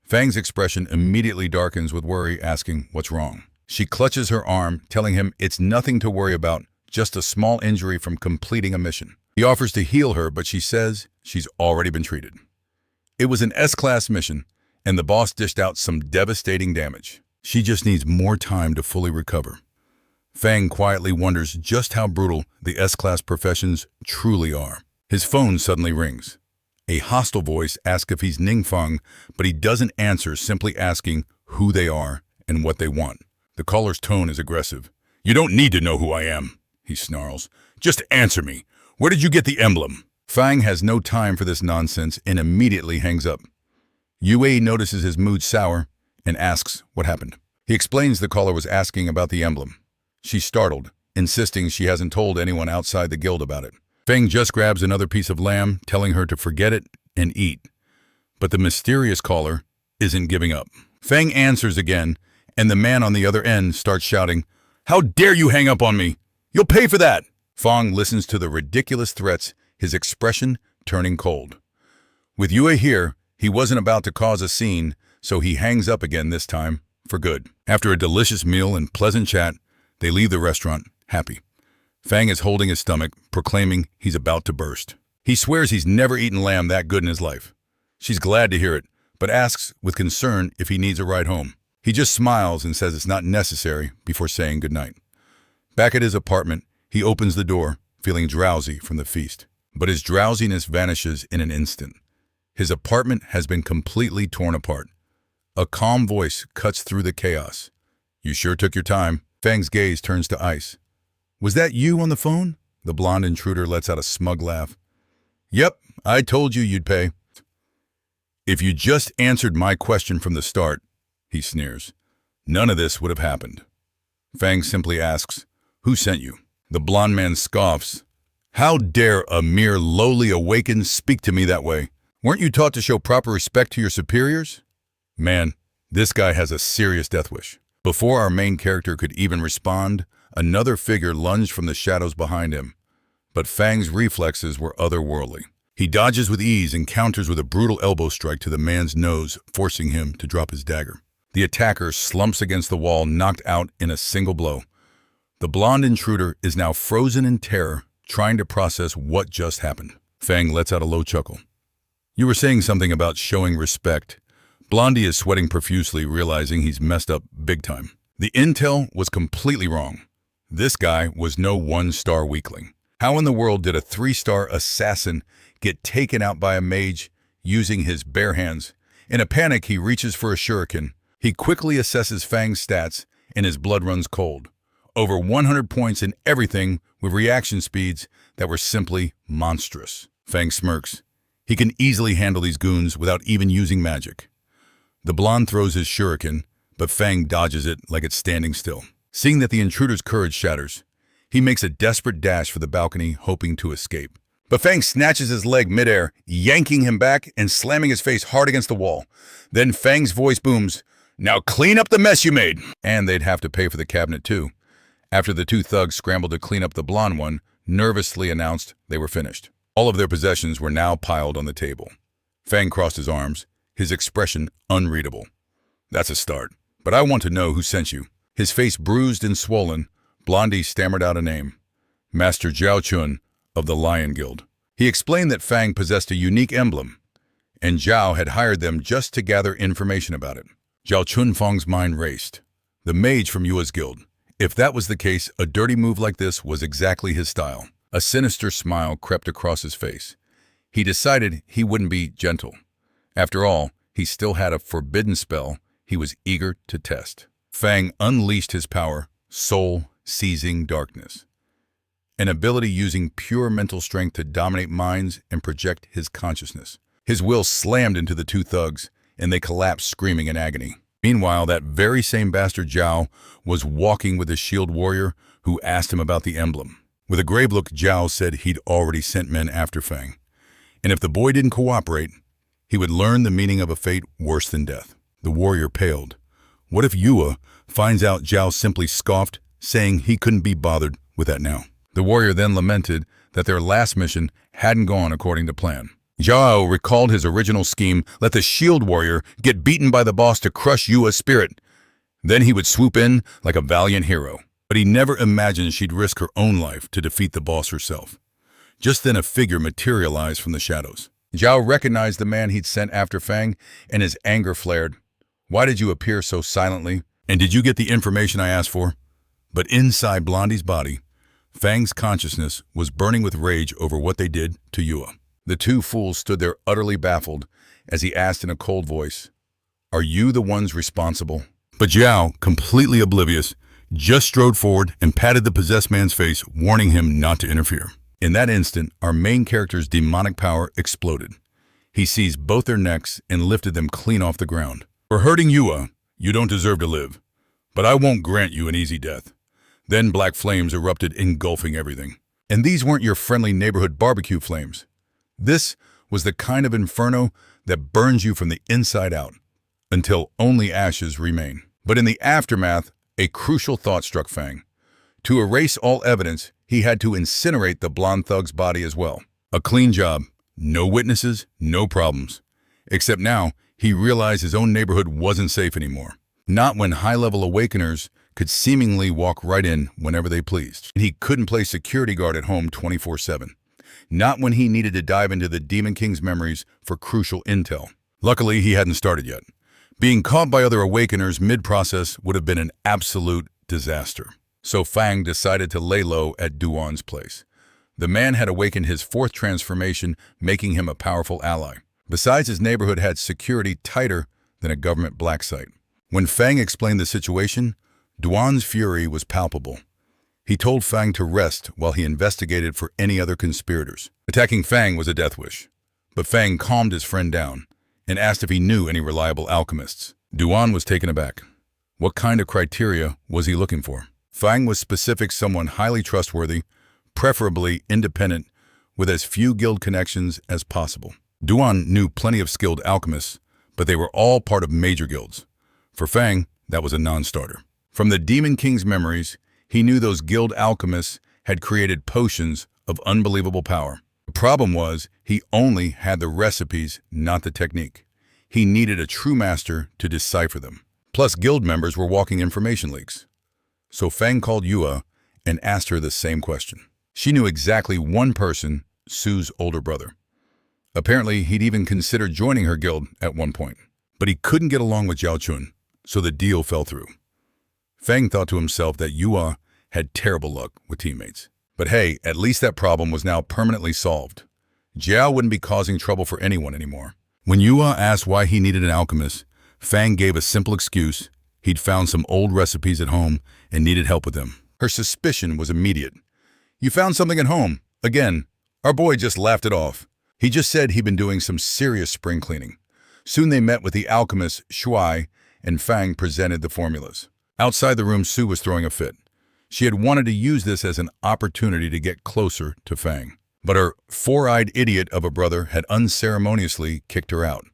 Speaker 1: Fang's expression immediately darkens with worry, asking what's wrong. She clutches her arm, telling him it's nothing to worry about, just a small injury from completing a mission. He offers to heal her, but she says she's already been treated. It was an S-class mission, and the boss dished out some devastating damage. She just needs more time to fully recover. Fang quietly wonders just how brutal the S-class professions truly are. His phone suddenly rings. A hostile voice asks if he's Ningfeng, but he doesn't answer, simply asking who they are and what they want. The caller's tone is aggressive. "You don't need to know who I am," he snarls. "Just answer me. Where did you get the emblem?" Fang has no time for this nonsense and immediately hangs up. Yue notices his mood sour and asks what happened. He explains the caller was asking about the emblem. She's startled, insisting she hasn't told anyone outside the guild about it. Fang just grabs another piece of lamb, telling her to forget it and eat. But the mysterious caller isn't giving up. Fang answers again, and the man on the other end starts shouting, "How dare you hang up on me? You'll pay for that!" Fang listens to the ridiculous threats, his expression turning cold. With Yue here, he wasn't about to cause a scene, so he hangs up again, this time for good. After a delicious meal and pleasant chat, they leave the restaurant, happy. Fang is holding his stomach, proclaiming he's about to burst. He swears he's never eaten lamb that good in his life. She's glad to hear it, but asks with concern if he needs a ride home. He just smiles and says it's not necessary before saying goodnight. Back at his apartment, he opens the door, feeling drowsy from the feast. But his drowsiness vanishes in an instant. His apartment has been completely torn apart. A calm voice cuts through the chaos. "You sure took your time." Fang's gaze turns to ice. "Was that you on the phone?" The blonde intruder lets out a smug laugh. "Yep, I told you you'd pay." "If you just answered my question from the start," he sneers, "none of this would have happened." Fang simply asks, "Who sent you?" The blonde man scoffs. "How dare a mere lowly awakened speak to me that way? Weren't you taught to show proper respect to your superiors?" Man, this guy has a serious death wish. Before our main character could even respond, another figure lunged from the shadows behind him. But Fang's reflexes were otherworldly. He dodges with ease and counters with a brutal elbow strike to the man's nose, forcing him to drop his dagger. The attacker slumps against the wall, knocked out in a single blow. The blonde intruder is now frozen in terror, trying to process what just happened. Fang lets out a low chuckle. "You were saying something about showing respect." Blondie is sweating profusely, realizing he's messed up big time. The intel was completely wrong. This guy was no one-star weakling. How in the world did a 3-star assassin get taken out by a mage using his bare hands? In a panic, he reaches for a shuriken. He quickly assesses Fang's stats, and his blood runs cold. Over 100 points in everything, with reaction speeds that were simply monstrous. Fang smirks. He can easily handle these goons without even using magic. The blonde throws his shuriken, but Fang dodges it like it's standing still. Seeing that the intruder's courage shatters, he makes a desperate dash for the balcony, hoping to escape. But Fang snatches his leg midair, yanking him back and slamming his face hard against the wall. Then Fang's voice booms, "Now clean up the mess you made!" And they'd have to pay for the cabinet too. After the two thugs scrambled to clean up the blonde one, nervously announced they were finished. All of their possessions were now piled on the table. Fang crossed his arms, his expression unreadable. "That's a start. But I want to know who sent you." His face bruised and swollen, Blondie stammered out a name. Master Zhao Chun of the Lion Guild. He explained that Fang possessed a unique emblem, and Zhao had hired them just to gather information about it. Zhao Chunfeng's mind raced. The mage from Yua's guild. If that was the case, a dirty move like this was exactly his style. A sinister smile crept across his face. He decided he wouldn't be gentle. After all, he still had a forbidden spell he was eager to test. Fang unleashed his power, soul-seizing darkness. An ability using pure mental strength to dominate minds and project his consciousness. His will slammed into the two thugs, and they collapsed screaming in agony. Meanwhile, that very same bastard Zhao was walking with his shield warrior who asked him about the emblem. With a grave look, Zhao said he'd already sent men after Fang, and if the boy didn't cooperate, he would learn the meaning of a fate worse than death. The warrior paled. What if Yua finds out Zhao simply scoffed, saying he couldn't be bothered with that now? The warrior then lamented that their last mission hadn't gone according to plan. Zhao recalled his original scheme: let the shield warrior get beaten by the boss to crush Yua's spirit. Then he would swoop in like a valiant hero. But he never imagined she'd risk her own life to defeat the boss herself. Just then a figure materialized from the shadows. Zhao recognized the man he'd sent after Fang, and his anger flared. Why did you appear so silently? And did you get the information I asked for? But inside Blondie's body, Fang's consciousness was burning with rage over what they did to Yua. The two fools stood there utterly baffled as he asked in a cold voice, "Are you the ones responsible?" But Zhao, completely oblivious, just strode forward and patted the possessed man's face, warning him not to interfere. In that instant, our main character's demonic power exploded. He seized both their necks and lifted them clean off the ground. "For hurting Yua, you don't deserve to live, but I won't grant you an easy death." Then black flames erupted, engulfing everything. And these weren't your friendly neighborhood barbecue flames. This was the kind of inferno that burns you from the inside out, until only ashes remain. But in the aftermath, a crucial thought struck Fang. To erase all evidence, he had to incinerate the blonde thug's body as well. A clean job, no witnesses, no problems. Except now, he realized his own neighborhood wasn't safe anymore. Not when high-level awakeners could seemingly walk right in whenever they pleased. And he couldn't play security guard at home 24/7. Not when he needed to dive into the Demon King's memories for crucial intel. Luckily, he hadn't started yet. Being caught by other awakeners mid-process would have been an absolute disaster. So Fang decided to lay low at Duan's place. The man had awakened his fourth transformation, making him a powerful ally. Besides, his neighborhood had security tighter than a government black site. When Fang explained the situation, Duan's fury was palpable. He told Fang to rest while he investigated for any other conspirators. Attacking Fang was a death wish, but Fang calmed his friend down and asked if he knew any reliable alchemists. Duan was taken aback. What kind of criteria was he looking for? Fang was specific: someone highly trustworthy, preferably independent, with as few guild connections as possible. Duan knew plenty of skilled alchemists, but they were all part of major guilds. For Fang, that was a non-starter. From the Demon King's memories, he knew those guild alchemists had created potions of unbelievable power. The problem was, he only had the recipes, not the technique. He needed a true master to decipher them. Plus, guild members were walking information leaks. So Fang called Yua and asked her the same question. She knew exactly one person, Su's older brother. Apparently, he'd even considered joining her guild at one point. But he couldn't get along with Zhao Chun, so the deal fell through. Fang thought to himself that Yua had terrible luck with teammates. But hey, at least that problem was now permanently solved. Zhao wouldn't be causing trouble for anyone anymore. When Yua asked why he needed an alchemist, Fang gave a simple excuse: he'd found some old recipes at home and needed help with them. Her suspicion was immediate. "You found something at home? Again?" Our boy just laughed it off. He just said he'd been doing some serious spring cleaning. Soon they met with the alchemist Shuai, and Fang presented the formulas. Outside the room, Su was throwing a fit. She had wanted to use this as an opportunity to get closer to Fang. But her four-eyed idiot of a brother had unceremoniously kicked her out.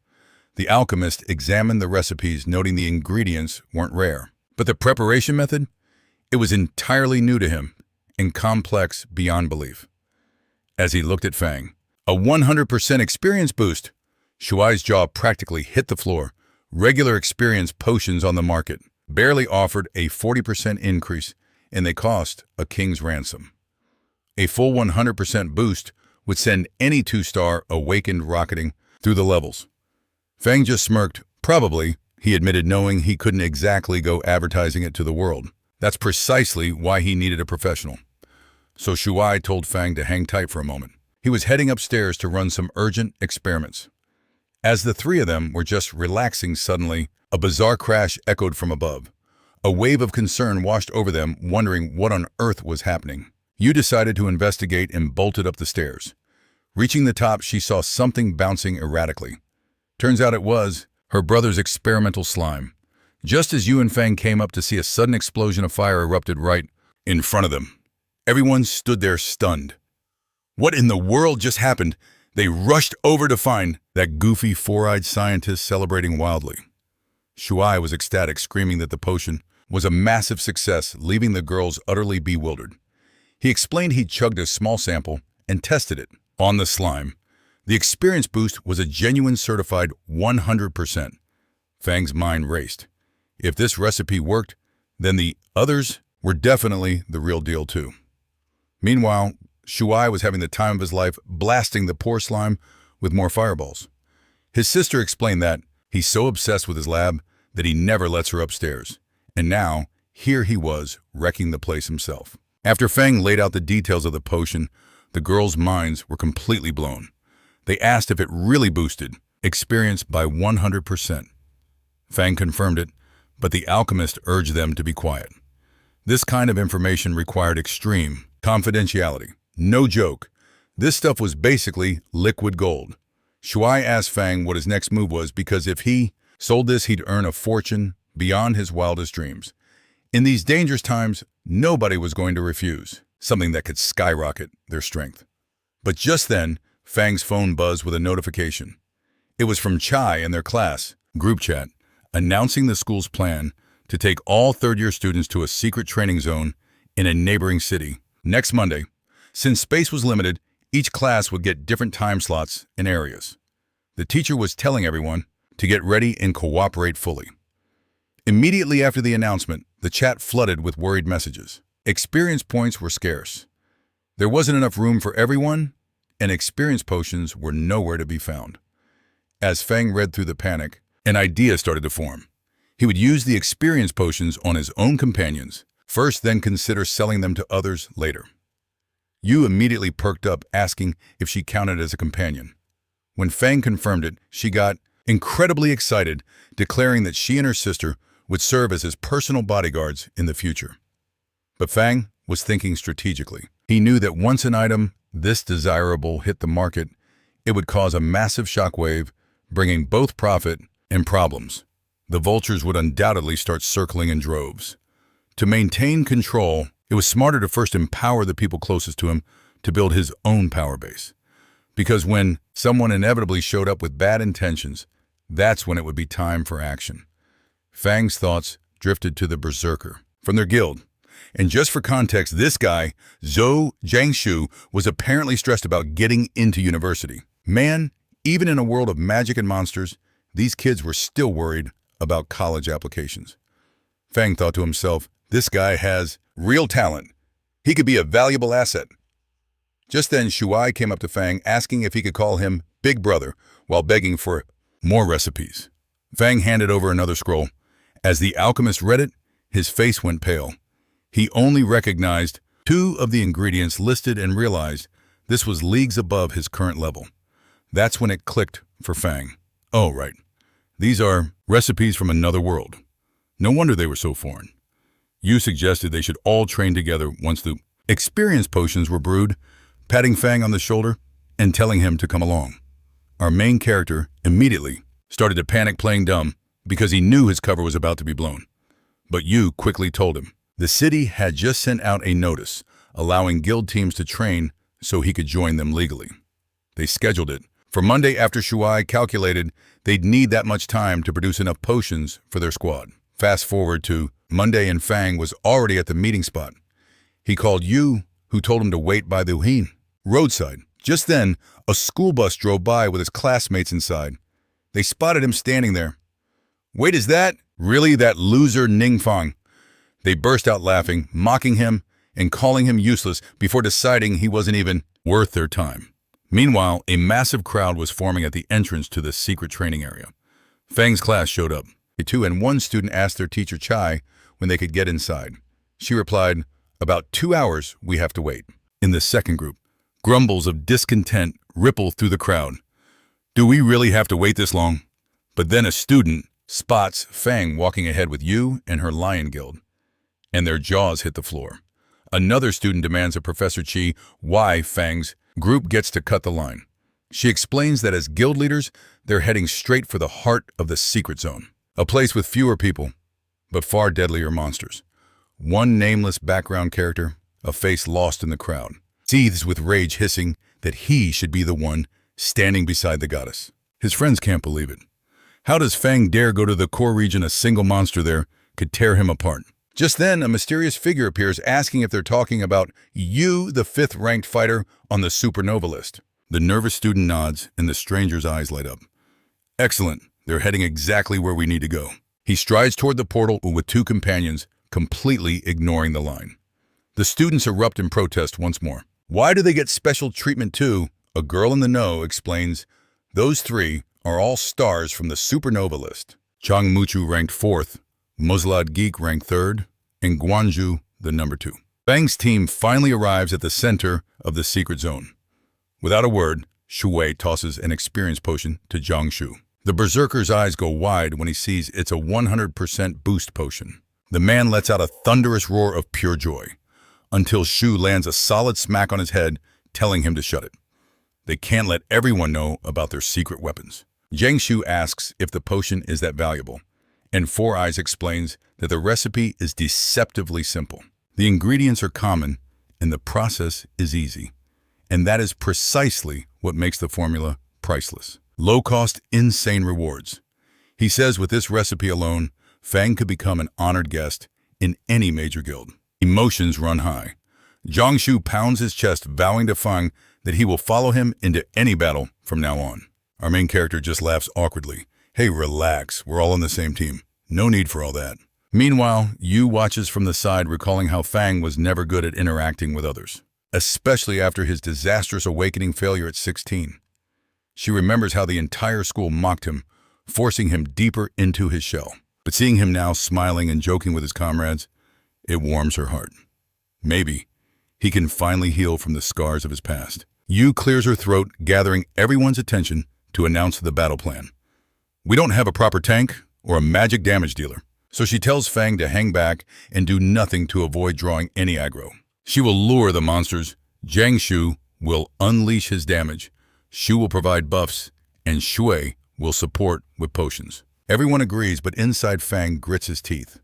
Speaker 1: The alchemist examined the recipes, noting the ingredients weren't rare. But the preparation method? It was entirely new to him and complex beyond belief. As he looked at Fang, a 100% experience boost. Shuai's jaw practically hit the floor. Regular experience potions on the market barely offered a 40% increase, and they cost a king's ransom. A full 100% boost would send any 2-star awakened rocketing through the levels. Fang just smirked. Probably, he admitted, knowing he couldn't exactly go advertising it to the world. That's precisely why he needed a professional. So Shuai told Fang to hang tight for a moment. He was heading upstairs to run some urgent experiments. As the three of them were just relaxing, suddenly, a bizarre crash echoed from above. A wave of concern washed over them, wondering what on earth was happening. Yu decided to investigate and bolted up the stairs. Reaching the top, she saw something bouncing erratically. Turns out it was her brother's experimental slime. Just as Yu and Fang came up to see, a sudden explosion of fire erupted right in front of them. Everyone stood there stunned. What in the world just happened? They rushed over to find that goofy, four-eyed scientist celebrating wildly. Shuai was ecstatic, screaming that the potion was a massive success, leaving the girls utterly bewildered. He explained he'd chugged a small sample and tested it on the slime. The experience boost was a genuine certified 100%. Fang's mind raced. If this recipe worked, then the others were definitely the real deal too. Meanwhile, Shuai was having the time of his life, blasting the poor slime with more fireballs. His sister explained that he's so obsessed with his lab that he never lets her upstairs. And now, here he was, wrecking the place himself. After Fang laid out the details of the potion, the girls' minds were completely blown. They asked if it really boosted experience by 100%. Fang confirmed it, but the alchemist urged them to be quiet. This kind of information required extreme confidentiality. No joke. This stuff was basically liquid gold. Shuai asked Fang what his next move was, because if he sold this, he'd earn a fortune beyond his wildest dreams. In these dangerous times, nobody was going to refuse something that could skyrocket their strength. But just then, Fang's phone buzzed with a notification. It was from Chai and their class group chat, announcing the school's plan to take all third-year students to a secret training zone in a neighboring city next Monday. Since space was limited, each class would get different time slots and areas. The teacher was telling everyone to get ready and cooperate fully. Immediately after the announcement, the chat flooded with worried messages. Experience points were scarce. There wasn't enough room for everyone, and experience potions were nowhere to be found. As Fang read through the panic, an idea started to form. He would use the experience potions on his own companions first, then consider selling them to others later. Yu immediately perked up, asking if she counted as a companion. When Fang confirmed it, she got incredibly excited, declaring that she and her sister would serve as his personal bodyguards in the future. But Fang was thinking strategically. He knew that once an item this desirable hit the market, it would cause a massive shockwave, bringing both profit and problems. The vultures would undoubtedly start circling in droves. To maintain control, it was smarter to first empower the people closest to him to build his own power base. Because when someone inevitably showed up with bad intentions, that's when it would be time for action. Fang's thoughts drifted to the berserker from their guild. And just for context, this guy, Zhou Jiangshu, was apparently stressed about getting into university. Man, even in a world of magic and monsters, these kids were still worried about college applications. Fang thought to himself, this guy has real talent. He could be a valuable asset. Just then, Shuai came up to Fang, asking if he could call him Big Brother, while begging for more recipes. Fang handed over another scroll. As the alchemist read it, his face went pale. He only recognized 2 of the ingredients listed and realized this was leagues above his current level. That's when it clicked for Fang. Oh, right. These are recipes from another world. No wonder they were so foreign. Yu suggested they should all train together once the experience potions were brewed, patting Fang on the shoulder and telling him to come along. Our main character immediately started to panic, playing dumb, because he knew his cover was about to be blown. But Yu quickly told him the city had just sent out a notice allowing guild teams to train so he could join them legally. They scheduled it for Monday after Shuai calculated they'd need that much time to produce enough potions for their squad. Fast forward to Monday and Fang was already at the meeting spot. He called Yu, who told him to wait by the Uhin roadside. Just then, a school bus drove by with his classmates inside. They spotted him standing there. "Wait, is that really that loser Ningfang?" They burst out laughing, mocking him and calling him useless before deciding he wasn't even worth their time. Meanwhile, a massive crowd was forming at the entrance to the secret training area. Fang's class showed up. Two and one student asked their teacher Chai when they could get inside. She replied, "About 2 hours we have to wait." In the second group, grumbles of discontent rippled through the crowd. "Do we really have to wait this long?" But then a student spots Fang walking ahead with Yu and her lion guild, and their jaws hit the floor. Another student demands of Professor Chi why Fang's group gets to cut the line. She explains that as guild leaders, they're heading straight for the heart of the secret zone, a place with fewer people, but far deadlier monsters. One nameless background character, a face lost in the crowd, seethes with rage, hissing that he should be the one standing beside the goddess. His friends can't believe it. How does Fang dare go to the core region? A single monster there could tear him apart. Just then, a mysterious figure appears asking if they're talking about Yu, the 5th-ranked fighter on the supernova list. The nervous student nods, and the stranger's eyes light up. "Excellent. They're heading exactly where we need to go." He strides toward the portal with 2 companions, completely ignoring the line. The students erupt in protest once more. "Why do they get special treatment too?" A girl in the know explains, "Those 3 are all stars from the supernova list. Chang Muchu ranked 4th, Muslad Geek ranked 3rd, and Guanju the number 2. Fang's team finally arrives at the center of the secret zone. Without a word, Shui tosses an experience potion to Jiangshu. The berserker's eyes go wide when he sees it's a 100% boost potion. The man lets out a thunderous roar of pure joy, until Shu lands a solid smack on his head, telling him to shut it. They can't let everyone know about their secret weapons. Jiangshu asks if the potion is that valuable, and Four Eyes explains that the recipe is deceptively simple. The ingredients are common, and the process is easy. And that is precisely what makes the formula priceless. Low-cost, insane rewards. He says with this recipe alone, Fang could become an honored guest in any major guild. Emotions run high. Jiangshu pounds his chest, vowing to Fang that he will follow him into any battle from now on. Our main character just laughs awkwardly. "Hey, relax, we're all on the same team. No need for all that." Meanwhile, Yu watches from the side, recalling how Fang was never good at interacting with others, especially after his disastrous awakening failure at 16. She remembers how the entire school mocked him, forcing him deeper into his shell. But seeing him now smiling and joking with his comrades, it warms her heart. Maybe he can finally heal from the scars of his past. Yu clears her throat, gathering everyone's attention to announce the battle plan. "We don't have a proper tank or a magic damage dealer." So she tells Fang to hang back and do nothing to avoid drawing any aggro. She will lure the monsters, Jiangshu will unleash his damage, Shu will provide buffs, and Shui will support with potions. Everyone agrees, but inside Fang grits his teeth.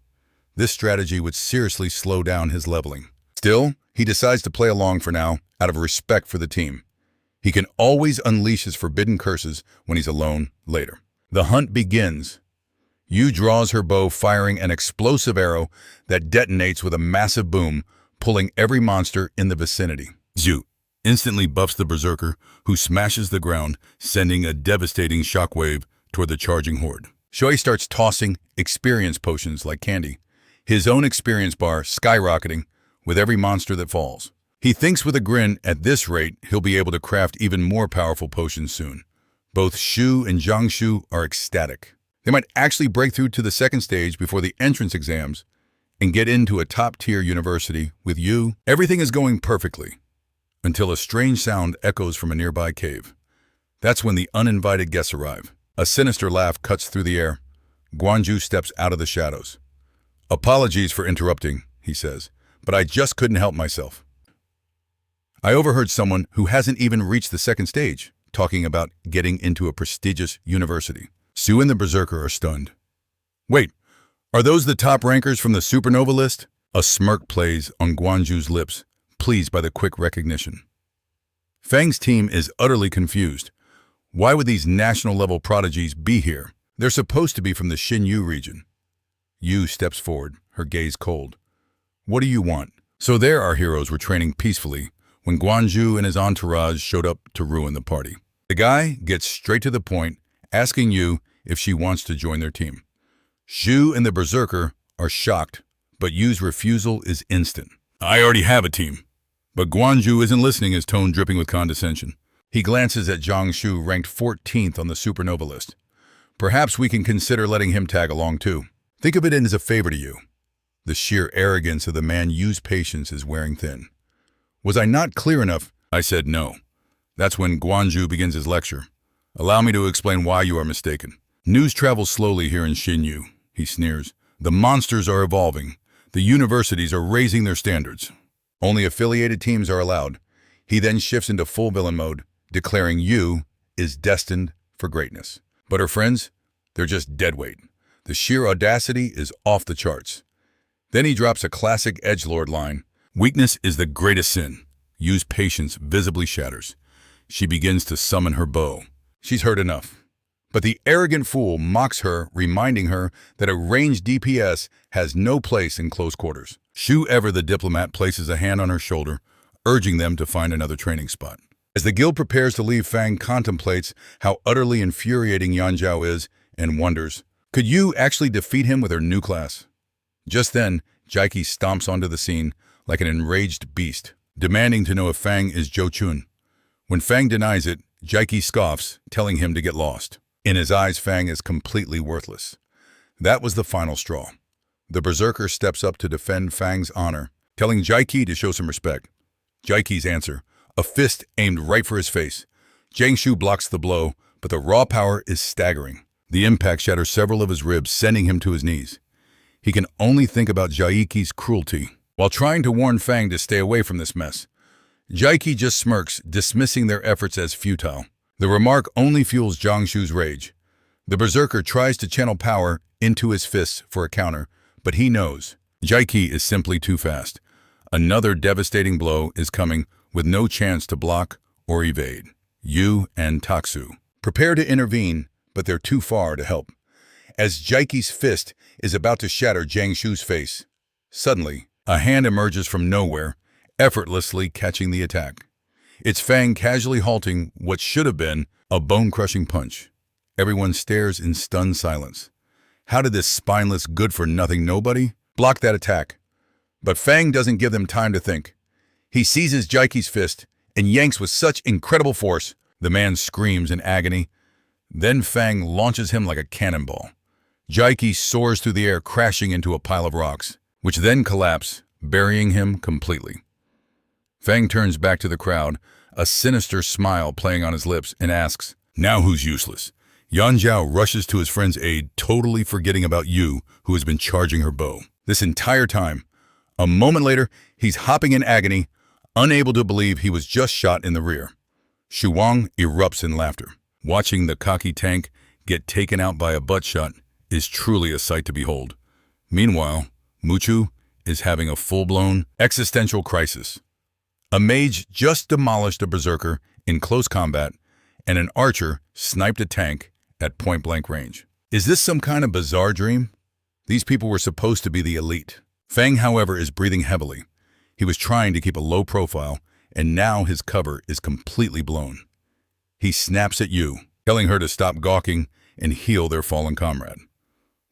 Speaker 1: This strategy would seriously slow down his leveling. Still, he decides to play along for now, out of respect for the team. He can always unleash his forbidden curses when he's alone later. The hunt begins. Yu draws her bow, firing an explosive arrow that detonates with a massive boom, pulling every monster in the vicinity. Zhu instantly buffs the berserker, who smashes the ground, sending a devastating shockwave toward the charging horde. Shui starts tossing experience potions like candy, his own experience bar skyrocketing with every monster that falls. He thinks with a grin, at this rate, he'll be able to craft even more powerful potions soon. Both Shu and Jiangshu are ecstatic. They might actually break through to the second stage before the entrance exams and get into a top-tier university with Yu. Everything is going perfectly, until a strange sound echoes from a nearby cave. That's when the uninvited guests arrive. A sinister laugh cuts through the air. Guanju steps out of the shadows. "Apologies for interrupting," he says, "but I just couldn't help myself. I overheard someone who hasn't even reached the second stage talking about getting into a prestigious university." Sue and the berserker are stunned. "Wait, are those the top rankers from the supernova list?" A smirk plays on Guanju's lips, pleased by the quick recognition. Fang's team is utterly confused. Why would these national-level prodigies be here? They're supposed to be from the Xinyu region. Yu steps forward, her gaze cold. What do you want? So there our heroes were training peacefully when Guanju and his entourage showed up to ruin the party. The guy gets straight to the point, asking Yu if she wants to join their team. Zhu and the berserker are shocked, but Yu's refusal is instant. I already have a team. But Guanju isn't listening, his tone dripping with condescension. He glances at Zhang Shu, ranked 14th on the supernova list. Perhaps we can consider letting him tag along too. Think of it as a favor to you. The sheer arrogance of the man Yu's patience is wearing thin. Was I not clear enough? I said no. That's when Guanju begins his lecture. Allow me to explain why you are mistaken. News travels slowly here in Xinyu, he sneers. The monsters are evolving. The universities are raising their standards. Only affiliated teams are allowed. He then shifts into full villain mode, declaring Yu is destined for greatness. But her friends, they're just deadweight. The sheer audacity is off the charts. Then he drops a classic edgelord line. Weakness is the greatest sin. Yu's patience visibly shatters. She begins to summon her bow. She's heard enough. But the arrogant fool mocks her, reminding her that a ranged DPS has no place in close quarters. Shu Ever the diplomat places a hand on her shoulder, urging them to find another training spot. As the guild prepares to leave, Fang contemplates how utterly infuriating Yanjiao is and wonders, could Yu actually defeat him with her new class? Just then, Jaiki stomps onto the scene like an enraged beast, demanding to know if Fang is Zhou Chun. When Fang denies it, Jaiki scoffs, telling him to get lost. In his eyes, Fang is completely worthless. That was the final straw. The berserker steps up to defend Fang's honor, telling Jaiki to show some respect. Jaiki's answer, a fist aimed right for his face. Jiangshu blocks the blow, but the raw power is staggering. The impact shatters several of his ribs, sending him to his knees. He can only think about Jaiki's cruelty, while trying to warn Fang to stay away from this mess. Jaiki just smirks, dismissing their efforts as futile. The remark only fuels Jiangshu's rage. The berserker tries to channel power into his fists for a counter, but he knows Jaiki is simply too fast. Another devastating blow is coming with no chance to block or evade. Yu and Taksu prepare to intervene, but they're too far to help. As Jaiki's fist is about to shatter Jiangshu's face, suddenly, a hand emerges from nowhere, effortlessly catching the attack. It's Fang casually halting what should have been a bone-crushing punch. Everyone stares in stunned silence. How did this spineless, good-for-nothing nobody block that attack? But Fang doesn't give them time to think. He seizes Jaiki's fist and yanks with such incredible force, the man screams in agony. Then Fang launches him like a cannonball. Jaiki soars through the air, crashing into a pile of rocks, which then collapse, burying him completely. Fang turns back to the crowd, a sinister smile playing on his lips, and asks, now who's useless? Yanjiao rushes to his friend's aid, totally forgetting about Yu, who has been charging her bow. This entire time, a moment later, he's hopping in agony, unable to believe he was just shot in the rear. Shu Wang erupts in laughter. Watching the cocky tank get taken out by a butt shot is truly a sight to behold. Meanwhile, Muchu is having a full-blown existential crisis. A mage just demolished a berserker in close combat, and an archer sniped a tank at point-blank range. Is this some kind of bizarre dream? These people were supposed to be the elite. Fang, however, is breathing heavily. He was trying to keep a low profile, and now his cover is completely blown. He snaps at Yu, telling her to stop gawking and heal their fallen comrade.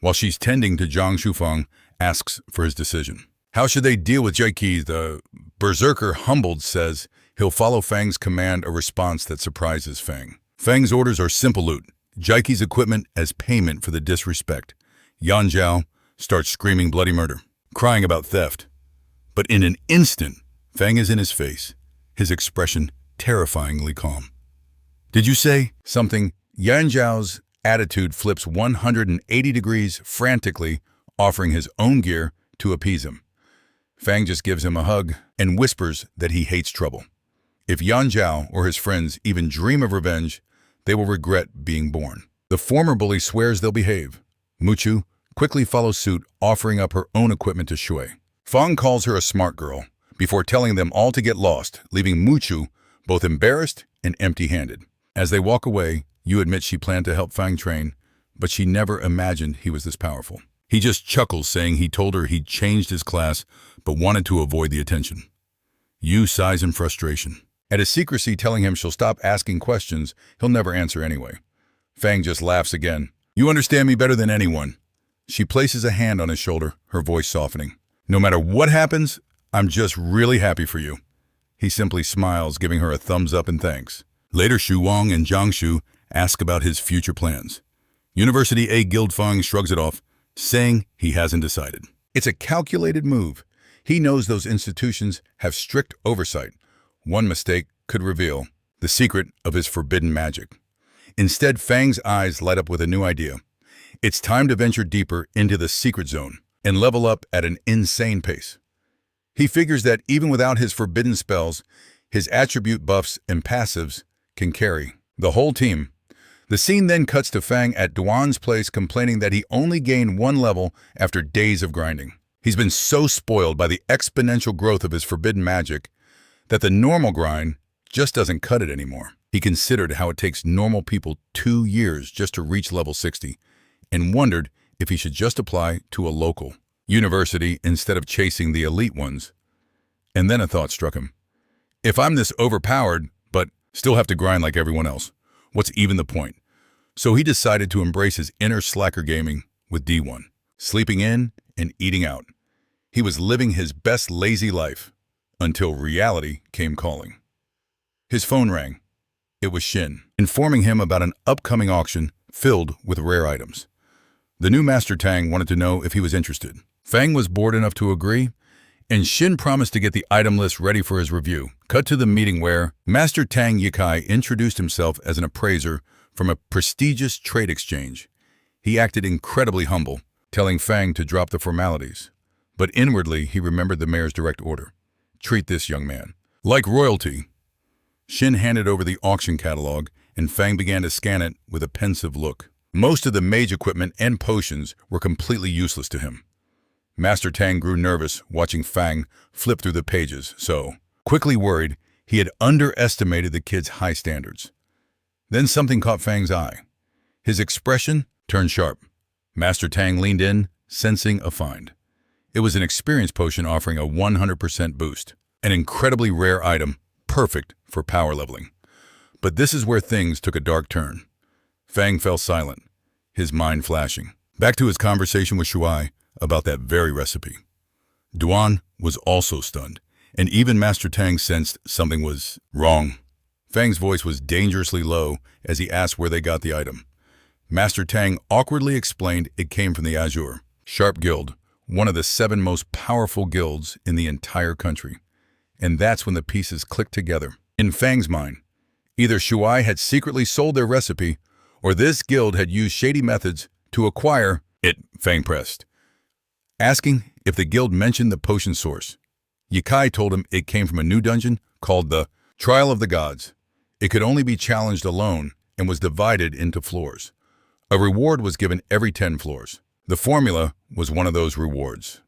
Speaker 1: While she's tending to Zhang Shufeng, asks for his decision. How should they deal with Jaiki? The berserker, humbled, says he'll follow Fang's command, a response that surprises Fang. Fang's orders are simple loot, Jaiki's equipment as payment for the disrespect. Yanjiao starts screaming bloody murder, crying about theft. But in an instant, Fang is in his face, his expression terrifyingly calm. Did you say something? Yanjiao's attitude flips 180 degrees, frantically offering his own gear to appease him. Fang just gives him a hug and whispers that he hates trouble. If Yanjiao or his friends even dream of revenge, they will regret being born. The former bully swears they'll behave. Muchu quickly follows suit, offering up her own equipment to Shui. Fang calls her a smart girl before telling them all to get lost, leaving Muchu both embarrassed and empty-handed. As they walk away, Yu admits she planned to help Fang train, but she never imagined he was this powerful. He just chuckles, saying he told her he'd changed his class but wanted to avoid the attention. Yu sighs in frustration. At his secrecy telling him she'll stop asking questions, he'll never answer anyway. Fang just laughs again. You understand me better than anyone. She places a hand on his shoulder, her voice softening. No matter what happens, I'm just really happy for you. He simply smiles, giving her a thumbs up and thanks. Later, Shu Wang and Jiang Shu ask about his future plans. University A Guild Fang shrugs it off, saying he hasn't decided. It's a calculated move. He knows those institutions have strict oversight. One mistake could reveal the secret of his forbidden magic. Instead, Fang's eyes light up with a new idea. It's time to venture deeper into the secret zone and level up at an insane pace. He figures that even without his forbidden spells, his attribute buffs and passives can carry the whole team. The scene then cuts to Fang at Duan's place, complaining that he only gained one level after days of grinding. He's been so spoiled by the exponential growth of his forbidden magic that the normal grind just doesn't cut it anymore. He considered how it takes normal people 2 years just to reach level 60 and wondered if he should just apply to a local university instead of chasing the elite ones. And then a thought struck him. If I'm this overpowered, but still have to grind like everyone else, what's even the point? So he decided to embrace his inner slacker gaming with D1, sleeping in and eating out. He was living his best lazy life until reality came calling. His phone rang. It was Shin, informing him about an upcoming auction filled with rare items. The new Master Tang wanted to know if he was interested. Fang was bored enough to agree, and Shin promised to get the item list ready for his review. Cut to the meeting where Master Tang Yikai introduced himself as an appraiser from a prestigious trade exchange. He acted incredibly humble, telling Fang to drop the formalities. But inwardly, he remembered the mayor's direct order. Treat this young man like royalty. Shin handed over the auction catalog, and Fang began to scan it with a pensive look. Most of the mage equipment and potions were completely useless to him. Master Tang grew nervous watching Fang flip through the pages, so, quickly worried, he had underestimated the kid's high standards. Then something caught Fang's eye. His expression turned sharp. Master Tang leaned in, sensing a find. It was an experience potion offering a 100% boost, an incredibly rare item, perfect for power leveling. But this is where things took a dark turn. Fang fell silent, his mind flashing. Back to his conversation with Shuai about that very recipe. Duan was also stunned, and even Master Tang sensed something was wrong. Fang's voice was dangerously low as he asked where they got the item. Master Tang awkwardly explained it came from the Azure Sharp Guild, one of the 7 most powerful guilds in the entire country. And that's when the pieces clicked together. In Fang's mind, either Shuai had secretly sold their recipe, or this guild had used shady methods to acquire it. Fang pressed, asking if the guild mentioned the potion source. Yikai told him it came from a new dungeon called the Trial of the Gods. It could only be challenged alone and was divided into floors. A reward was given every 10 floors. The formula was one of those rewards.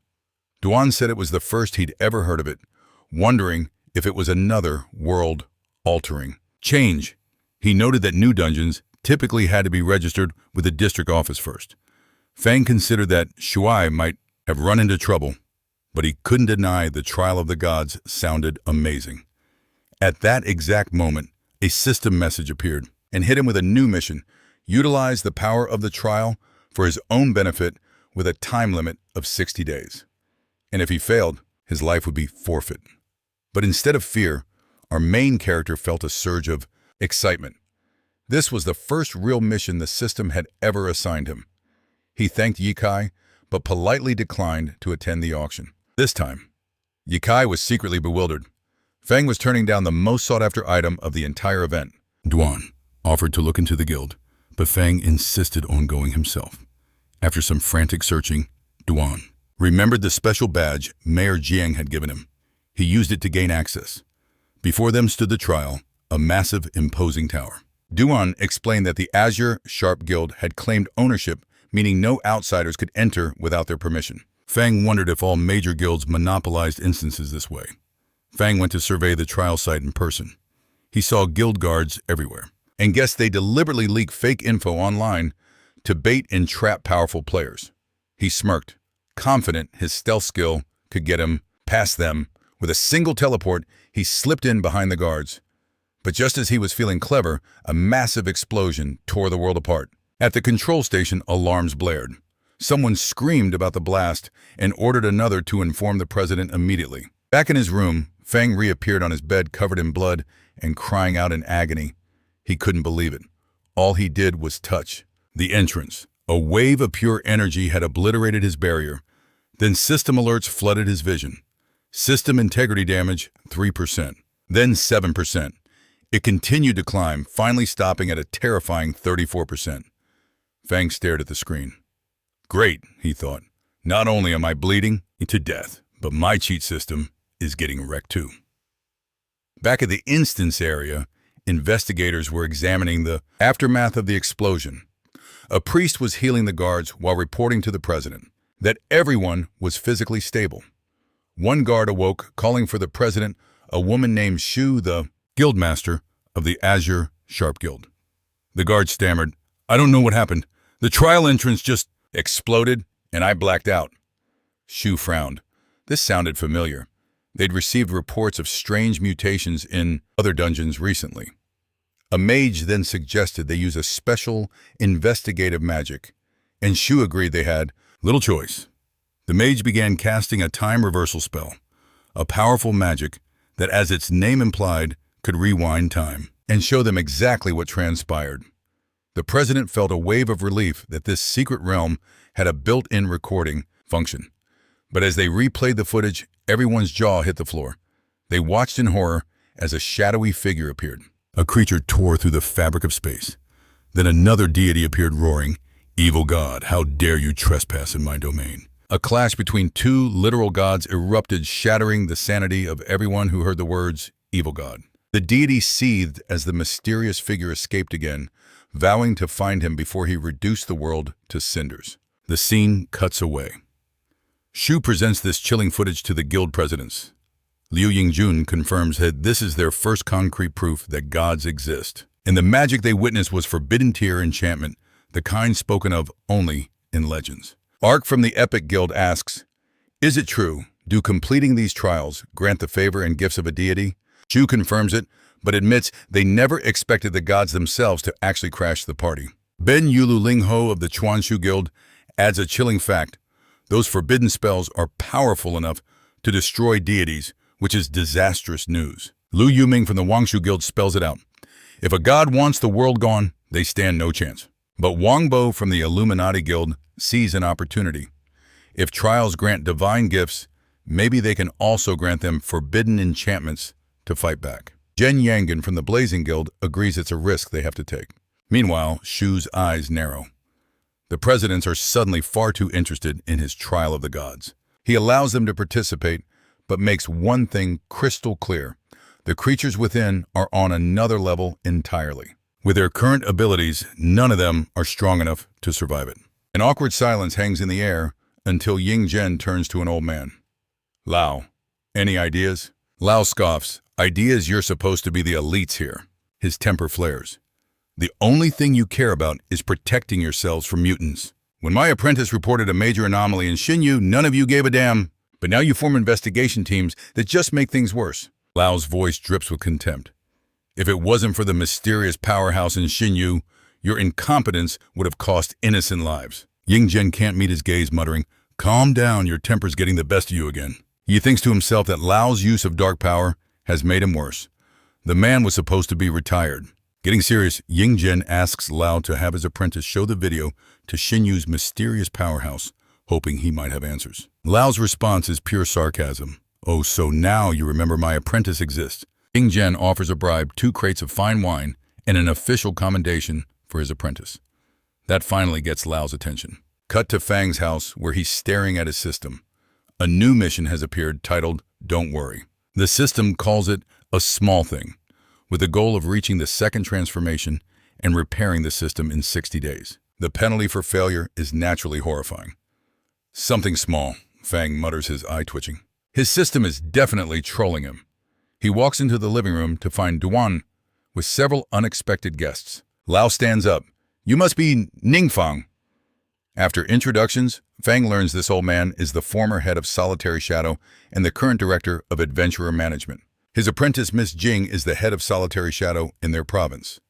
Speaker 1: Duan said it was the first he'd ever heard of it, wondering if it was another world-altering change. He noted that new dungeons typically had to be registered with the district office first. Fang considered that Shuai might have run into trouble, but he couldn't deny the Trial of the Gods sounded amazing. At that exact moment, a system message appeared and hit him with a new mission: utilize the power of the trial for his own benefit with a time limit of 60 days. And if he failed, his life would be forfeit. But instead of fear, our main character felt a surge of excitement. This was the first real mission the system had ever assigned him. He thanked Yikai, but politely declined to attend the auction. This time, Yikai was secretly bewildered. Fang was turning down the most sought-after item of the entire event. Duan offered to look into the guild, but Fang insisted on going himself. After some frantic searching, Duan remembered the special badge Mayor Jiang had given him. He used it to gain access. Before them stood the trial, a massive, imposing tower. Duan explained that the Azure Sharp Guild had claimed ownership, meaning no outsiders could enter without their permission. Fang wondered if all major guilds monopolized instances this way. Fang went to survey the trial site in person. He saw guild guards everywhere, and guessed they deliberately leak fake info online to bait and trap powerful players. He smirked, confident his stealth skill could get him past them. With a single teleport, he slipped in behind the guards. But just as he was feeling clever, a massive explosion tore the world apart. At the control station, alarms blared. Someone screamed about the blast and ordered another to inform the president immediately. Back in his room, Fang reappeared on his bed covered in blood and crying out in agony. He couldn't believe it. All he did was touch the entrance. A wave of pure energy had obliterated his barrier. Then system alerts flooded his vision. System integrity damage, 3%. Then 7%. It continued to climb, finally stopping at a terrifying 34%. Fang stared at the screen. Great, he thought. Not only am I bleeding to death, but my cheat system is getting wrecked too. Back at the instance area, investigators were examining the aftermath of the explosion. A priest was healing the guards while reporting to the president that everyone was physically stable. One guard awoke, calling for the president, a woman named Shu, the guildmaster of the Azure Sharp Guild. The guard stammered, "I don't know what happened. The trial entrance just exploded, and I blacked out." Shu frowned. This sounded familiar. They'd received reports of strange mutations in other dungeons recently. A mage then suggested they use a special investigative magic, and Shu agreed they had little choice. The mage began casting a time reversal spell, a powerful magic that, as its name implied, could rewind time and show them exactly what transpired. The president felt a wave of relief that this secret realm had a built-in recording function. But as they replayed the footage, everyone's jaw hit the floor. They watched in horror as a shadowy figure appeared. A creature tore through the fabric of space. Then another deity appeared roaring, "Evil God, how dare you trespass in my domain?" A clash between two literal gods erupted, shattering the sanity of everyone who heard the words, "Evil God." The deity seethed as the mysterious figure escaped again, vowing to find him before he reduced the world to cinders. The scene cuts away. Shu presents this chilling footage to the guild presidents. Liu Yingjun confirms that this is their first concrete proof that gods exist. And the magic they witnessed was forbidden tier enchantment, the kind spoken of only in legends. Ark from the Epic Guild asks, "Is it true? Do completing these trials grant the favor and gifts of a deity?" Shu confirms it, but admits they never expected the gods themselves to actually crash the party. Ben Yulu Lingho of the Chuanshu Guild adds a chilling fact. Those forbidden spells are powerful enough to destroy deities, which is disastrous news. Lu Yuming from the Wangshu Guild spells it out. If a god wants the world gone, they stand no chance. But Wang Bo from the Illuminati Guild sees an opportunity. If trials grant divine gifts, maybe they can also grant them forbidden enchantments to fight back. Zhen Yangan from the Blazing Guild agrees it's a risk they have to take. Meanwhile, Shu's eyes narrow. The presidents are suddenly far too interested in his trial of the gods. He allows them to participate, but makes one thing crystal clear. The creatures within are on another level entirely. With their current abilities, none of them are strong enough to survive it. An awkward silence hangs in the air until Ying Zhen turns to an old man. "Lao, any ideas?" Lao scoffs. "Ideas, you're supposed to be the elites here." His temper flares. "The only thing you care about is protecting yourselves from mutants. When my apprentice reported a major anomaly in Xinyu, none of you gave a damn. But now you form investigation teams that just make things worse." Lao's voice drips with contempt. "If it wasn't for the mysterious powerhouse in Xinyu, your incompetence would have cost innocent lives." Ying Zhen can't meet his gaze, muttering, "Calm down, your temper's getting the best of you again." He thinks to himself that Lao's use of dark power has made him worse. The man was supposed to be retired. Getting serious, Ying Zhen asks Lao to have his apprentice show the video to Xinyu's mysterious powerhouse, hoping he might have answers. Lao's response is pure sarcasm. "Oh, so now you remember my apprentice exists." Ying Zhen offers a bribe, 2 crates of fine wine, and an official commendation for his apprentice. That finally gets Lao's attention. Cut to Fang's house, where he's staring at his system. A new mission has appeared titled, "Don't Worry." The system calls it a small thing, with the goal of reaching the second transformation and repairing the system in 60 days. The penalty for failure is naturally horrifying. "Something small," Fang mutters, his eye twitching. His system is definitely trolling him. He walks into the living room to find Duan with several unexpected guests. Lao stands up. "You must be Ningfang." After introductions, Fang learns this old man is the former head of Solitary Shadow and the current director of Adventurer Management. His apprentice Miss Jing is the head of Solitary Shadow in their province.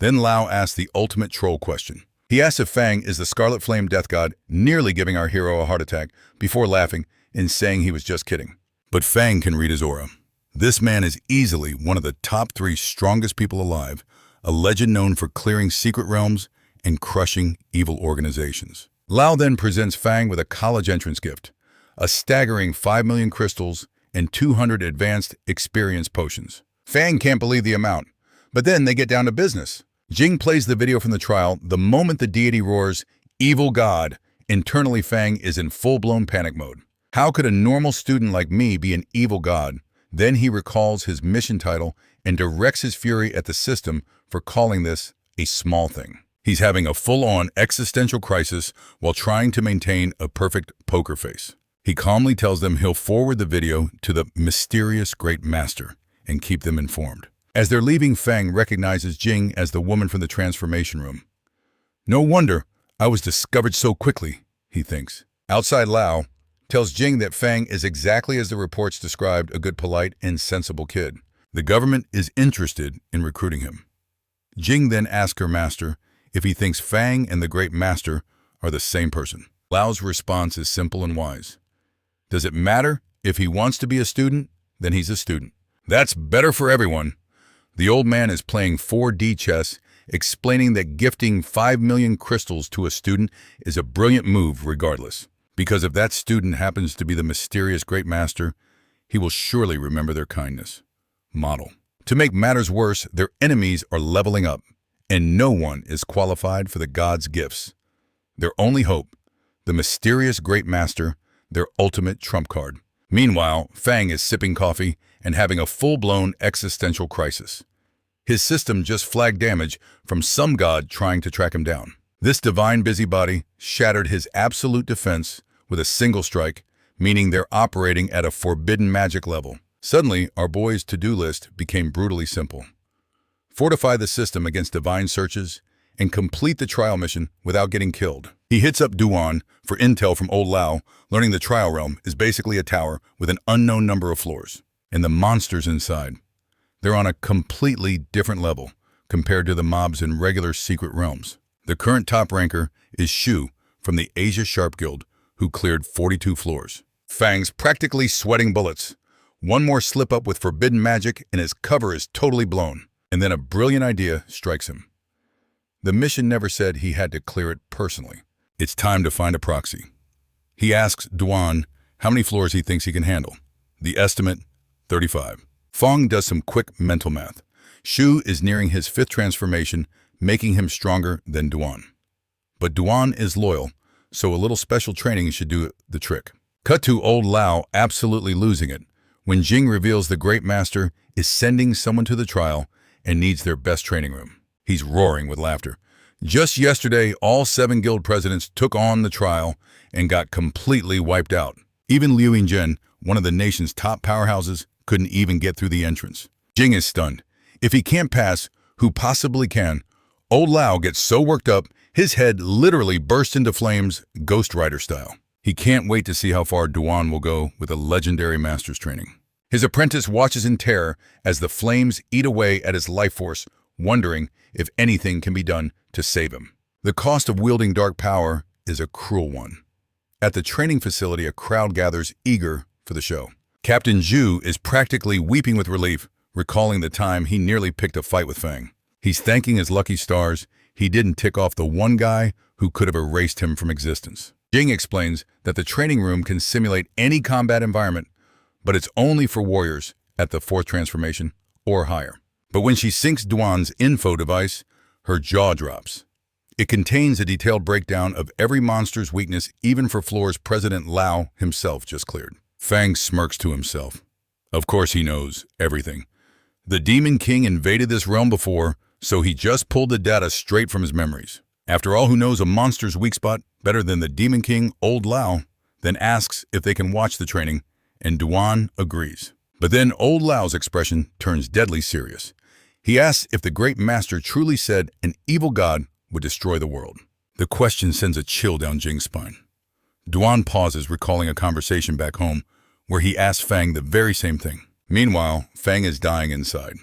Speaker 1: Then Lao asks the ultimate troll question. He asks if Fang is the Scarlet Flame Death God, nearly giving our hero a heart attack, before laughing and saying he was just kidding. But Fang can read his aura. This man is easily one of the top 3 strongest people alive, a legend known for clearing secret realms and crushing evil organizations. Lao then presents Fang with a college entrance gift, a staggering 5 million crystals and 200 advanced experience potions. Fang can't believe the amount, but then they get down to business. Jing plays the video from the trial. The moment the deity roars, "Evil God," internally Fang is in full-blown panic mode. How could a normal student like me be an evil god? Then he recalls his mission title and directs his fury at the system for calling this a small thing. He's having a full-on existential crisis while trying to maintain a perfect poker face. He calmly tells them he'll forward the video to the mysterious Great Master and keep them informed. As they're leaving, Fang recognizes Jing as the woman from the transformation room. No wonder I was discovered so quickly, he thinks. Outside, Lao tells Jing that Fang is exactly as the reports described, a good, polite, and sensible kid. The government is interested in recruiting him. Jing then asks her master if he thinks Fang and the Great Master are the same person. Lao's response is simple and wise. Does it matter if he wants to be a student? Then he's a student. That's better for everyone. The old man is playing 4D chess, explaining that gifting 5 million crystals to a student is a brilliant move regardless. Because if that student happens to be the mysterious Great Master, he will surely remember their kindness. Model. To make matters worse, their enemies are leveling up, and no one is qualified for the gods' gifts. Their only hope, the mysterious Great Master, their ultimate trump card. Meanwhile, Fang is sipping coffee and having a full-blown existential crisis. His system just flagged damage from some god trying to track him down. This divine busybody shattered his absolute defense with a single strike, meaning they're operating at a forbidden magic level. Suddenly, our boy's to-do list became brutally simple. Fortify the system against divine searches and complete the trial mission without getting killed. He hits up Duan for intel from old Lao, learning the trial realm is basically a tower with an unknown number of floors. And the monsters inside, they're on a completely different level compared to the mobs in regular secret realms. The current top ranker is Shu from the Asia Sharp Guild, who cleared 42 floors. Fang's practically sweating bullets. One more slip-up with forbidden magic and his cover is totally blown. And then a brilliant idea strikes him. The mission never said he had to clear it personally. It's time to find a proxy. He asks Duan how many floors he thinks he can handle. The estimate, 35. Fong does some quick mental math. Shu is nearing his 5th transformation, making him stronger than Duan. But Duan is loyal, so a little special training should do the trick. Cut to old Lao absolutely losing it when Jing reveals the Great Master is sending someone to the trial and needs their best training room. He's roaring with laughter. Just yesterday, all 7 guild presidents took on the trial and got completely wiped out. Even Liu Yingzhen, one of the nation's top powerhouses, couldn't even get through the entrance. Jing is stunned. If he can't pass, who possibly can? Old Lao gets so worked up, his head literally bursts into flames, Ghost Rider style. He can't wait to see how far Duan will go with a legendary master's training. His apprentice watches in terror as the flames eat away at his life force, wondering if anything can be done to save him. The cost of wielding dark power is a cruel one. At the training facility, a crowd gathers eager for the show. Captain Zhu is practically weeping with relief, recalling the time he nearly picked a fight with Fang. He's thanking his lucky stars he didn't tick off the one guy who could have erased him from existence. Jing explains that the training room can simulate any combat environment, but it's only for warriors at the 4th transformation or higher. But when she syncs Duan's info device, her jaw drops. It contains a detailed breakdown of every monster's weakness, even for floors President Lao himself just cleared. Fang smirks to himself. Of course he knows everything. The Demon King invaded this realm before, so he just pulled the data straight from his memories. After all, who knows a monster's weak spot better than the Demon King, old Lao, then asks if they can watch the training, and Duan agrees. But then old Lao's expression turns deadly serious. He asks if the Great Master truly said an evil god would destroy the world. The question sends a chill down Jing's spine. Duan pauses, recalling a conversation back home where he asked Fang the very same thing. Meanwhile, Fang is dying inside.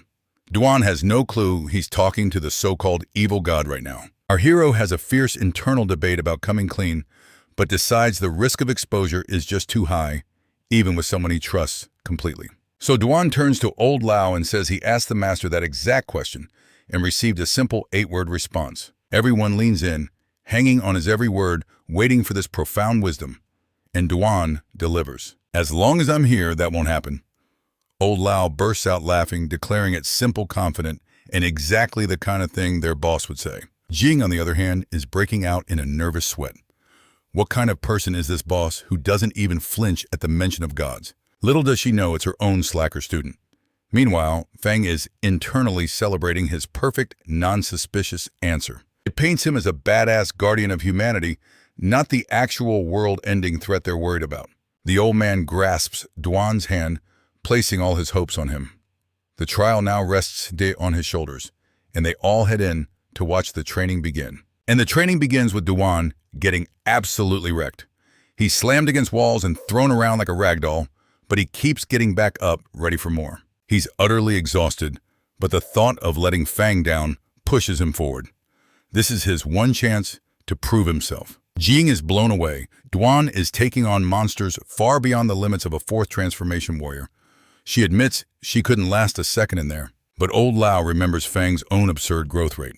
Speaker 1: Duan has no clue he's talking to the so-called evil god right now. Our hero has a fierce internal debate about coming clean, but decides the risk of exposure is just too high, even with someone he trusts completely. So Duan turns to old Lao and says he asked the master that exact question and received a simple 8-word response. Everyone leans in, hanging on his every word, waiting for this profound wisdom. And Duan delivers. As long as I'm here, that won't happen. Old Lao bursts out laughing, declaring it simple, confident, and exactly the kind of thing their boss would say. Jing, on the other hand, is breaking out in a nervous sweat. What kind of person is this boss who doesn't even flinch at the mention of gods? Little does she know it's her own slacker student. Meanwhile, Fang is internally celebrating his perfect, non-suspicious answer. It paints him as a badass guardian of humanity, not the actual world-ending threat they're worried about. The old man grasps Duan's hand, placing all his hopes on him. The trial now rests on his shoulders, and they all head in to watch the training begin. And the training begins with Duan getting absolutely wrecked. He's slammed against walls and thrown around like a rag doll, but he keeps getting back up, ready for more. He's utterly exhausted, but the thought of letting Fang down pushes him forward. This is his one chance to prove himself. Jing is blown away. Duan is taking on monsters far beyond the limits of a 4th transformation warrior. She admits she couldn't last a second in there. But old Lao remembers Fang's own absurd growth rate.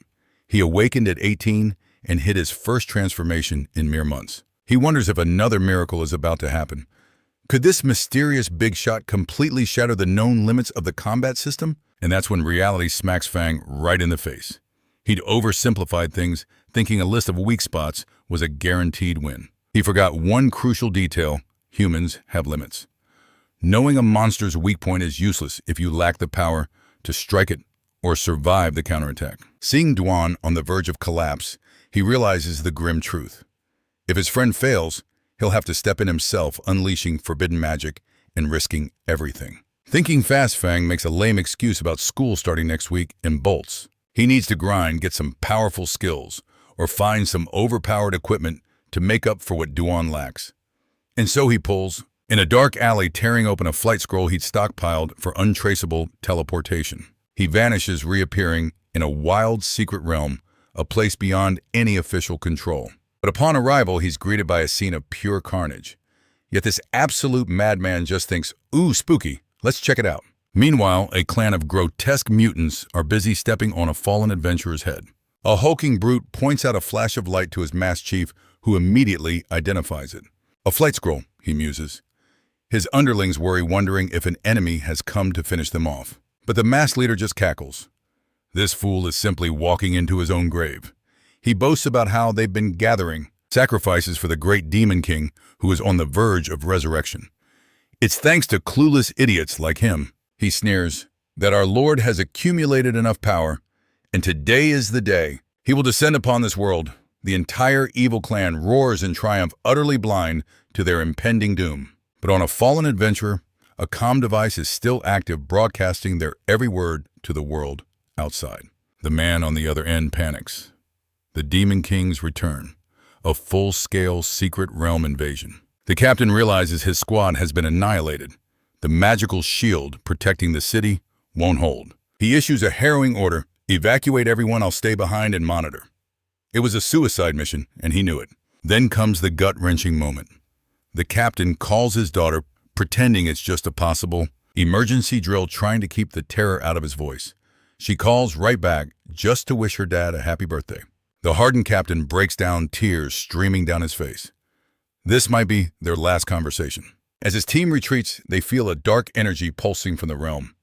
Speaker 1: He awakened at 18 and hit his first transformation in mere months. He wonders if another miracle is about to happen. Could this mysterious big shot completely shatter the known limits of the combat system? And that's when reality smacks Fang right in the face. He'd oversimplified things, thinking a list of weak spots was a guaranteed win. He forgot one crucial detail: humans have limits. Knowing a monster's weak point is useless if you lack the power to strike it or survive the counterattack. Seeing Duan on the verge of collapse, he realizes the grim truth. If his friend fails, he'll have to step in himself, unleashing forbidden magic and risking everything. Thinking fast, Fang makes a lame excuse about school starting next week and bolts. He needs to grind, get some powerful skills, or find some overpowered equipment to make up for what Duan lacks. And so he pulls, in a dark alley, tearing open a flight scroll he'd stockpiled for untraceable teleportation. He vanishes, reappearing in a wild secret realm, a place beyond any official control. But upon arrival, he's greeted by a scene of pure carnage. Yet this absolute madman just thinks, "Ooh, spooky, let's check it out." Meanwhile, a clan of grotesque mutants are busy stepping on a fallen adventurer's head. A hulking brute points out a flash of light to his masked chief, who immediately identifies it. "A flight scroll," he muses. His underlings worry, wondering if an enemy has come to finish them off. But the masked leader just cackles. This fool is simply walking into his own grave. He boasts about how they've been gathering sacrifices for the great demon king who is on the verge of resurrection. "It's thanks to clueless idiots like him," he sneers, "that our Lord has accumulated enough power, and today is the day. He will descend upon this world." The entire evil clan roars in triumph, utterly blind to their impending doom. But on a fallen adventurer, a comm device is still active, broadcasting their every word to the world outside. The man on the other end panics. The Demon King's return, a full-scale secret realm invasion. The captain realizes his squad has been annihilated. The magical shield protecting the city won't hold. He issues a harrowing order: "Evacuate everyone, I'll stay behind and monitor." It was a suicide mission, and he knew it. Then comes the gut-wrenching moment. The captain calls his daughter, pretending it's just a possible emergency drill, trying to keep the terror out of his voice. She calls right back, just to wish her dad a happy birthday. The hardened captain breaks down, tears streaming down his face. This might be their last conversation. As his team retreats, they feel a dark energy pulsing from the realm.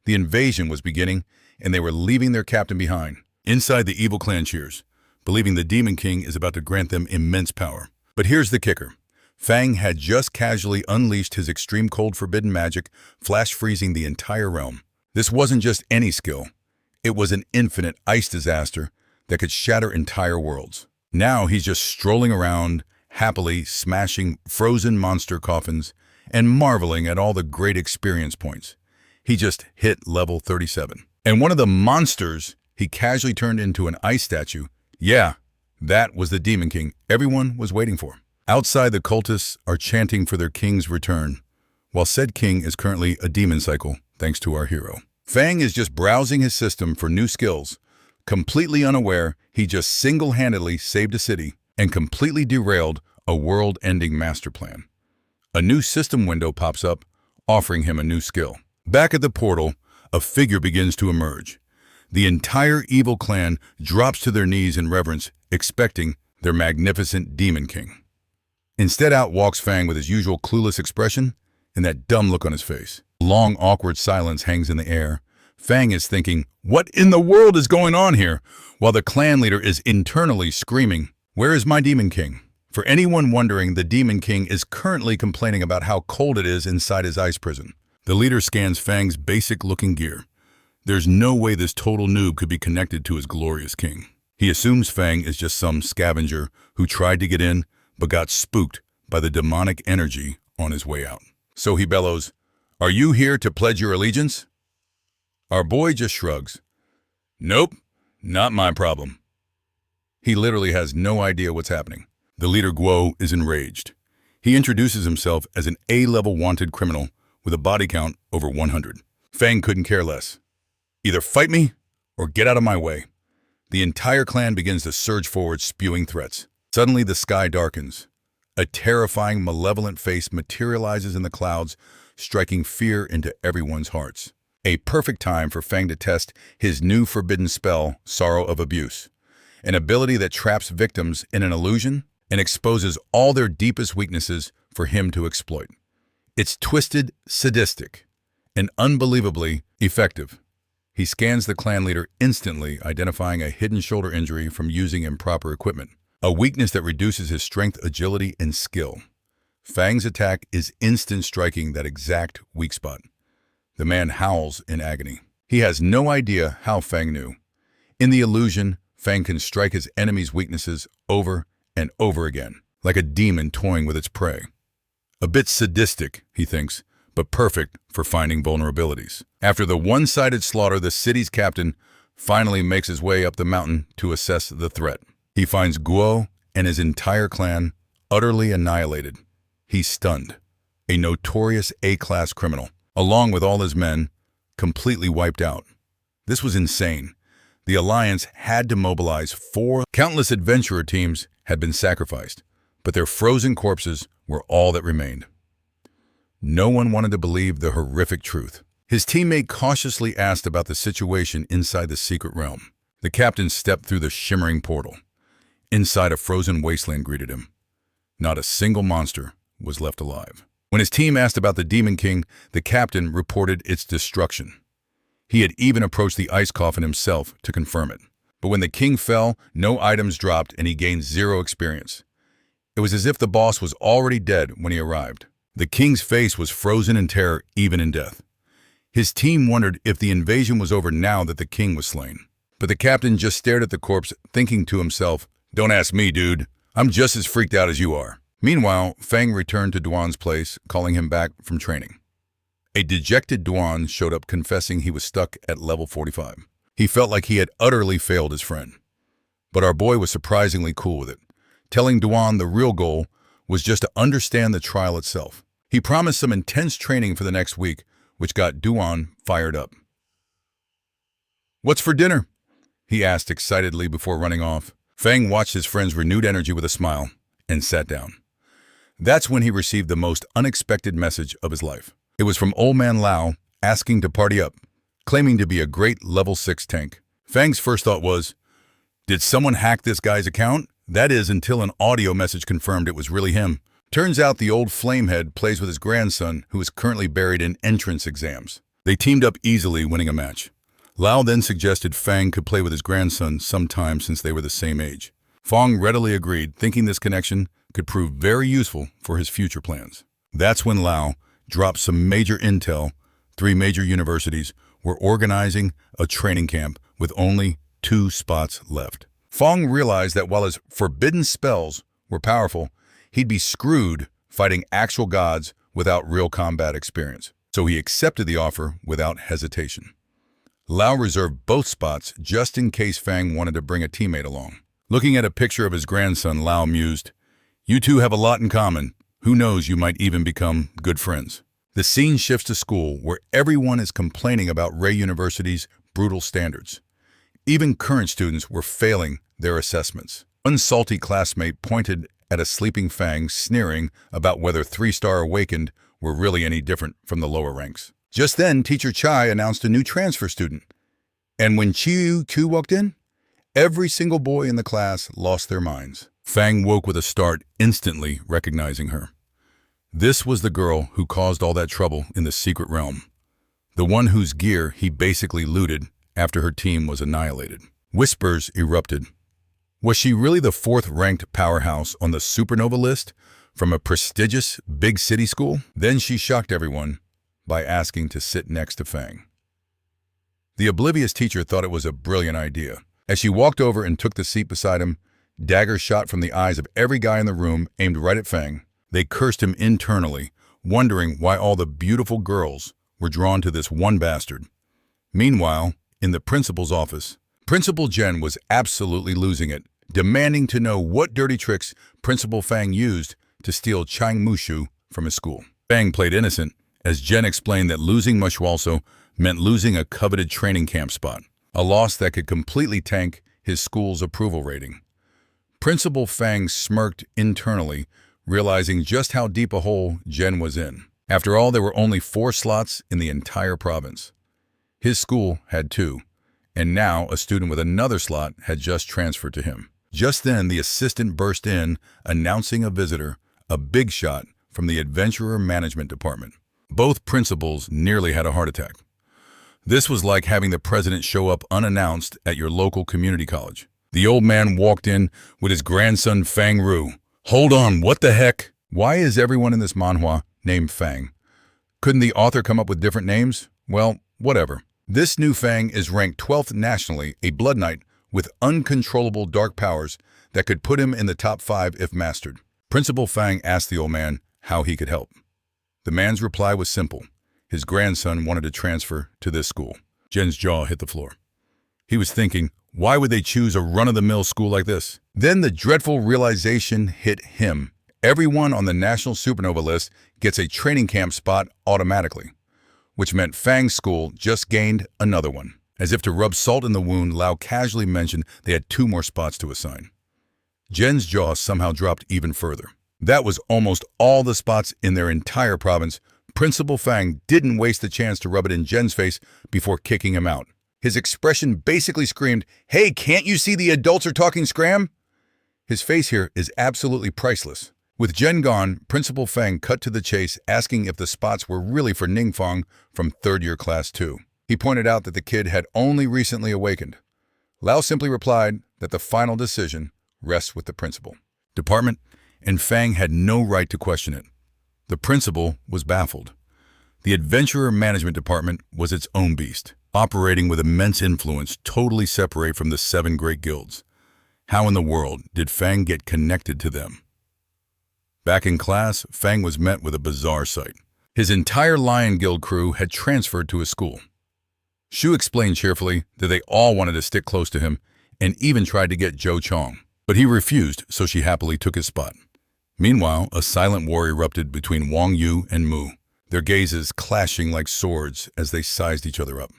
Speaker 1: The invasion was beginning, and they were leaving their captain behind. Inside, the evil clan cheers, believing the Demon King is about to grant them immense power. But here's the kicker. Fang had just casually unleashed his extreme cold forbidden magic, flash freezing the entire realm. This wasn't just any skill. It was an infinite ice disaster that could shatter entire worlds. Now he's just strolling around, happily smashing frozen monster coffins and marveling at all the great experience points. He just hit level 37. And one of the monsters he casually turned into an ice statue. Yeah, That was the Demon King everyone was waiting for. Outside, the cultists are chanting for their king's return, while said king is currently a demon cycle, thanks to our hero. Fang is just browsing his system for new skills, completely unaware he just single-handedly saved a city and completely derailed a world-ending master plan. A new system window pops up, offering him a new skill. Back at the portal, a figure begins to emerge. The entire evil clan drops to their knees in reverence, expecting their magnificent Demon King. Instead, out walks Fang with his usual clueless expression and that dumb look on his face. A long, awkward silence hangs in the air. Fang is thinking, "What in the world is going on here?" while the clan leader is internally screaming, "Where is my Demon King?" For anyone wondering, the Demon King is currently complaining about how cold it is inside his ice prison. The leader scans Fang's basic-looking gear. There's no way this total noob could be connected to his glorious king. He assumes Fang is just some scavenger who tried to get in but got spooked by the demonic energy on his way out. So he bellows, "Are you here to pledge your allegiance?" Our boy just shrugs. "Nope, not my problem." He literally has no idea what's happening. The leader Guo is enraged. He introduces himself as an A-level wanted criminal with a body count over 100. Fang couldn't care less. "Either fight me or get out of my way." The entire clan begins to surge forward, spewing threats. Suddenly, the sky darkens. A terrifying, malevolent face materializes in the clouds, striking fear into everyone's hearts. A perfect time for Fang to test his new forbidden spell, Sorrow of Abuse, an ability that traps victims in an illusion and exposes all their deepest weaknesses for him to exploit. It's twisted, sadistic, and unbelievably effective. He scans the clan leader instantly, identifying a hidden shoulder injury from using improper equipment, a weakness that reduces his strength, agility, and skill. Fang's attack is instant, striking that exact weak spot. The man howls in agony. He has no idea how Fang knew. In the illusion, Fang can strike his enemy's weaknesses over and over again, like a demon toying with its prey. A bit sadistic, he thinks, but perfect for finding vulnerabilities. After the one-sided slaughter, the city's captain finally makes his way up the mountain to assess the threat. He finds Guo and his entire clan utterly annihilated. He's stunned. A notorious A-class criminal, along with all his men, completely wiped out. This was insane. The Alliance had to mobilize 4 countless adventurer teams had been sacrificed, but their frozen corpses were all that remained. No one wanted to believe the horrific truth. His teammate cautiously asked about the situation inside the secret realm. The captain stepped through the shimmering portal. Inside, a frozen wasteland greeted him. Not a single monster was left alive. When his team asked about the Demon King, the captain reported its destruction. He had even approached the ice coffin himself to confirm it. But when the king fell, no items dropped and he gained 0 experience. It was as if the boss was already dead when he arrived. The king's face was frozen in terror, even in death. His team wondered if the invasion was over now that the king was slain. But the captain just stared at the corpse, thinking to himself, "Don't ask me, dude. I'm just as freaked out as you are." Meanwhile, Fang returned to Duan's place, calling him back from training. A dejected Duan showed up confessing he was stuck at level 45. He felt like he had utterly failed his friend. But our boy was surprisingly cool with it, telling Duan the real goal was just to understand the trial itself. He promised some intense training for the next week, which got Duan fired up. "What's for dinner?" he asked excitedly before running off. Fang watched his friend's renewed energy with a smile and sat down. That's when he received the most unexpected message of his life. It was from old man Lao, asking to party up, claiming to be a great level 6 tank. Fang's first thought was, did someone hack this guy's account? That is, until an audio message confirmed it was really him. Turns out the old flamehead plays with his grandson, who is currently buried in entrance exams. They teamed up easily, winning a match. Lao then suggested Fang could play with his grandson sometime since they were the same age. Fang readily agreed, thinking this connection could prove very useful for his future plans. That's when Lao dropped some major intel. 3 major universities were organizing a training camp with only 2 spots left. Fang realized that while his forbidden spells were powerful, he'd be screwed fighting actual gods without real combat experience. So he accepted the offer without hesitation. Lao reserved both spots just in case Fang wanted to bring a teammate along. Looking at a picture of his grandson, Lao mused, "You two have a lot in common. Who knows, you might even become good friends." The scene shifts to school, where everyone is complaining about Ray University's brutal standards. Even current students were failing their assessments. One salty classmate pointed at a sleeping Fang, sneering about whether 3-star awakened were really any different from the lower ranks. Just then, Teacher Chai announced a new transfer student. And when Chiu Chu walked in, every single boy in the class lost their minds. Fang woke with a start, instantly recognizing her. This was the girl who caused all that trouble in the secret realm. The one whose gear he basically looted after her team was annihilated. Whispers erupted. Was she really the 4th-ranked powerhouse on the supernova list from a prestigious big city school? Then she shocked everyone by asking to sit next to Fang. The oblivious teacher thought it was a brilliant idea. As she walked over and took the seat beside him, daggers shot from the eyes of every guy in the room, aimed right at Fang. They cursed him internally, wondering why all the beautiful girls were drawn to this one bastard. Meanwhile, in the principal's office, Principal Jen was absolutely losing it, demanding to know what dirty tricks Principal Fang used to steal Chang Mushu from his school. Fang played innocent, as Jen explained that losing Mushwalso meant losing a coveted training camp spot, a loss that could completely tank his school's approval rating. Principal Fang smirked internally, realizing just how deep a hole Jen was in. After all, there were only 4 slots in the entire province. His school had 2, and now a student with another slot had just transferred to him. Just then, the assistant burst in, announcing a visitor, a big shot from the Adventurer Management Department. Both principals nearly had a heart attack. This was like having the president show up unannounced at your local community college. The old man walked in with his grandson Fang Ru. "Hold on, what the heck? Why is everyone in this manhwa named Fang? Couldn't the author come up with different names? Well, whatever. This new Fang is ranked 12th nationally, a Blood Knight with uncontrollable dark powers that could put him in the top 5 if mastered." Principal Fang asked the old man how he could help. The man's reply was simple. His grandson wanted to transfer to this school. Jen's jaw hit the floor. He was thinking, why would they choose a run-of-the-mill school like this? Then the dreadful realization hit him. Everyone on the National Supernova list gets a training camp spot automatically, which meant Fang's school just gained another one. As if to rub salt in the wound, Lao casually mentioned they had 2 more spots to assign. Jen's jaw somehow dropped even further. That was almost all the spots in their entire province. Principal Fang didn't waste the chance to rub it in Jen's face before kicking him out. His expression basically screamed, "Hey, can't you see the adults are talking scram?" His face here is absolutely priceless. With Jen gone, Principal Fang cut to the chase, asking if the spots were really for Ningfang from 3rd-year Class 2. He pointed out that the kid had only recently awakened. Lao simply replied that the final decision rests with the principal department, and Fang had no right to question it. The principal was baffled. The Adventurer Management Department was its own beast, operating with immense influence, totally separate from the 7 great guilds. How in the world did Fang get connected to them? Back in class, Fang was met with a bizarre sight. His entire Lion Guild crew had transferred to his school. Shu explained cheerfully that they all wanted to stick close to him and even tried to get Zhou Chong, but he refused, so she happily took his spot. Meanwhile, a silent war erupted between Wang Yu and Mu, their gazes clashing like swords as they sized each other up.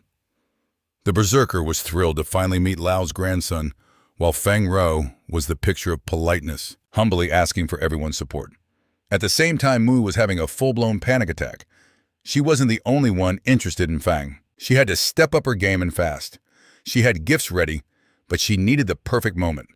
Speaker 1: The berserker was thrilled to finally meet Lao's grandson, while Feng Rou was the picture of politeness, humbly asking for everyone's support. At the same time, Mu was having a full-blown panic attack. She wasn't the only one interested in Fang. She had to step up her game and fast. She had gifts ready, but she needed the perfect moment.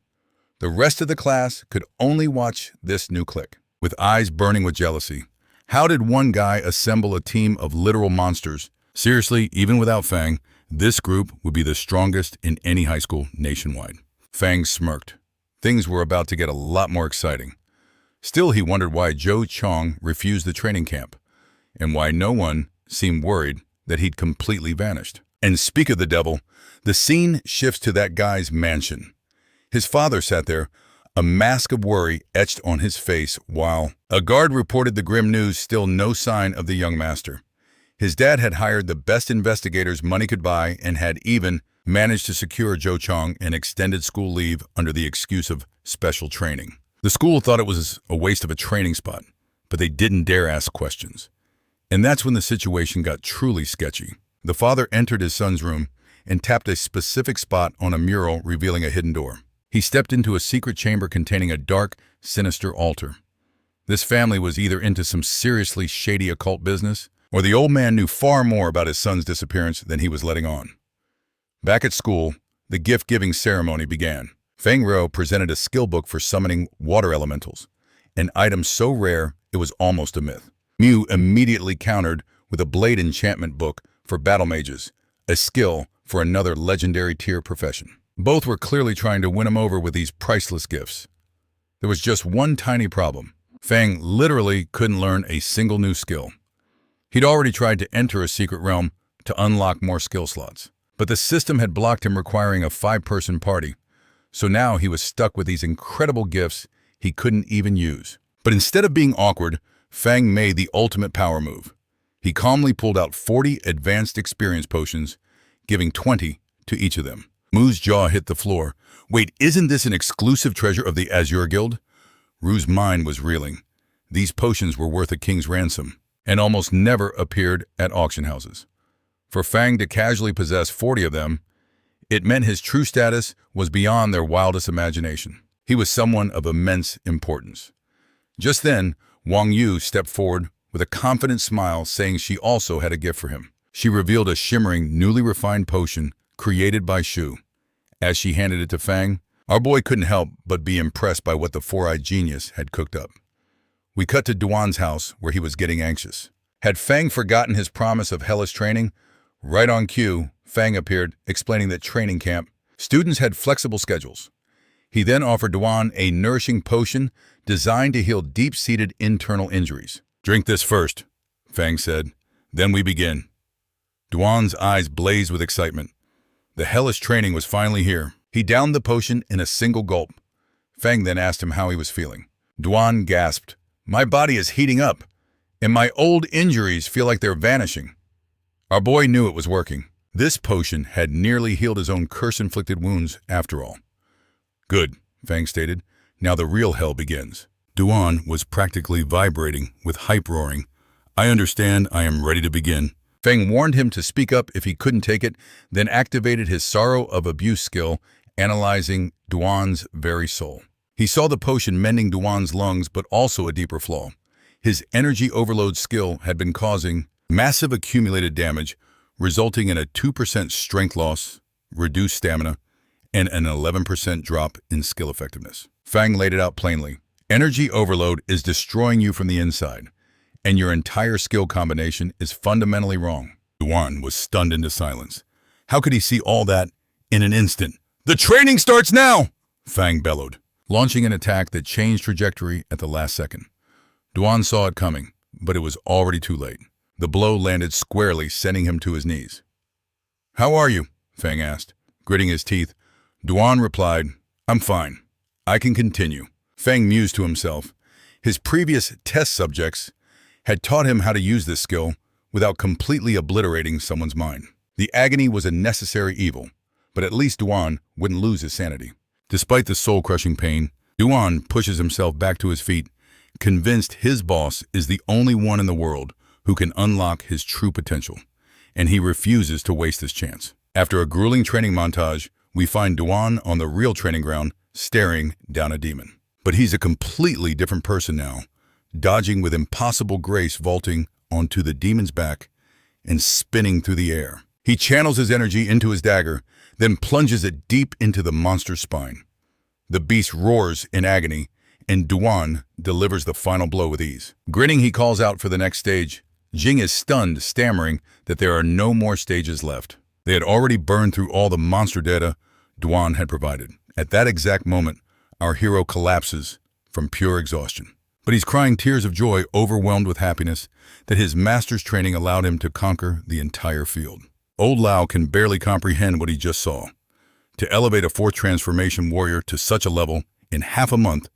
Speaker 1: The rest of the class could only watch this new clique, with eyes burning with jealousy. How did one guy assemble a team of literal monsters? Seriously, even without Fang, this group would be the strongest in any high school nationwide. Fang smirked. Things were about to get a lot more exciting. Still, he wondered why Zhou Chong refused the training camp, and why no one seemed worried that he'd completely vanished. And speak of the devil, the scene shifts to that guy's mansion. His father sat there, a mask of worry etched on his face, while a guard reported the grim news, still no sign of the young master. His dad had hired the best investigators money could buy and had even managed to secure Zhou Chong an extended school leave under the excuse of special training. The school thought it was a waste of a training spot, but they didn't dare ask questions. And that's when the situation got truly sketchy. The father entered his son's room and tapped a specific spot on a mural revealing a hidden door. He stepped into a secret chamber containing a dark, sinister altar. This family was either into some seriously shady occult business, or the old man knew far more about his son's disappearance than he was letting on. Back at school, the gift-giving ceremony began. Feng Rou presented a skill book for summoning water elementals, an item so rare it was almost a myth. Mu immediately countered with a blade enchantment book for battle mages, a skill for another legendary tier profession. Both were clearly trying to win him over with these priceless gifts. There was just one tiny problem. Feng literally couldn't learn a single new skill. He'd already tried to enter a secret realm to unlock more skill slots, but the system had blocked him, requiring a 5-person party. So now he was stuck with these incredible gifts he couldn't even use. But instead of being awkward, Feng made the ultimate power move. He calmly pulled out 40 advanced experience potions, giving 20 to each of them. Mu's jaw hit the floor. Wait, isn't this an exclusive treasure of the Azure Guild? Ru's mind was reeling. These potions were worth a king's ransom, and almost never appeared at auction houses. For Feng to casually possess 40 of them, it meant his true status was beyond their wildest imagination. He was someone of immense importance. Just then, Wang Yu stepped forward with a confident smile, saying she also had a gift for him. She revealed a shimmering, newly refined potion created by Shu. As she handed it to Feng, our boy couldn't help but be impressed by what the four-eyed genius had cooked up. We cut to Duan's house, where he was getting anxious. Had Feng forgotten his promise of hellish training? Right on cue, Feng appeared, explaining that training camp students had flexible schedules. He then offered Duan a nourishing potion designed to heal deep-seated internal injuries. "Drink this first," Feng said. "Then we begin." Duan's eyes blazed with excitement. The hellish training was finally here. He downed the potion in a single gulp. Feng then asked him how he was feeling. Duan gasped, "My body is heating up, and my old injuries feel like they're vanishing." Our boy knew it was working. This potion had nearly healed his own curse-inflicted wounds after all. "Good," Feng stated. "Now the real hell begins." Duan was practically vibrating with hype, roaring, "I understand, I am ready to begin." Feng warned him to speak up if he couldn't take it, then activated his sorrow of abuse skill, analyzing Duan's very soul. He saw the potion mending Duan's lungs, but also a deeper flaw. His energy overload skill had been causing massive accumulated damage, resulting in a 2% strength loss, reduced stamina, and an 11% drop in skill effectiveness. Feng laid it out plainly. Energy overload is destroying you from the inside, and your entire skill combination is fundamentally wrong. Duan was stunned into silence. How could he see all that in an instant? "The training starts now!" Feng bellowed, launching an attack that changed trajectory at the last second. Duan saw it coming, but it was already too late. The blow landed squarely, sending him to his knees. "How are you?" Feng asked. Gritting his teeth, Duan replied, "I'm fine. I can continue." Feng mused to himself. His previous test subjects had taught him how to use this skill without completely obliterating someone's mind. The agony was a necessary evil, but at least Duan wouldn't lose his sanity. Despite the soul-crushing pain, Duan pushes himself back to his feet, convinced his boss is the only one in the world who can unlock his true potential, and he refuses to waste this chance. After a grueling training montage, we find Duan on the real training ground, staring down a demon. But he's a completely different person now, dodging with impossible grace, vaulting onto the demon's back and spinning through the air. He channels his energy into his dagger, then plunges it deep into the monster's spine. The beast roars in agony, and Duan delivers the final blow with ease. Grinning, he calls out for the next stage. Jing is stunned, stammering that there are no more stages left. They had already burned through all the monster data Duan had provided. At that exact moment, our hero collapses from pure exhaustion. But he's crying tears of joy, overwhelmed with happiness that his master's training allowed him to conquer the entire field. Old Lao can barely comprehend what he just saw. To elevate a fourth transformation warrior to such a level in half a month,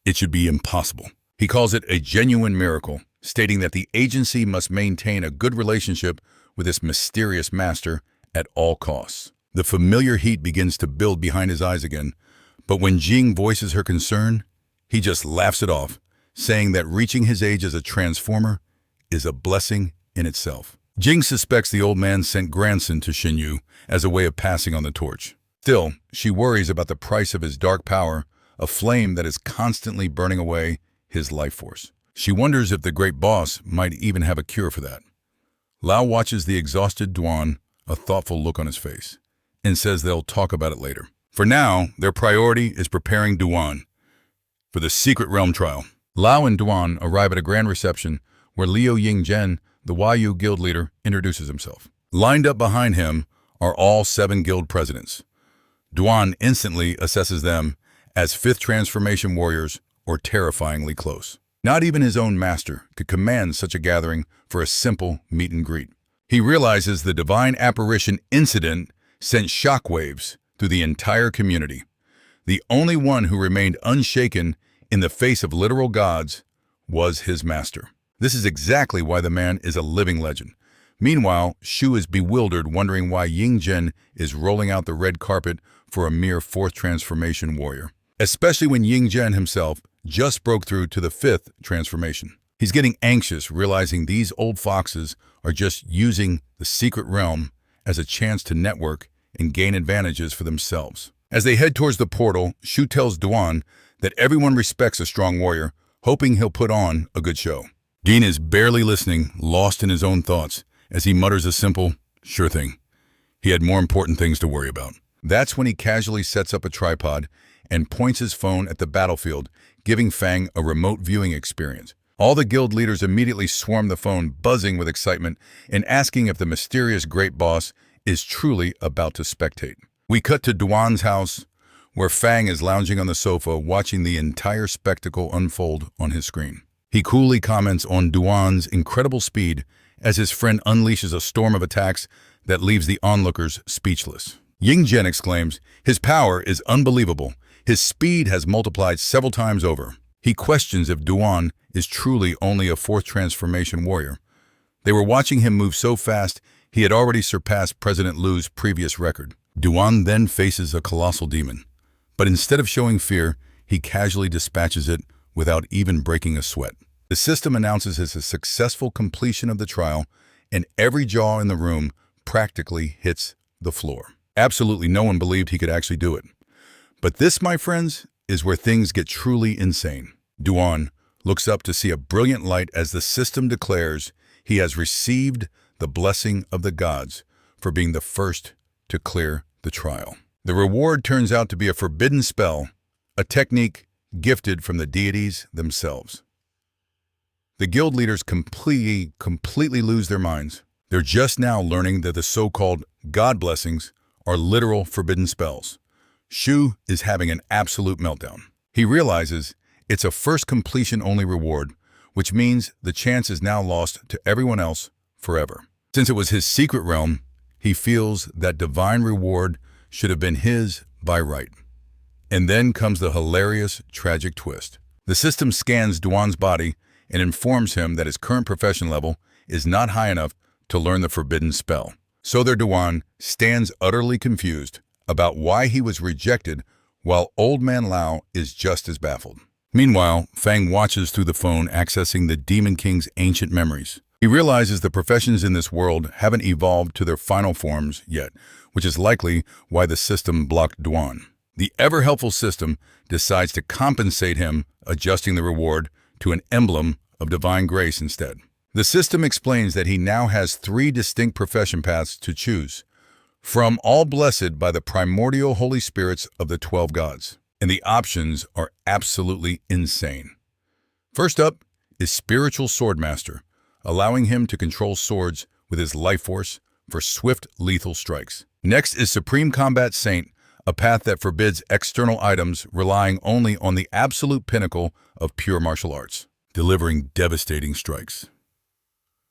Speaker 1: it should be impossible. He calls it a genuine miracle, stating that the agency must maintain a good relationship with this mysterious master at all costs. The familiar heat begins to build behind his eyes again, but when Jing voices her concern, he just laughs it off, saying that reaching his age as a transformer is a blessing in itself. Jing suspects the old man sent grandson to Xinyu as a way of passing on the torch. Still, she worries about the price of his dark power, a flame that is constantly burning away his life force. She wonders if the great boss might even have a cure for that. Lao watches the exhausted Duan, a thoughtful look on his face, and says they'll talk about it later. For now, their priority is preparing Duan for the secret realm trial. Lao and Duan arrive at a grand reception where Liu Yingzhen, the Huayu guild leader, introduces himself. Lined up behind him are all 7 guild presidents. Duan instantly assesses them as 5th transformation warriors or terrifyingly close. Not even his own master could command such a gathering for a simple meet and greet. He realizes the divine apparition incident sent shockwaves through the entire community. The only one who remained unshaken in the face of literal gods was his master. This is exactly why the man is a living legend. Meanwhile, Shu is bewildered, wondering why Yingzhen is rolling out the red carpet for a mere 4th transformation warrior, especially when Yingzhen himself just broke through to the 5th transformation. He's getting anxious, realizing these old foxes are just using the secret realm as a chance to network and gain advantages for themselves. As they head towards the portal, Shu tells Duan that everyone respects a strong warrior, hoping he'll put on a good show. Dean is barely listening, lost in his own thoughts, as he mutters a simple, "Sure thing." He had more important things to worry about. That's when he casually sets up a tripod and points his phone at the battlefield, giving Fang a remote viewing experience. All the guild leaders immediately swarm the phone, buzzing with excitement and asking if the mysterious great boss is truly about to spectate. We cut to Duan's house, where Fang is lounging on the sofa, watching the entire spectacle unfold on his screen. He coolly comments on Duan's incredible speed as his friend unleashes a storm of attacks that leaves the onlookers speechless. Yingzhen exclaims, "His power is unbelievable. His speed has multiplied several times over." He questions if Duan is truly only a 4th transformation warrior. They were watching him move so fast, he had already surpassed President Lu's previous record. Duan then faces a colossal demon, but instead of showing fear, he casually dispatches it without even breaking a sweat. The system announces his successful completion of the trial, and every jaw in the room practically hits the floor. Absolutely no one believed he could actually do it. But this, my friends, is where things get truly insane. Duan looks up to see a brilliant light as the system declares he has received the blessing of the gods for being the first to clear the trial. The reward turns out to be a forbidden spell, a technique gifted from the deities themselves. The guild leaders completely lose their minds. They're just now learning that the so-called god blessings are literal forbidden spells. Shu is having an absolute meltdown. He realizes it's a first completion-only reward, which means the chance is now lost to everyone else forever. Since it was his secret realm, he feels that divine reward should have been his by right. And then comes the hilarious, tragic twist. The system scans Duan's body and informs him that his current profession level is not high enough to learn the forbidden spell. So their Duan stands utterly confused about why he was rejected, while Old Man Lao is just as baffled. Meanwhile, Fang watches through the phone, accessing the Demon King's ancient memories. He realizes the professions in this world haven't evolved to their final forms yet, which is likely why the system blocked Duan. The ever-helpful system decides to compensate him, adjusting the reward to an emblem of divine grace instead. The system explains that he now has 3 distinct profession paths to choose from, all blessed by the primordial holy spirits of the 12 gods. And the options are absolutely insane. First up is Spiritual Swordmaster, allowing him to control swords with his life force for swift, lethal strikes. Next is Supreme Combat Saint, a path that forbids external items, relying only on the absolute pinnacle of pure martial arts, delivering devastating strikes.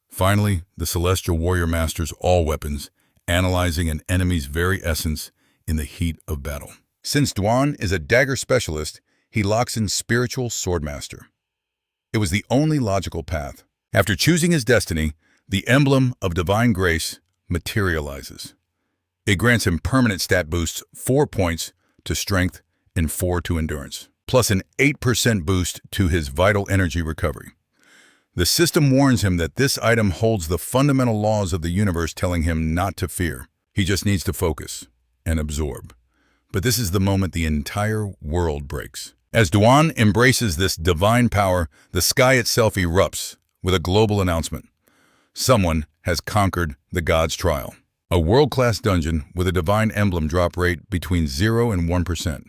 Speaker 1: Finally, the Celestial Warrior masters all weapons, analyzing an enemy's very essence in the heat of battle. Since Duan is a dagger specialist, he locks in Spiritual Swordmaster. It was the only logical path. After choosing his destiny, the emblem of divine grace materializes. It grants him permanent stat boosts, 4 points to strength and 4 to endurance, plus an 8% boost to his vital energy recovery. The system warns him that this item holds the fundamental laws of the universe, telling him not to fear. He just needs to focus and absorb. But this is the moment the entire world breaks. As Duan embraces this divine power, the sky itself erupts with a global announcement. Someone has conquered the God's trial. A world-class dungeon with a divine emblem drop rate between 0 and 1%.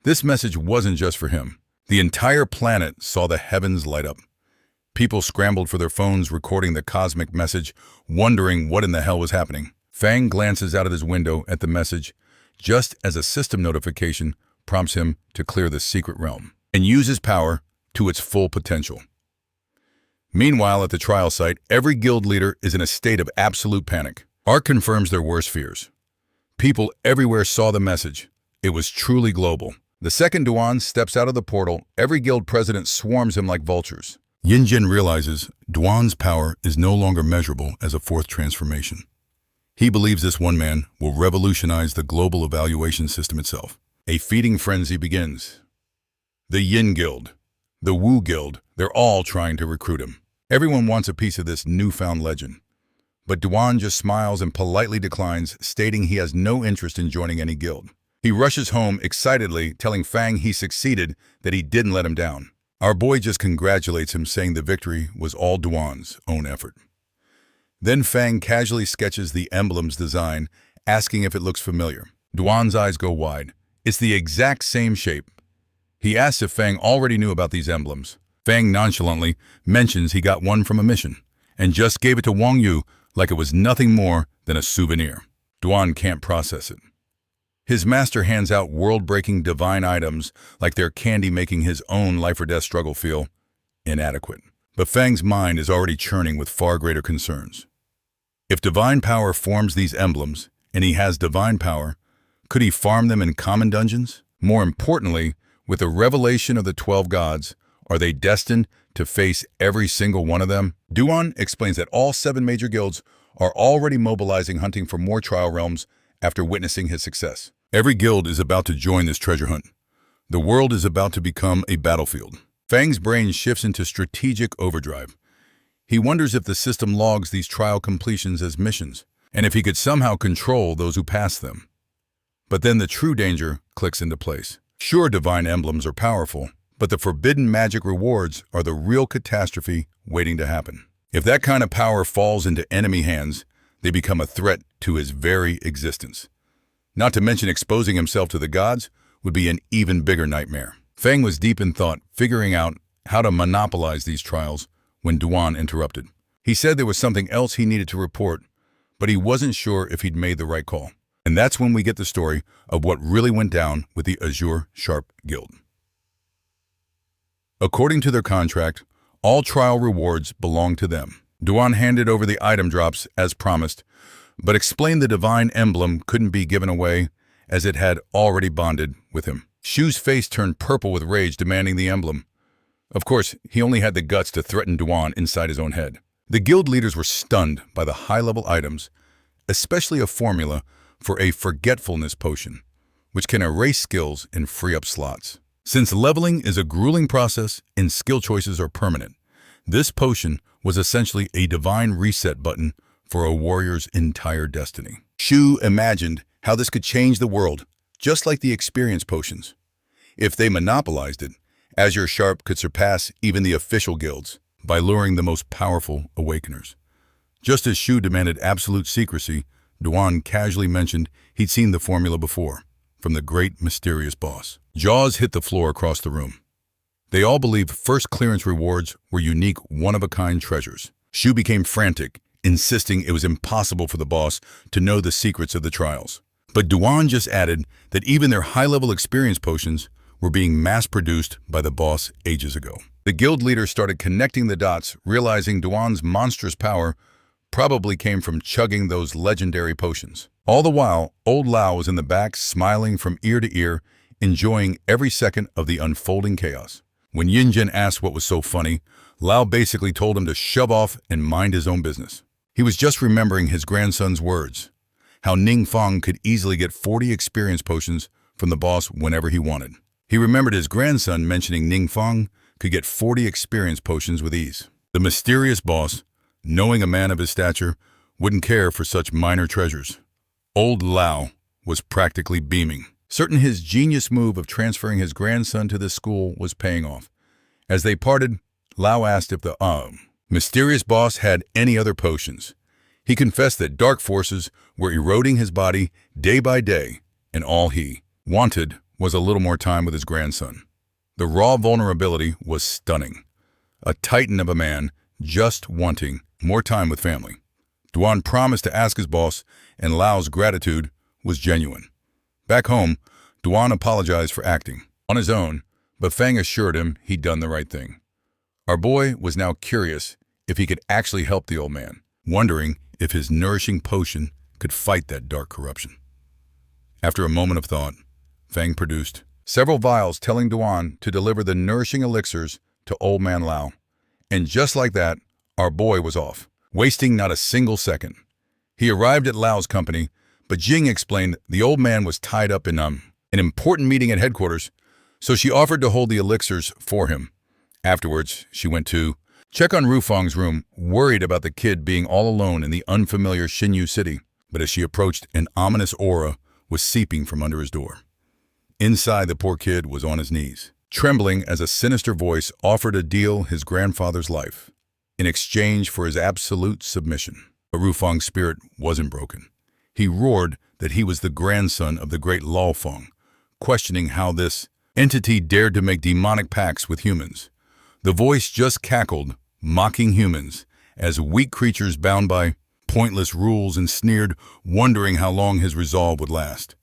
Speaker 1: This message wasn't just for him. The entire planet saw the heavens light up. People scrambled for their phones, recording the cosmic message, wondering what in the hell was happening. Fang glances out of his window at the message, just as a system notification prompts him to clear the secret realm and use his power to its full potential. Meanwhile, at the trial site, every guild leader is in a state of absolute panic. Ark confirms their worst fears. People everywhere saw the message. It was truly global. The second Duan steps out of the portal, every guild president swarms him like vultures. Yinjin realizes Duan's power is no longer measurable as a fourth transformation. He believes this one man will revolutionize the global evaluation system itself. A feeding frenzy begins. The Yin Guild, the Wu Guild, they're all trying to recruit him. Everyone wants a piece of this newfound legend. But Duan just smiles and politely declines, stating he has no interest in joining any guild. He rushes home excitedly, telling Fang he succeeded, that he didn't let him down. Our boy just congratulates him, saying the victory was all Duan's own effort. Then Fang casually sketches the emblem's design, asking if it looks familiar. Duan's eyes go wide. It's the exact same shape. He asks if Fang already knew about these emblems. Fang nonchalantly mentions he got one from a mission, and just gave it to Wang Yu like it was nothing more than a souvenir. Duan can't process it. His master hands out world-breaking divine items like they're candy, making his own life-or-death struggle feel inadequate. But Fang's mind is already churning with far greater concerns. If divine power forms these emblems, and he has divine power, could he farm them in common dungeons? More importantly, with the revelation of the 12 gods, are they destined to face every single one of them? Duan explains that all 7 major guilds are already mobilizing, hunting for more trial realms after witnessing his success. Every guild is about to join this treasure hunt. The world is about to become a battlefield. Fang's brain shifts into strategic overdrive. He wonders if the system logs these trial completions as missions, and if he could somehow control those who pass them. But then the true danger clicks into place. Sure, divine emblems are powerful, but the forbidden magic rewards are the real catastrophe waiting to happen. If that kind of power falls into enemy hands, they become a threat to his very existence. Not to mention exposing himself to the gods would be an even bigger nightmare. Fang was deep in thought, figuring out how to monopolize these trials when Duan interrupted. He said there was something else he needed to report, but he wasn't sure if he'd made the right call. And that's when we get the story of what really went down with the Azure Sharp Guild. According to their contract, all trial rewards belong to them. Duan handed over the item drops as promised, but explained the divine emblem couldn't be given away as it had already bonded with him. Shu's face turned purple with rage, demanding the emblem. Of course, he only had the guts to threaten Duan inside his own head. The guild leaders were stunned by the high-level items, especially a formula for a forgetfulness potion, which can erase skills and free up slots. Since leveling is a grueling process and skill choices are permanent, this potion was essentially a divine reset button for a warrior's entire destiny. Shu imagined how this could change the world, just like the experience potions. If they monopolized it, Azure Sharp could surpass even the official guilds by luring the most powerful awakeners. Just as Shu demanded absolute secrecy, Duan casually mentioned he'd seen the formula before, from the great mysterious boss. Jaws hit the floor across the room. They all believed first clearance rewards were unique, one-of-a-kind treasures. Shu became frantic, insisting it was impossible for the boss to know the secrets of the trials. But Duan just added that even their high-level experience potions were being mass-produced by the boss ages ago. The guild leader started connecting the dots, realizing Duan's monstrous power probably came from chugging those legendary potions. All the while, old Lao was in the back, smiling from ear to ear, enjoying every second of the unfolding chaos. When Yinjin asked what was so funny, Lao basically told him to shove off and mind his own business. He was just remembering his grandson's words, how Ningfang could easily get 40 experience potions from the boss whenever he wanted. He remembered his grandson mentioning Ningfang could get 40 experience potions with ease. The mysterious boss, knowing a man of his stature, wouldn't care for such minor treasures. Old Lao was practically beaming, certain his genius move of transferring his grandson to this school was paying off. As they parted, Lao asked if the mysterious boss had any other potions. He confessed that dark forces were eroding his body day by day, and all he wanted was a little more time with his grandson. The raw vulnerability was stunning. A titan of a man just wanting more time with family. Duan promised to ask his boss, and Lao's gratitude was genuine. Back home, Duan apologized for acting on his own, but Fang assured him he'd done the right thing. Our boy was now curious if he could actually help the old man, wondering if his nourishing potion could fight that dark corruption. After a moment of thought, Fang produced several vials telling Duan to deliver the nourishing elixirs to old man Lao. And just like that, our boy was off, wasting not a single second. He arrived at Lao's company, but Jing explained the old man was tied up in an important meeting at headquarters, so she offered to hold the elixirs for him. Afterwards, she went to check on Rufang's room, worried about the kid being all alone in the unfamiliar Xinyu city. But as she approached, an ominous aura was seeping from under his door. Inside, the poor kid was on his knees, trembling as a sinister voice offered to deal his grandfather's life in exchange for his absolute submission. But Rufang's spirit wasn't broken. He roared that he was the grandson of the great Lao Feng, questioning how this entity dared to make demonic pacts with humans. The voice just cackled, mocking humans as weak creatures bound by pointless rules, and sneered, wondering how long his resolve would last.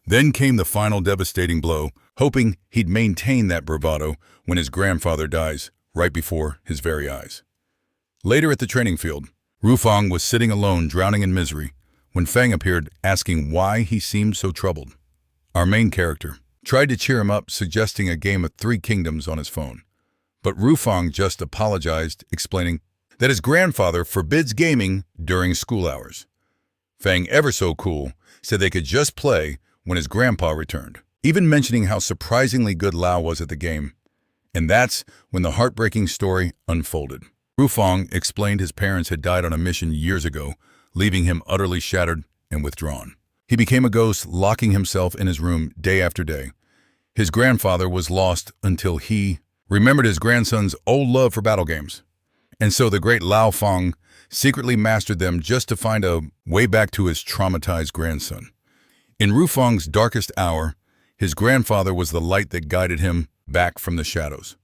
Speaker 1: Then came the final devastating blow, hoping he'd maintain that bravado when his grandfather dies right before his very eyes. Later at the training field, Rufang was sitting alone, drowning in misery, when Fang appeared, asking why he seemed so troubled. Our main character tried to cheer him up, suggesting a game of Three Kingdoms on his phone. But Rufang just apologized, explaining that his grandfather forbids gaming during school hours. Fang, ever so cool, said they could just play when his grandpa returned, even mentioning how surprisingly good Lao was at the game. And that's when the heartbreaking story unfolded. Rufang explained his parents had died on a mission years ago, leaving him utterly shattered and withdrawn. He became a ghost, locking himself in his room day after day. His grandfather was lost until he remembered his grandson's old love for battle games. And so the great Lao Feng secretly mastered them just to find a way back to his traumatized grandson. In Rufang's darkest hour, his grandfather was the light that guided him back from the shadows.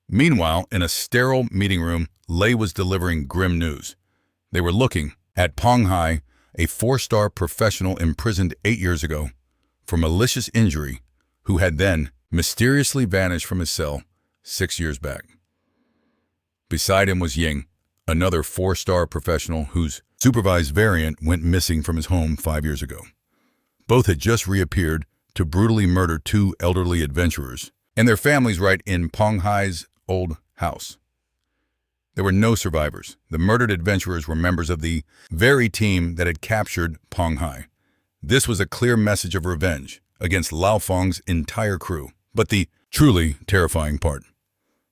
Speaker 1: Meanwhile, in a sterile meeting room, Lei was delivering grim news. They were looking at Peng Hai, a 4-star professional imprisoned 8 years ago for malicious injury, who had then mysteriously vanished from his cell 6 years back. Beside him was Ying, another 4-star professional whose supervised variant went missing from his home 5 years ago. Both had just reappeared to brutally murder 2 elderly adventurers and their families right in Peng Hai's old house. There were no survivors. The murdered adventurers were members of the very team that had captured Peng Hai. This was a clear message of revenge against Lao Feng's entire crew. But the truly terrifying part: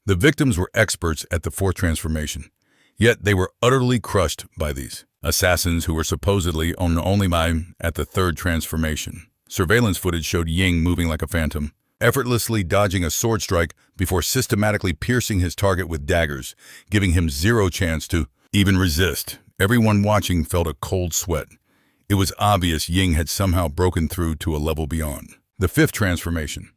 Speaker 1: the victims were experts at the 4th transformation, yet they were utterly crushed by these assassins who were supposedly only at the 3rd transformation. Surveillance footage showed Ying moving like a phantom, effortlessly dodging a sword strike before systematically piercing his target with daggers, giving him zero chance to even resist. Everyone watching felt a cold sweat. It was obvious Ying had somehow broken through to a level beyond. The 5th transformation.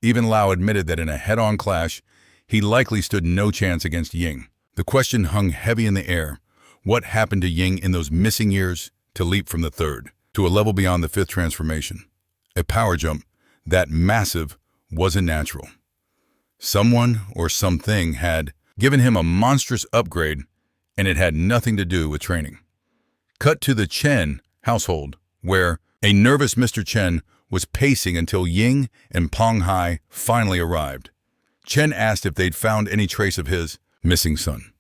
Speaker 1: Even Lao admitted that in a head-on clash, he likely stood no chance against Ying. The question hung heavy in the air. What happened to Ying in those missing years to leap from the 3rd to a level beyond the 5th transformation? A power jump that massive wasn't natural. Someone or something had given him a monstrous upgrade, and it had nothing to do with training. Cut to the Chen household, where a nervous Mr. Chen was pacing until Ying and Peng Hai finally arrived. Chen asked if they'd found any trace of his missing son.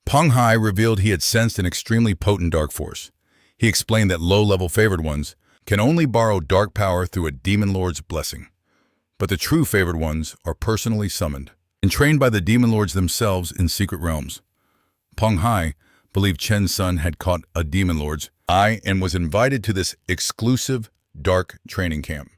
Speaker 1: Peng Hai revealed he had sensed an extremely potent dark force. He explained that low-level favored ones can only borrow dark power through a demon lord's blessing. But the true favored ones are personally summoned and trained by the demon lords themselves in secret realms. Peng Hai believed Chen's son had caught a demon lord's eye and was invited to this exclusive dark training camp.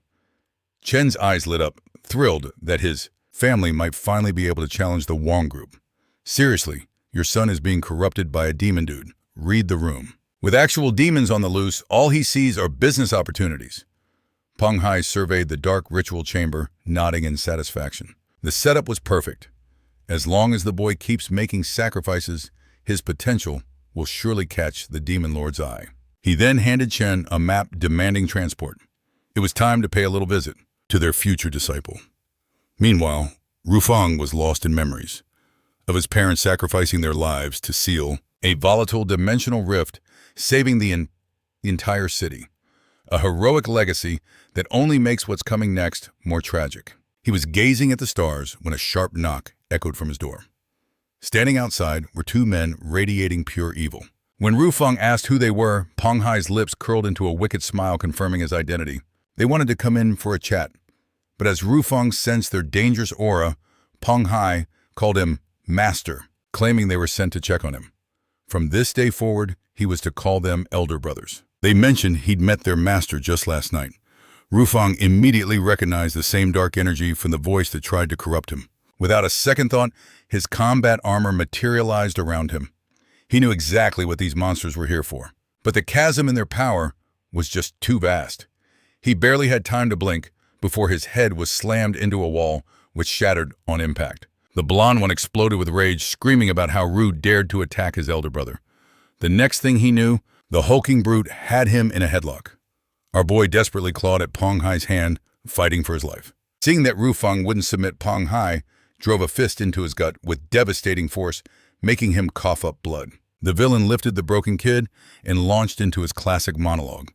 Speaker 1: Chen's eyes lit up, thrilled that his family might finally be able to challenge the Wong group. Seriously, your son is being corrupted by a demon dude. Read the room. With actual demons on the loose, all he sees are business opportunities. Peng Hai surveyed the dark ritual chamber, nodding in satisfaction. The setup was perfect. As long as the boy keeps making sacrifices, his potential will surely catch the demon lord's eye. He then handed Chen a map demanding transport. It was time to pay a little visit to their future disciple. Meanwhile, Rufang was lost in memories of his parents sacrificing their lives to seal a volatile dimensional rift, saving the entire city. A heroic legacy that only makes what's coming next more tragic. He was gazing at the stars when a sharp knock echoed from his door. Standing outside were two men radiating pure evil. When Rufang asked who they were, Peng Hai's lips curled into a wicked smile confirming his identity. They wanted to come in for a chat, but as Rufang sensed their dangerous aura, Peng Hai called him Master, claiming they were sent to check on him. From this day forward, he was to call them elder brothers. They mentioned he'd met their master just last night. Rufang immediately recognized the same dark energy from the voice that tried to corrupt him. Without a second thought, his combat armor materialized around him. He knew exactly what these monsters were here for, but the chasm in their power was just too vast. He barely had time to blink before his head was slammed into a wall, which shattered on impact. The blonde one exploded with rage, screaming about how Ru dared to attack his elder brother. The next thing he knew, the hulking brute had him in a headlock. Our boy desperately clawed at Peng Hai's hand, fighting for his life. Seeing that Rufang wouldn't submit, Peng Hai drove a fist into his gut with devastating force, making him cough up blood. The villain lifted the broken kid and launched into his classic monologue.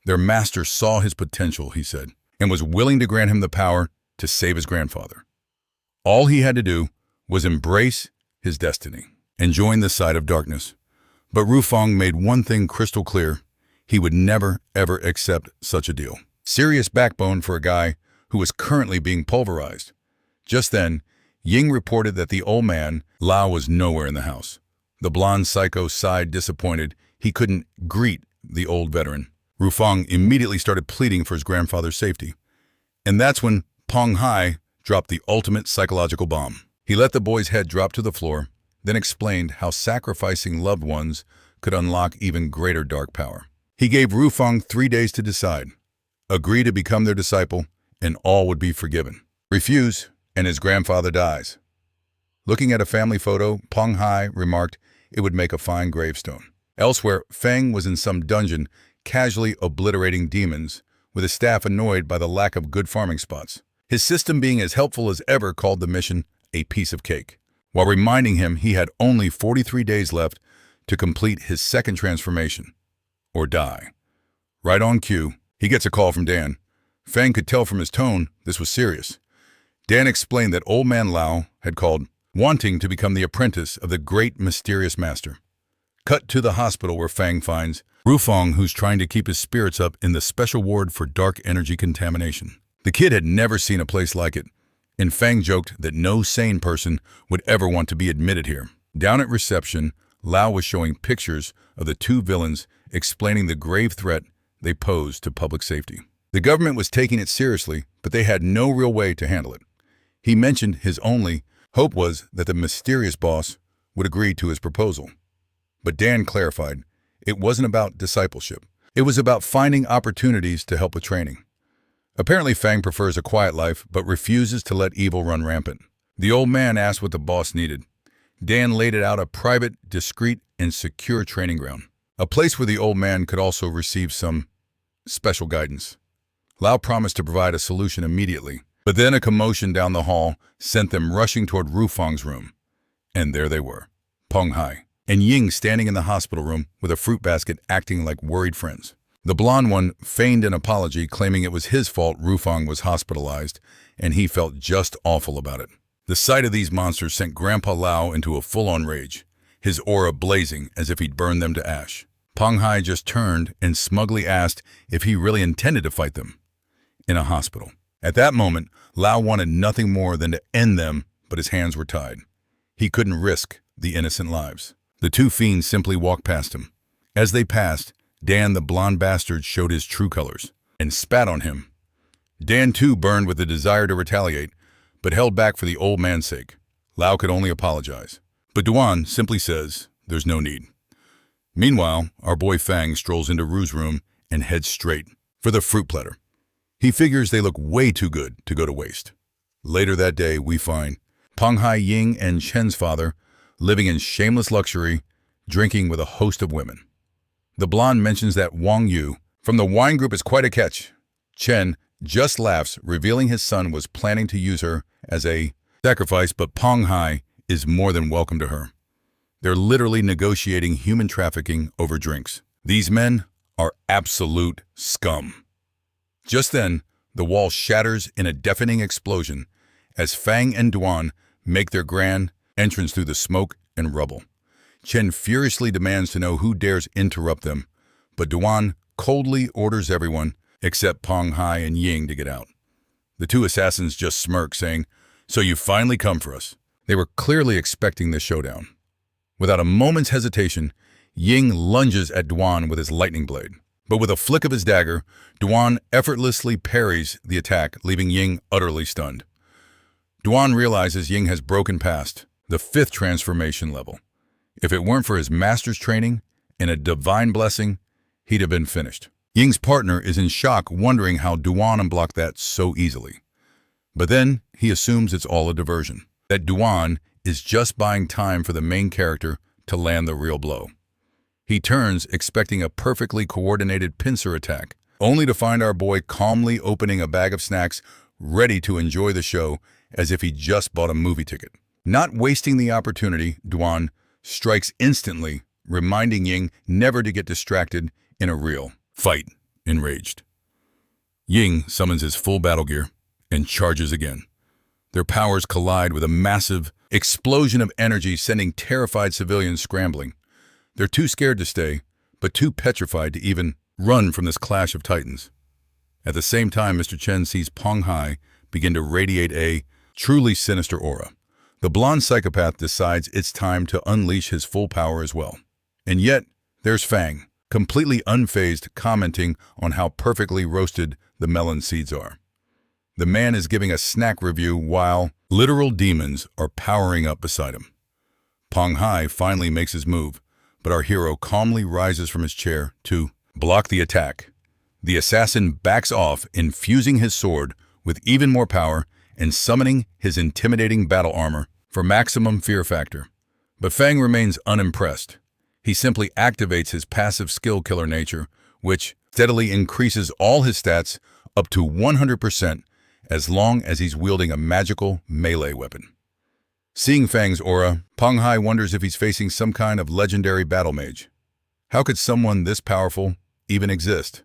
Speaker 1: Their master saw his potential, he said, and was willing to grant him the power to save his grandfather. All he had to do was embrace his destiny and join the side of darkness. But Rufang made one thing crystal clear. He would never, ever accept such a deal. Serious backbone for a guy who was currently being pulverized. Just then, Ying reported that the old man, Lao, was nowhere in the house. The blonde psycho sighed, disappointed he couldn't greet the old veteran. Rufang immediately started pleading for his grandfather's safety. And that's when Peng Hai dropped the ultimate psychological bomb. He let the boy's head drop to the floor, then explained how sacrificing loved ones could unlock even greater dark power. He gave Rufang 3 days to decide. Agree to become their disciple, and all would be forgiven. Refuse, and his grandfather dies. Looking at a family photo, Peng Hai remarked it would make a fine gravestone. Elsewhere, Feng was in some dungeon, casually obliterating demons, with his staff annoyed by the lack of good farming spots. His system, being as helpful as ever, called the mission a piece of cake, while reminding him he had only 43 days left to complete his second transformation, or die. Right on cue, he gets a call from Dan. Feng could tell from his tone this was serious. Dan explained that old man Lao had called, wanting to become the apprentice of the great mysterious master. Cut to the hospital where Feng finds Rufang, who's trying to keep his spirits up in the special ward for dark energy contamination. The kid had never seen a place like it, and Feng joked that no sane person would ever want to be admitted here. Down at reception, Lao was showing pictures of the two villains, explaining the grave threat they posed to public safety. The government was taking it seriously, but they had no real way to handle it. He mentioned his only hope was that the mysterious boss would agree to his proposal. But Dan clarified, it wasn't about discipleship. It was about finding opportunities to help with training. Apparently Feng prefers a quiet life, but refuses to let evil run rampant. The old man asked what the boss needed. Dan laid it out: a private, discreet, and secure training ground. A place where the old man could also receive some special guidance. Lao promised to provide a solution immediately, but then a commotion down the hall sent them rushing toward Rufang's room. And there they were, Peng Hai and Ying standing in the hospital room with a fruit basket, acting like worried friends. The blonde one feigned an apology, claiming it was his fault Rufang was hospitalized, and he felt just awful about it. The sight of these monsters sent Grandpa Lao into a full-on rage, his aura blazing as if he'd burned them to ash. Peng Hai just turned and smugly asked if he really intended to fight them in a hospital. At that moment, Lao wanted nothing more than to end them, but his hands were tied. He couldn't risk the innocent lives. The two fiends simply walked past him. As they passed, Dan the blonde bastard showed his true colors and spat on him. Dan too burned with the desire to retaliate, but held back for the old man's sake. Lao could only apologize. But Duan simply says, "There's no need." Meanwhile, our boy Fang strolls into Ru's room and heads straight for the fruit platter. He figures they look way too good to go to waste. Later that day, we find Peng Hai, Ying, and Chen's father living in shameless luxury, drinking with a host of women. The blonde mentions that Wang Yu from the wine group is quite a catch. Chen just laughs, revealing his son was planning to use her as a sacrifice, but Peng Hai is more than welcome to her. They're literally negotiating human trafficking over drinks. These men are absolute scum. Just then, the wall shatters in a deafening explosion as Fang and Duan make their grand entrance through the smoke and rubble. Chen furiously demands to know who dares interrupt them, but Duan coldly orders everyone except Peng Hai and Ying to get out. The two assassins just smirk, saying, "So you finally come for us." They were clearly expecting the showdown. Without a moment's hesitation, Ying lunges at Duan with his lightning blade. But with a flick of his dagger, Duan effortlessly parries the attack, leaving Ying utterly stunned. Duan realizes Ying has broken past the 5th transformation level. If it weren't for his master's training and a divine blessing, he'd have been finished. Ying's partner is in shock, wondering how Duan unblocked that so easily. But then he assumes it's all a diversion, that Duan is just buying time for the main character to land the real blow. He turns, expecting a perfectly coordinated pincer attack, only to find our boy calmly opening a bag of snacks, ready to enjoy the show as if he just bought a movie ticket. Not wasting the opportunity, Duan strikes instantly, reminding Ying never to get distracted in a real fight. Enraged, Ying summons his full battle gear and charges again. Their powers collide with a massive explosion of energy, sending terrified civilians scrambling. They're too scared to stay, but too petrified to even run from this clash of titans. At the same time, Mr. Chen sees Peng Hai begin to radiate a truly sinister aura. The blonde psychopath decides it's time to unleash his full power as well. And yet, there's Fang, completely unfazed, commenting on how perfectly roasted the melon seeds are. The man is giving a snack review while literal demons are powering up beside him. Peng Hai finally makes his move, but our hero calmly rises from his chair to block the attack. The assassin backs off, infusing his sword with even more power and summoning his intimidating battle armor for maximum fear factor. But Fang remains unimpressed. He simply activates his passive skill killer nature, which steadily increases all his stats up to 100% as long as he's wielding a magical melee weapon. Seeing Fang's aura, Peng Hai wonders if he's facing some kind of legendary battle mage. How could someone this powerful even exist?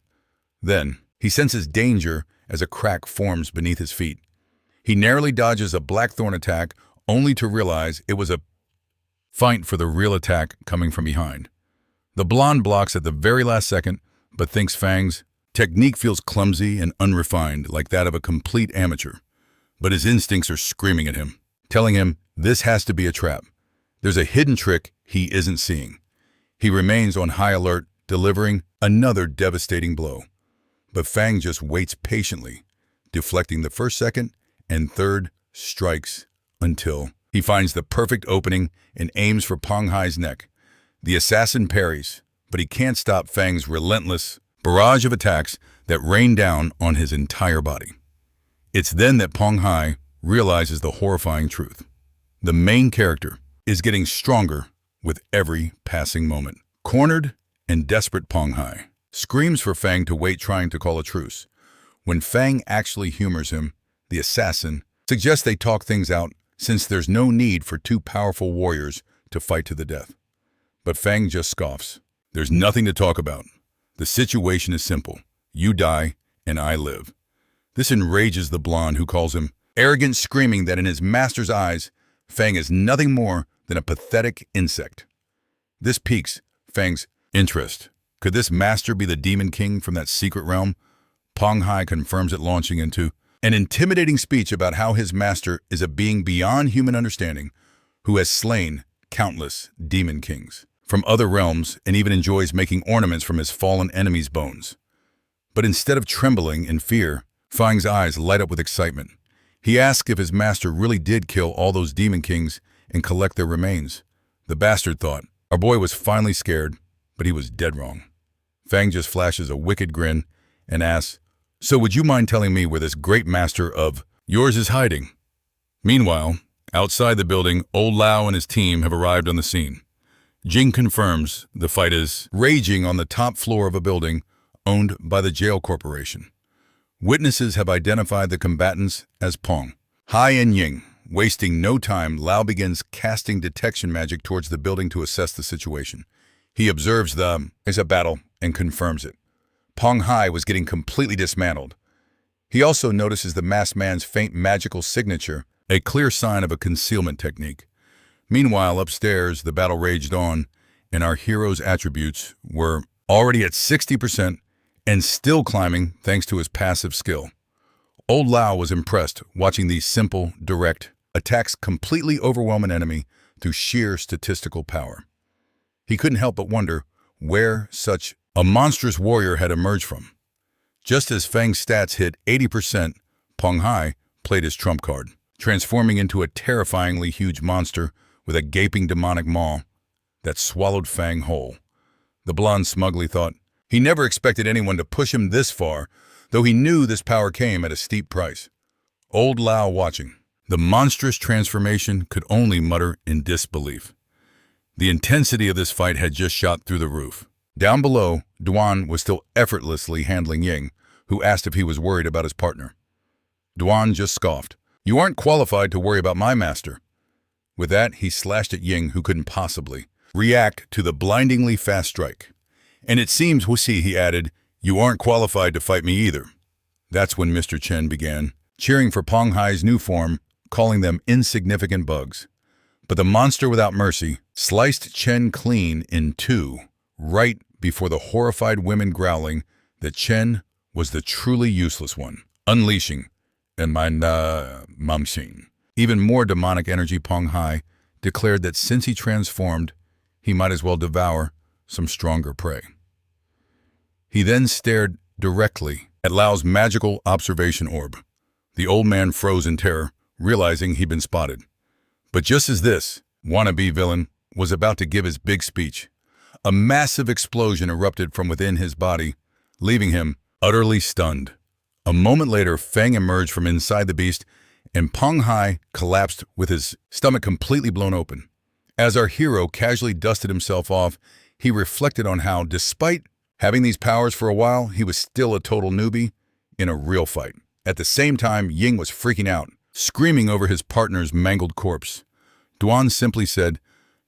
Speaker 1: Then, he senses danger as a crack forms beneath his feet. He narrowly dodges a blackthorn attack, only to realize it was a fight for the real attack coming from behind. The blonde blocks at the very last second, but thinks Fang's technique feels clumsy and unrefined, like that of a complete amateur. But his instincts are screaming at him, telling him this has to be a trap. There's a hidden trick he isn't seeing. He remains on high alert, delivering another devastating blow. But Fang just waits patiently, deflecting the first, second, and third strikes until he finds the perfect opening and aims for Peng Hai's neck. The assassin parries, but he can't stop Fang's relentless barrage of attacks that rain down on his entire body. It's then that Peng Hai realizes the horrifying truth. The main character is getting stronger with every passing moment. Cornered and desperate, Peng Hai screams for Fang to wait, trying to call a truce. When Fang actually humors him, the assassin suggests they talk things out, since there's no need for two powerful warriors to fight to the death. But Fang just scoffs. There's nothing to talk about. The situation is simple. You die, and I live. This enrages the blonde, who calls him arrogant, screaming that in his master's eyes, Fang is nothing more than a pathetic insect. This piques Fang's interest, Could this master be the Demon King from that secret realm? Pong Hai confirms it, launching into an intimidating speech about how his master is a being beyond human understanding who has slain countless demon kings from other realms and even enjoys making ornaments from his fallen enemies' bones. But instead of trembling in fear, Fang's eyes light up with excitement. He asks if his master really did kill all those demon kings and collect their remains. The bastard thought. Our boy was finally scared, but he was dead wrong. Fang just flashes a wicked grin and asks, "So would you mind telling me where this great master of yours is hiding?" Meanwhile, outside the building, old Lao and his team have arrived on the scene. Jing confirms the fight is raging on the top floor of a building owned by the jail corporation. Witnesses have identified the combatants as Pong Hai and Ying. Wasting no time, Lao begins casting detection magic towards the building to assess the situation. He observes there's a battle and confirms it. Pong Hai was getting completely dismantled. He also notices the masked man's faint magical signature, a clear sign of a concealment technique. Meanwhile, upstairs, the battle raged on, and our hero's attributes were already at 60% and still climbing thanks to his passive skill. Old Lao was impressed watching these simple, direct attacks completely overwhelm an enemy through sheer statistical power. He couldn't help but wonder where such a monstrous warrior had emerged from. Just as Fang's stats hit 80%, Pong Hai played his trump card, transforming into a terrifyingly huge monster with a gaping demonic maw that swallowed Fang whole. The blonde smugly thought he never expected anyone to push him this far, though he knew this power came at a steep price. Old Lao watching the monstrous transformation could only mutter in disbelief. The intensity of this fight had just shot through the roof. Down below, Duan was still effortlessly handling Ying, who asked if he was worried about his partner. Duan just scoffed. "You aren't qualified to worry about my master." With that, he slashed at Ying, who couldn't possibly react to the blindingly fast strike. "And it seems, Wuxi," he added, "you aren't qualified to fight me either." That's when Mr. Chen began, cheering for Pong Hai's new form, calling them insignificant bugs. But the monster without mercy sliced Chen clean in two, right before the horrified women growling that Chen was the truly useless one, unleashing Mamxing. Even more demonic energy. Pong Hai declared that since he transformed, he might as well devour some stronger prey. He then stared directly at Lao's magical observation orb. The old man froze in terror, realizing he'd been spotted. But just as this wannabe villain was about to give his big speech, a massive explosion erupted from within his body, leaving him utterly stunned. A moment later, Fang emerged from inside the beast, and Pong Hai collapsed with his stomach completely blown open. As our hero casually dusted himself off, he reflected on how, despite having these powers for a while, he was still a total newbie in a real fight. At the same time, Ying was freaking out, screaming over his partner's mangled corpse. Duan simply said,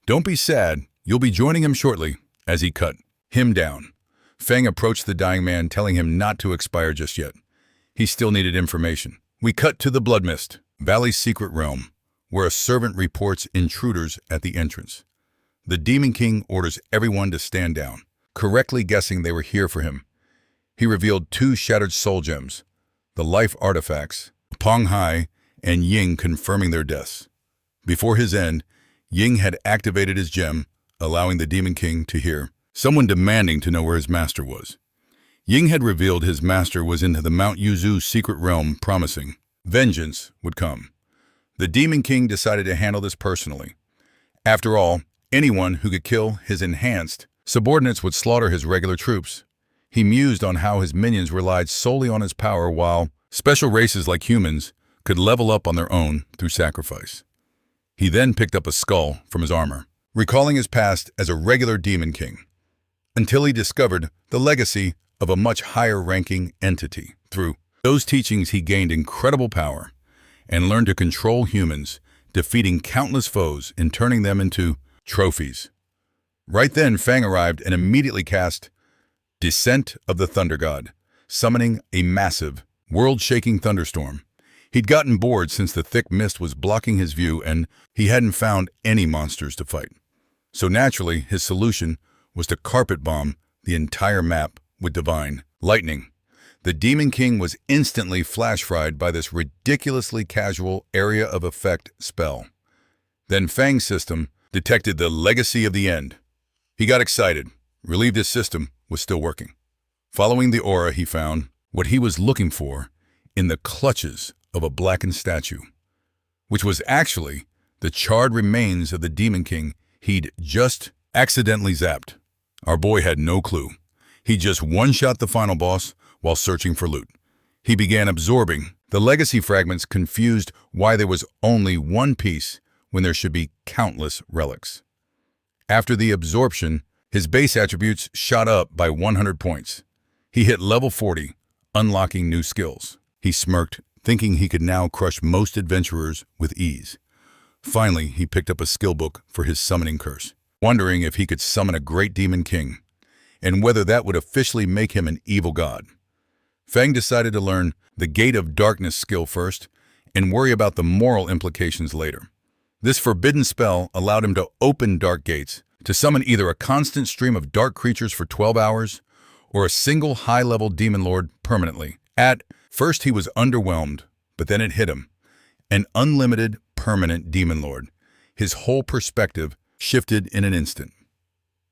Speaker 1: "Don't be sad, you'll be joining him shortly," as he cut him down. Fang approached the dying man, telling him not to expire just yet. He still needed information. We cut to the Blood Mist Valley's secret realm, where a servant reports intruders at the entrance. The Demon King orders everyone to stand down, correctly guessing they were here for him. He revealed 2 shattered soul gems, the life artifacts, Pong Hai and Ying confirming their deaths. Before his end, Ying had activated his gem, allowing the Demon King to hear someone demanding to know where his master was. Ying had revealed his master was in the Mount Yuzu secret realm, promising vengeance would come. The Demon King decided to handle this personally. After all, anyone who could kill his enhanced subordinates would slaughter his regular troops. He mused on how his minions relied solely on his power, while special races like humans could level up on their own through sacrifice. He then picked up a skull from his armor, recalling his past as a regular Demon King, until he discovered the legacy of a much higher-ranking entity. Through those teachings, he gained incredible power and learned to control humans, defeating countless foes and turning them into trophies. Right then, Fang arrived and immediately cast Descent of the Thunder God, summoning a massive, world-shaking thunderstorm. He'd gotten bored since the thick mist was blocking his view and he hadn't found any monsters to fight. So naturally, his solution was to carpet bomb the entire map with divine lightning. The Demon King was instantly flash-fried by this ridiculously casual area of effect spell. Then Fang's system detected the legacy of the end. He got excited, relieved his system was still working. Following the aura, he found what he was looking for in the clutches of a blackened statue, which was actually the charred remains of the Demon King he'd just accidentally zapped. Our boy had no clue. He just one-shot the final boss while searching for loot. He began absorbing the legacy fragments, confused why there was only one piece when there should be countless relics. After the absorption, his base attributes shot up by 100 points. He hit level 40, unlocking new skills. He smirked, thinking he could now crush most adventurers with ease. Finally, he picked up a skill book for his summoning curse, wondering if he could summon a great demon king, and whether that would officially make him an evil god. Fang decided to learn the Gate of Darkness skill first and worry about the moral implications later. This forbidden spell allowed him to open dark gates to summon either a constant stream of dark creatures for 12 hours or a single high-level demon lord permanently. At first he was underwhelmed, but then it hit him. An unlimited, permanent demon lord. His whole perspective shifted in an instant.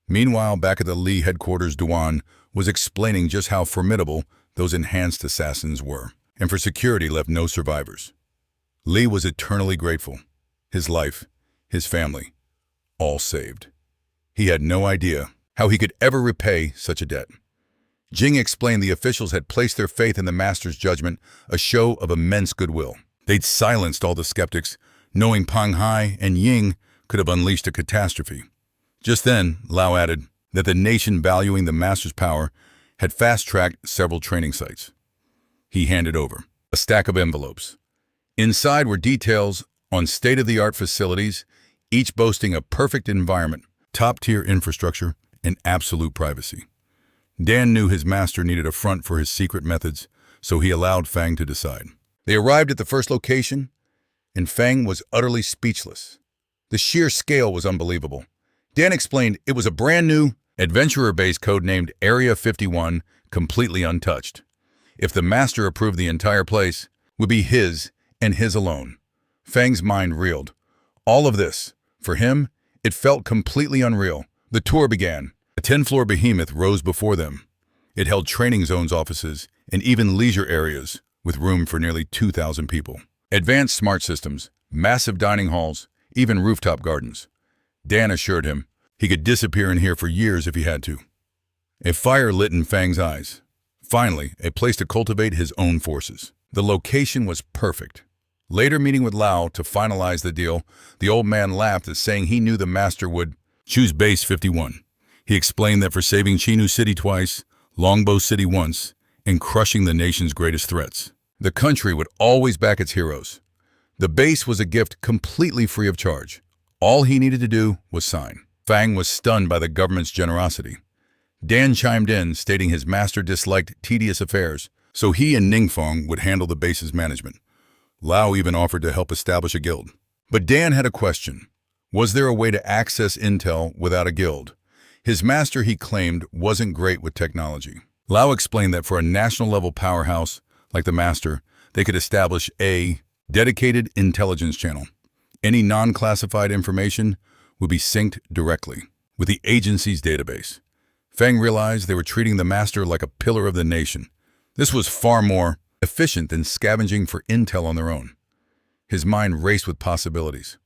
Speaker 1: Meanwhile, back at the Lee headquarters, Duan was explaining just how formidable those enhanced assassins were, and for security left no survivors. Lee was eternally grateful. His life, his family, all saved. He had no idea how he could ever repay such a debt. Jing explained the officials had placed their faith in the master's judgment, a show of immense goodwill. They'd silenced all the skeptics, knowing Pang Hai and Ying could have unleashed a catastrophe. Just then, Lao added that the nation, valuing the master's power, had fast-tracked several training sites. He handed over a stack of envelopes. Inside were details on state-of-the-art facilities, each boasting a perfect environment, top-tier infrastructure, and absolute privacy. Dan knew his master needed a front for his secret methods, so he allowed Fang to decide. They arrived at the first location, and Fang was utterly speechless. The sheer scale was unbelievable. Dan explained it was a brand-new adventurer base codenamed Area 51, completely untouched. If the master approved, the entire place would be his and his alone. Fang's mind reeled. All of this, for him, it felt completely unreal. The tour began. A 10-floor behemoth rose before them. It held training zones, offices, and even leisure areas, with room for nearly 2,000 people. Advanced smart systems, massive dining halls, even rooftop gardens. Dan assured him he could disappear in here for years if he had to. A fire lit in Fang's eyes. Finally, a place to cultivate his own forces. The location was perfect. Later, meeting with Lao to finalize the deal, the old man laughed at saying he knew the master would choose Base 51. He explained that for saving Chinu City twice, Longbow City once, and crushing the nation's greatest threats, the country would always back its heroes. The base was a gift completely free of charge. All he needed to do was sign. Fang was stunned by the government's generosity. Dan chimed in, stating his master disliked tedious affairs, so he and Ningfeng would handle the base's management. Lao even offered to help establish a guild. But Dan had a question. Was there a way to access intel without a guild? His master, he claimed, wasn't great with technology. Lao explained that for a national-level powerhouse like the master, they could establish a dedicated intelligence channel. Any non-classified information would be synced directly with the agency's database. Fang realized they were treating the master like a pillar of the nation. This was far more efficient than scavenging for intel on their own. His mind raced with possibilities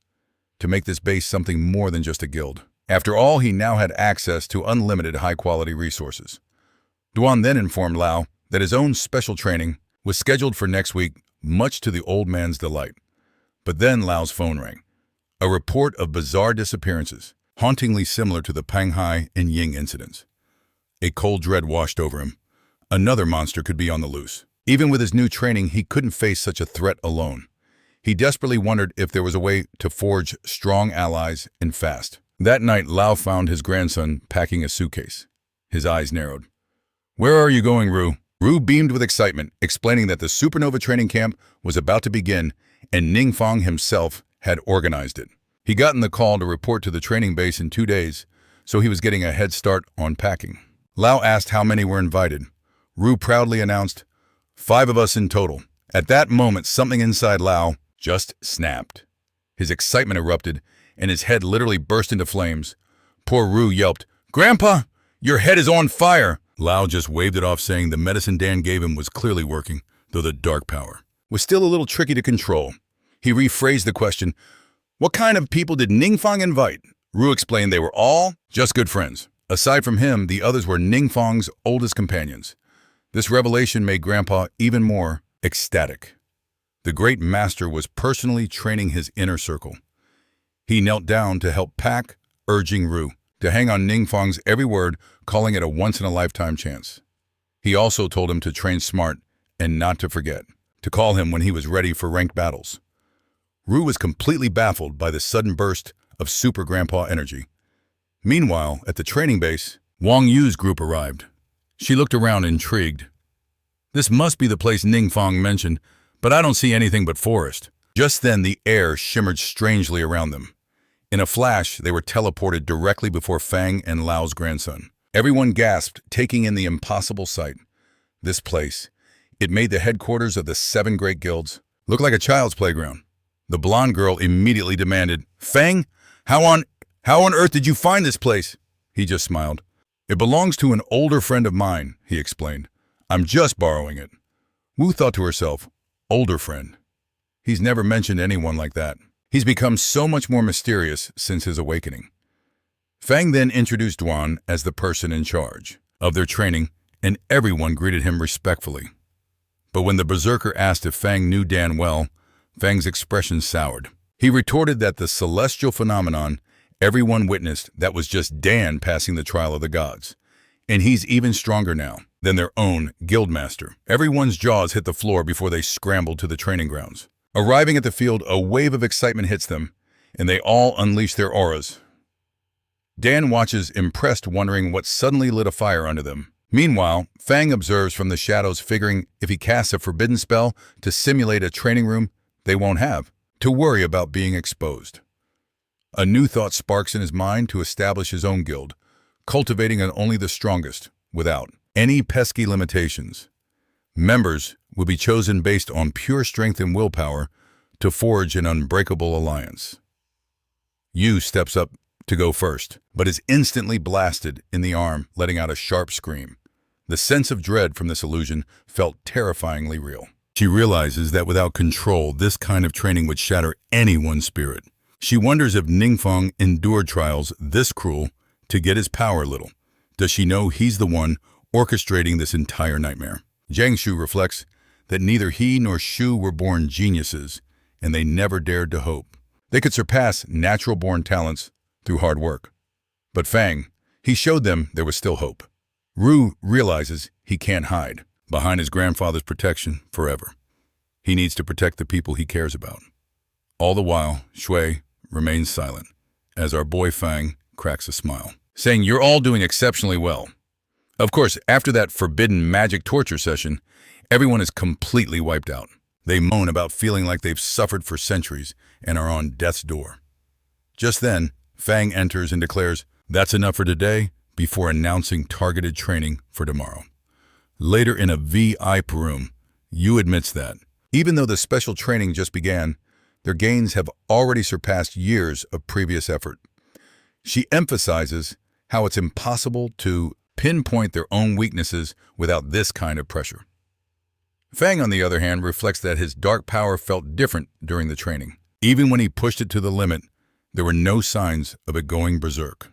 Speaker 1: to make this base something more than just a guild. After all, he now had access to unlimited high-quality resources. Duan then informed Lao that his own special training was scheduled for next week, much to the old man's delight. But then Lao's phone rang. A report of bizarre disappearances, hauntingly similar to the Pang Hai and Ying incidents. A cold dread washed over him. Another monster could be on the loose. Even with his new training, he couldn't face such a threat alone. He desperately wondered if there was a way to forge strong allies and fast. That night, Lao found his grandson packing a suitcase. His eyes narrowed. "Where are you going, Ru?" Ru beamed with excitement, explaining that the Supernova training camp was about to begin and Ningfeng himself had organized it. He gotten the call to report to the training base in 2 days, so he was getting a head start on packing. Lao asked how many were invited. Ru proudly announced, 5 of us in total. At that moment, something inside Lao just snapped. His excitement erupted, and his head literally burst into flames. Poor Ru yelped, "Grandpa, your head is on fire!" Lao just waved it off, saying the medicine Dan gave him was clearly working, though the dark power was still a little tricky to control. He rephrased the question, "What kind of people did Ningfang invite?" Ru explained they were all just good friends. Aside from him, the others were Ningfang's oldest companions. This revelation made Grandpa even more ecstatic. The great master was personally training his inner circle. He knelt down to help pack, urging Ru to hang on Ningfang's every word, calling it a once-in-a-lifetime chance. He also told him to train smart and not to forget, to call him when he was ready for ranked battles. Ru was completely baffled by the sudden burst of Super Grandpa energy. Meanwhile, at the training base, Wang Yu's group arrived. She looked around intrigued. "This must be the place Ningfang mentioned, but I don't see anything but forest." Just then, the air shimmered strangely around them. In a flash, they were teleported directly before Fang and Lao's grandson. Everyone gasped, taking in the impossible sight. This place, it made the headquarters of the 7 great guilds, look like a child's playground. The blonde girl immediately demanded, "Fang, how on earth did you find this place?" He just smiled. "It belongs to an older friend of mine," he explained. "I'm just borrowing it." Wu thought to herself, older friend. He's never mentioned anyone like that. He's become so much more mysterious since his awakening. Fang then introduced Duan as the person in charge of their training, and everyone greeted him respectfully. But when the berserker asked if Fang knew Dan well, Fang's expression soured. He retorted that the celestial phenomenon everyone witnessed, that was just Dan passing the trial of the gods. And he's even stronger now than their own guildmaster. Everyone's jaws hit the floor before they scrambled to the training grounds. Arriving at the field, a wave of excitement hits them, and they all unleash their auras. Dan watches, impressed, wondering what suddenly lit a fire under them. Meanwhile, Fang observes from the shadows, figuring if he casts a forbidden spell to simulate a training room, they won't have to worry about being exposed. A new thought sparks in his mind to establish his own guild, cultivating only the strongest, without any pesky limitations. Members will be chosen based on pure strength and willpower to forge an unbreakable alliance. Yu steps up to go first, but is instantly blasted in the arm, letting out a sharp scream. The sense of dread from this illusion felt terrifyingly real. She realizes that without control, this kind of training would shatter anyone's spirit. She wonders if Ningfang endured trials this cruel to get his power a little. Does she know he's the one orchestrating this entire nightmare? Jiang Shu reflects that neither he nor Shu were born geniuses, and they never dared to hope they could surpass natural-born talents through hard work. But Fang, he showed them there was still hope. Ru realizes he can't hide behind his grandfather's protection forever. He needs to protect the people he cares about. All the while, Shui remains silent as our boy Fang cracks a smile, saying, "You're all doing exceptionally well." Of course, after that forbidden magic torture session, everyone is completely wiped out. They moan about feeling like they've suffered for centuries and are on death's door. Just then, Fang enters and declares, "That's enough for today," before announcing targeted training for tomorrow. Later in a VIP room, Yu admits that, even though the special training just began, their gains have already surpassed years of previous effort. She emphasizes how it's impossible to pinpoint their own weaknesses without this kind of pressure. Fang, on the other hand, reflects that his dark power felt different during the training. Even when he pushed it to the limit, there were no signs of it going berserk.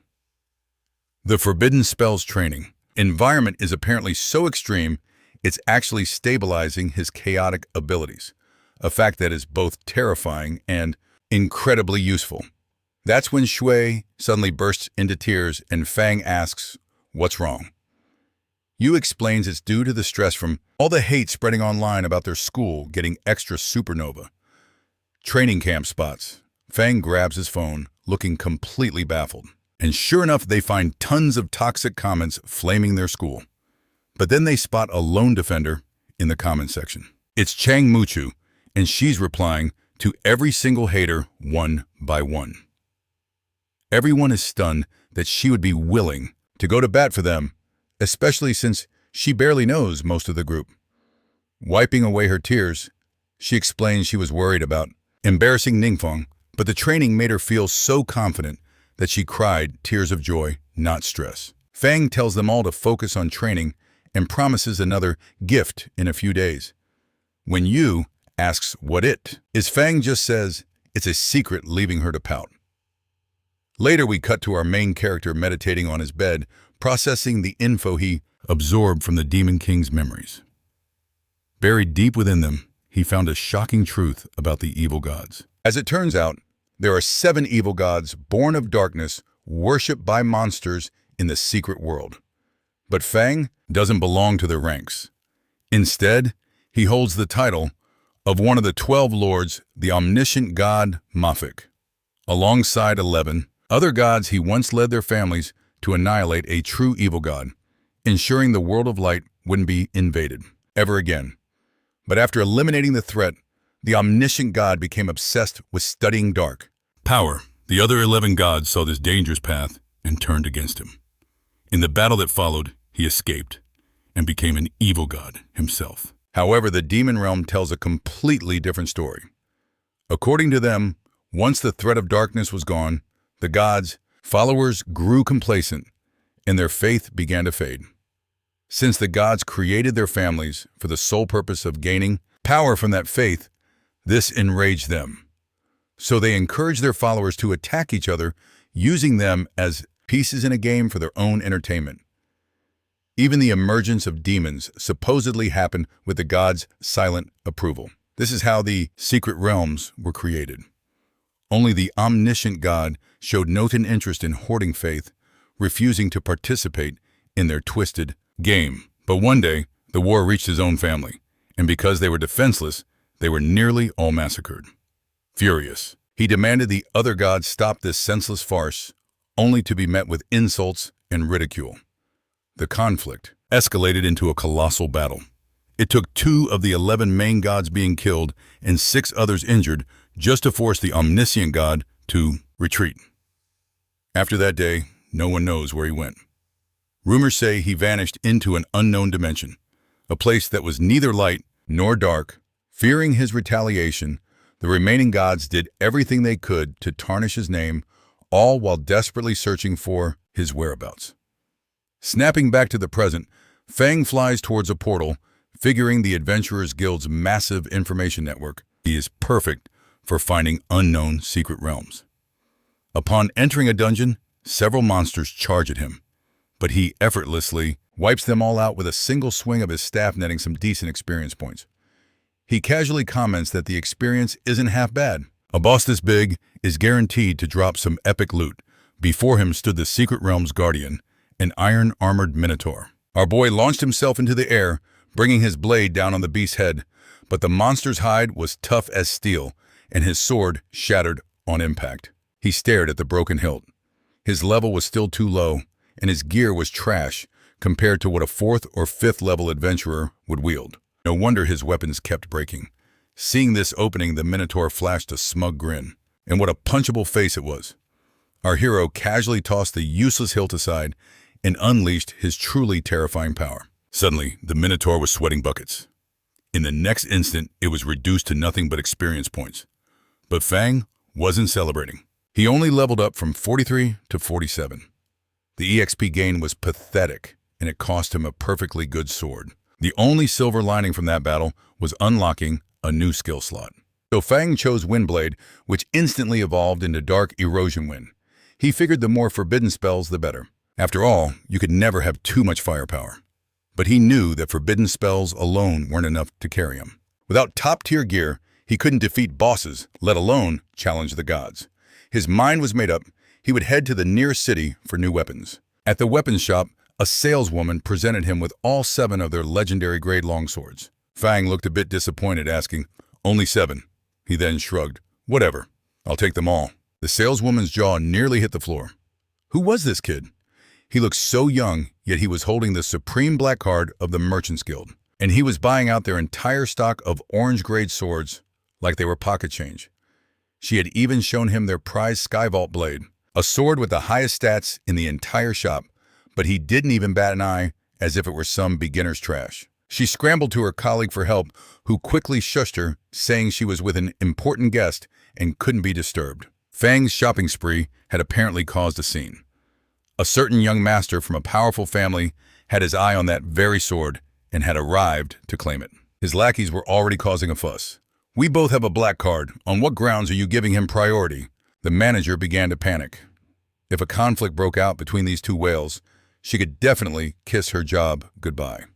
Speaker 1: The Forbidden Spells training environment is apparently so extreme, it's actually stabilizing his chaotic abilities, a fact that is both terrifying and incredibly useful. That's when Shui suddenly bursts into tears and Fang asks, "What's wrong?" Yu explains it's due to the stress from all the hate spreading online about their school getting extra supernova training camp spots. Fang grabs his phone, looking completely baffled. And sure enough, they find tons of toxic comments flaming their school. But then they spot a lone defender in the comment section. It's Chang Muchu, and she's replying to every single hater one by one. Everyone is stunned that she would be willing to go to bat for them, especially since she barely knows most of the group. Wiping away her tears, she explains she was worried about embarrassing Ningfeng, but the training made her feel so confident that she cried tears of joy, not stress. Fang tells them all to focus on training and promises another gift in a few days. When Yu asks what it is, Fang just says it's a secret, leaving her to pout. Later we cut to our main character meditating on his bed, processing the info he absorbed from the Demon King's memories. Buried deep within them, he found a shocking truth about the evil gods. As it turns out, there are 7 evil gods born of darkness, worshipped by monsters in the secret world. But Fang doesn't belong to their ranks. Instead, he holds the title of one of the 12 lords, the omniscient god Mafik. Alongside 11 other gods, he once led their families to annihilate a true evil god, ensuring the world of light wouldn't be invaded ever again. But after eliminating the threat, the omniscient god became obsessed with studying dark power. The other 11 gods saw this dangerous path and turned against him. In the battle that followed, he escaped and became an evil god himself. However, the demon realm tells a completely different story. According to them, once the threat of darkness was gone, the gods' followers grew complacent and their faith began to fade. Since the gods created their families for the sole purpose of gaining power from that faith, this enraged them. So they encouraged their followers to attack each other, using them as pieces in a game for their own entertainment. Even the emergence of demons supposedly happened with the gods' silent approval. This is how the secret realms were created. Only the omniscient god showed no interest in hoarding faith, refusing to participate in their twisted game. But one day, the war reached his own family, and because they were defenseless, they were nearly all massacred. Furious, he demanded the other gods stop this senseless farce, only to be met with insults and ridicule. The conflict escalated into a colossal battle. It took 2 of the 11 main gods being killed and 6 others injured just to force the omniscient god to retreat. After that day, no one knows where he went. Rumors say he vanished into an unknown dimension, a place that was neither light nor dark. Fearing his retaliation, the remaining gods did everything they could to tarnish his name, all while desperately searching for his whereabouts. Snapping back to the present, Fang flies towards a portal, figuring the Adventurers Guild's massive information network. He is perfect for finding unknown secret realms. Upon entering a dungeon, several monsters charge at him, but he effortlessly wipes them all out with a single swing of his staff, netting some decent experience points. He casually comments that the experience isn't half bad. A boss this big is guaranteed to drop some epic loot. Before him stood the secret realm's guardian, an iron-armored minotaur. Our boy launched himself into the air, bringing his blade down on the beast's head, but the monster's hide was tough as steel, and his sword shattered on impact. He stared at the broken hilt. His level was still too low, and his gear was trash compared to what a 4th or 5th level adventurer would wield. No wonder his weapons kept breaking. Seeing this opening, the minotaur flashed a smug grin, and what a punchable face it was. Our hero casually tossed the useless hilt aside and unleashed his truly terrifying power. Suddenly, the minotaur was sweating buckets. In the next instant, it was reduced to nothing but experience points. But Fang wasn't celebrating. He only leveled up from 43 to 47. The EXP gain was pathetic, and it cost him a perfectly good sword. The only silver lining from that battle was unlocking a new skill slot. So Fang chose Windblade, which instantly evolved into Dark Erosion Wind. He figured the more forbidden spells, the better. After all, you could never have too much firepower. But he knew that forbidden spells alone weren't enough to carry him. Without top-tier gear, he couldn't defeat bosses, let alone challenge the gods. His mind was made up. He would head to the nearest city for new weapons. At the weapons shop, a saleswoman presented him with all 7 of their legendary grade longswords. Fang looked a bit disappointed, asking, "Only 7. He then shrugged. "Whatever. I'll take them all." The saleswoman's jaw nearly hit the floor. Who was this kid? He looked so young, yet he was holding the supreme black card of the Merchants Guild, and he was buying out their entire stock of orange-grade swords like they were pocket change. She had even shown him their prized Skyvault blade, a sword with the highest stats in the entire shop, but he didn't even bat an eye as if it were some beginner's trash. She scrambled to her colleague for help, who quickly shushed her, saying she was with an important guest and couldn't be disturbed. Fang's shopping spree had apparently caused a scene. A certain young master from a powerful family had his eye on that very sword and had arrived to claim it. His lackeys were already causing a fuss. "We both have a black card. On what grounds are you giving him priority?" The manager began to panic. If a conflict broke out between these two whales, she could definitely kiss her job goodbye.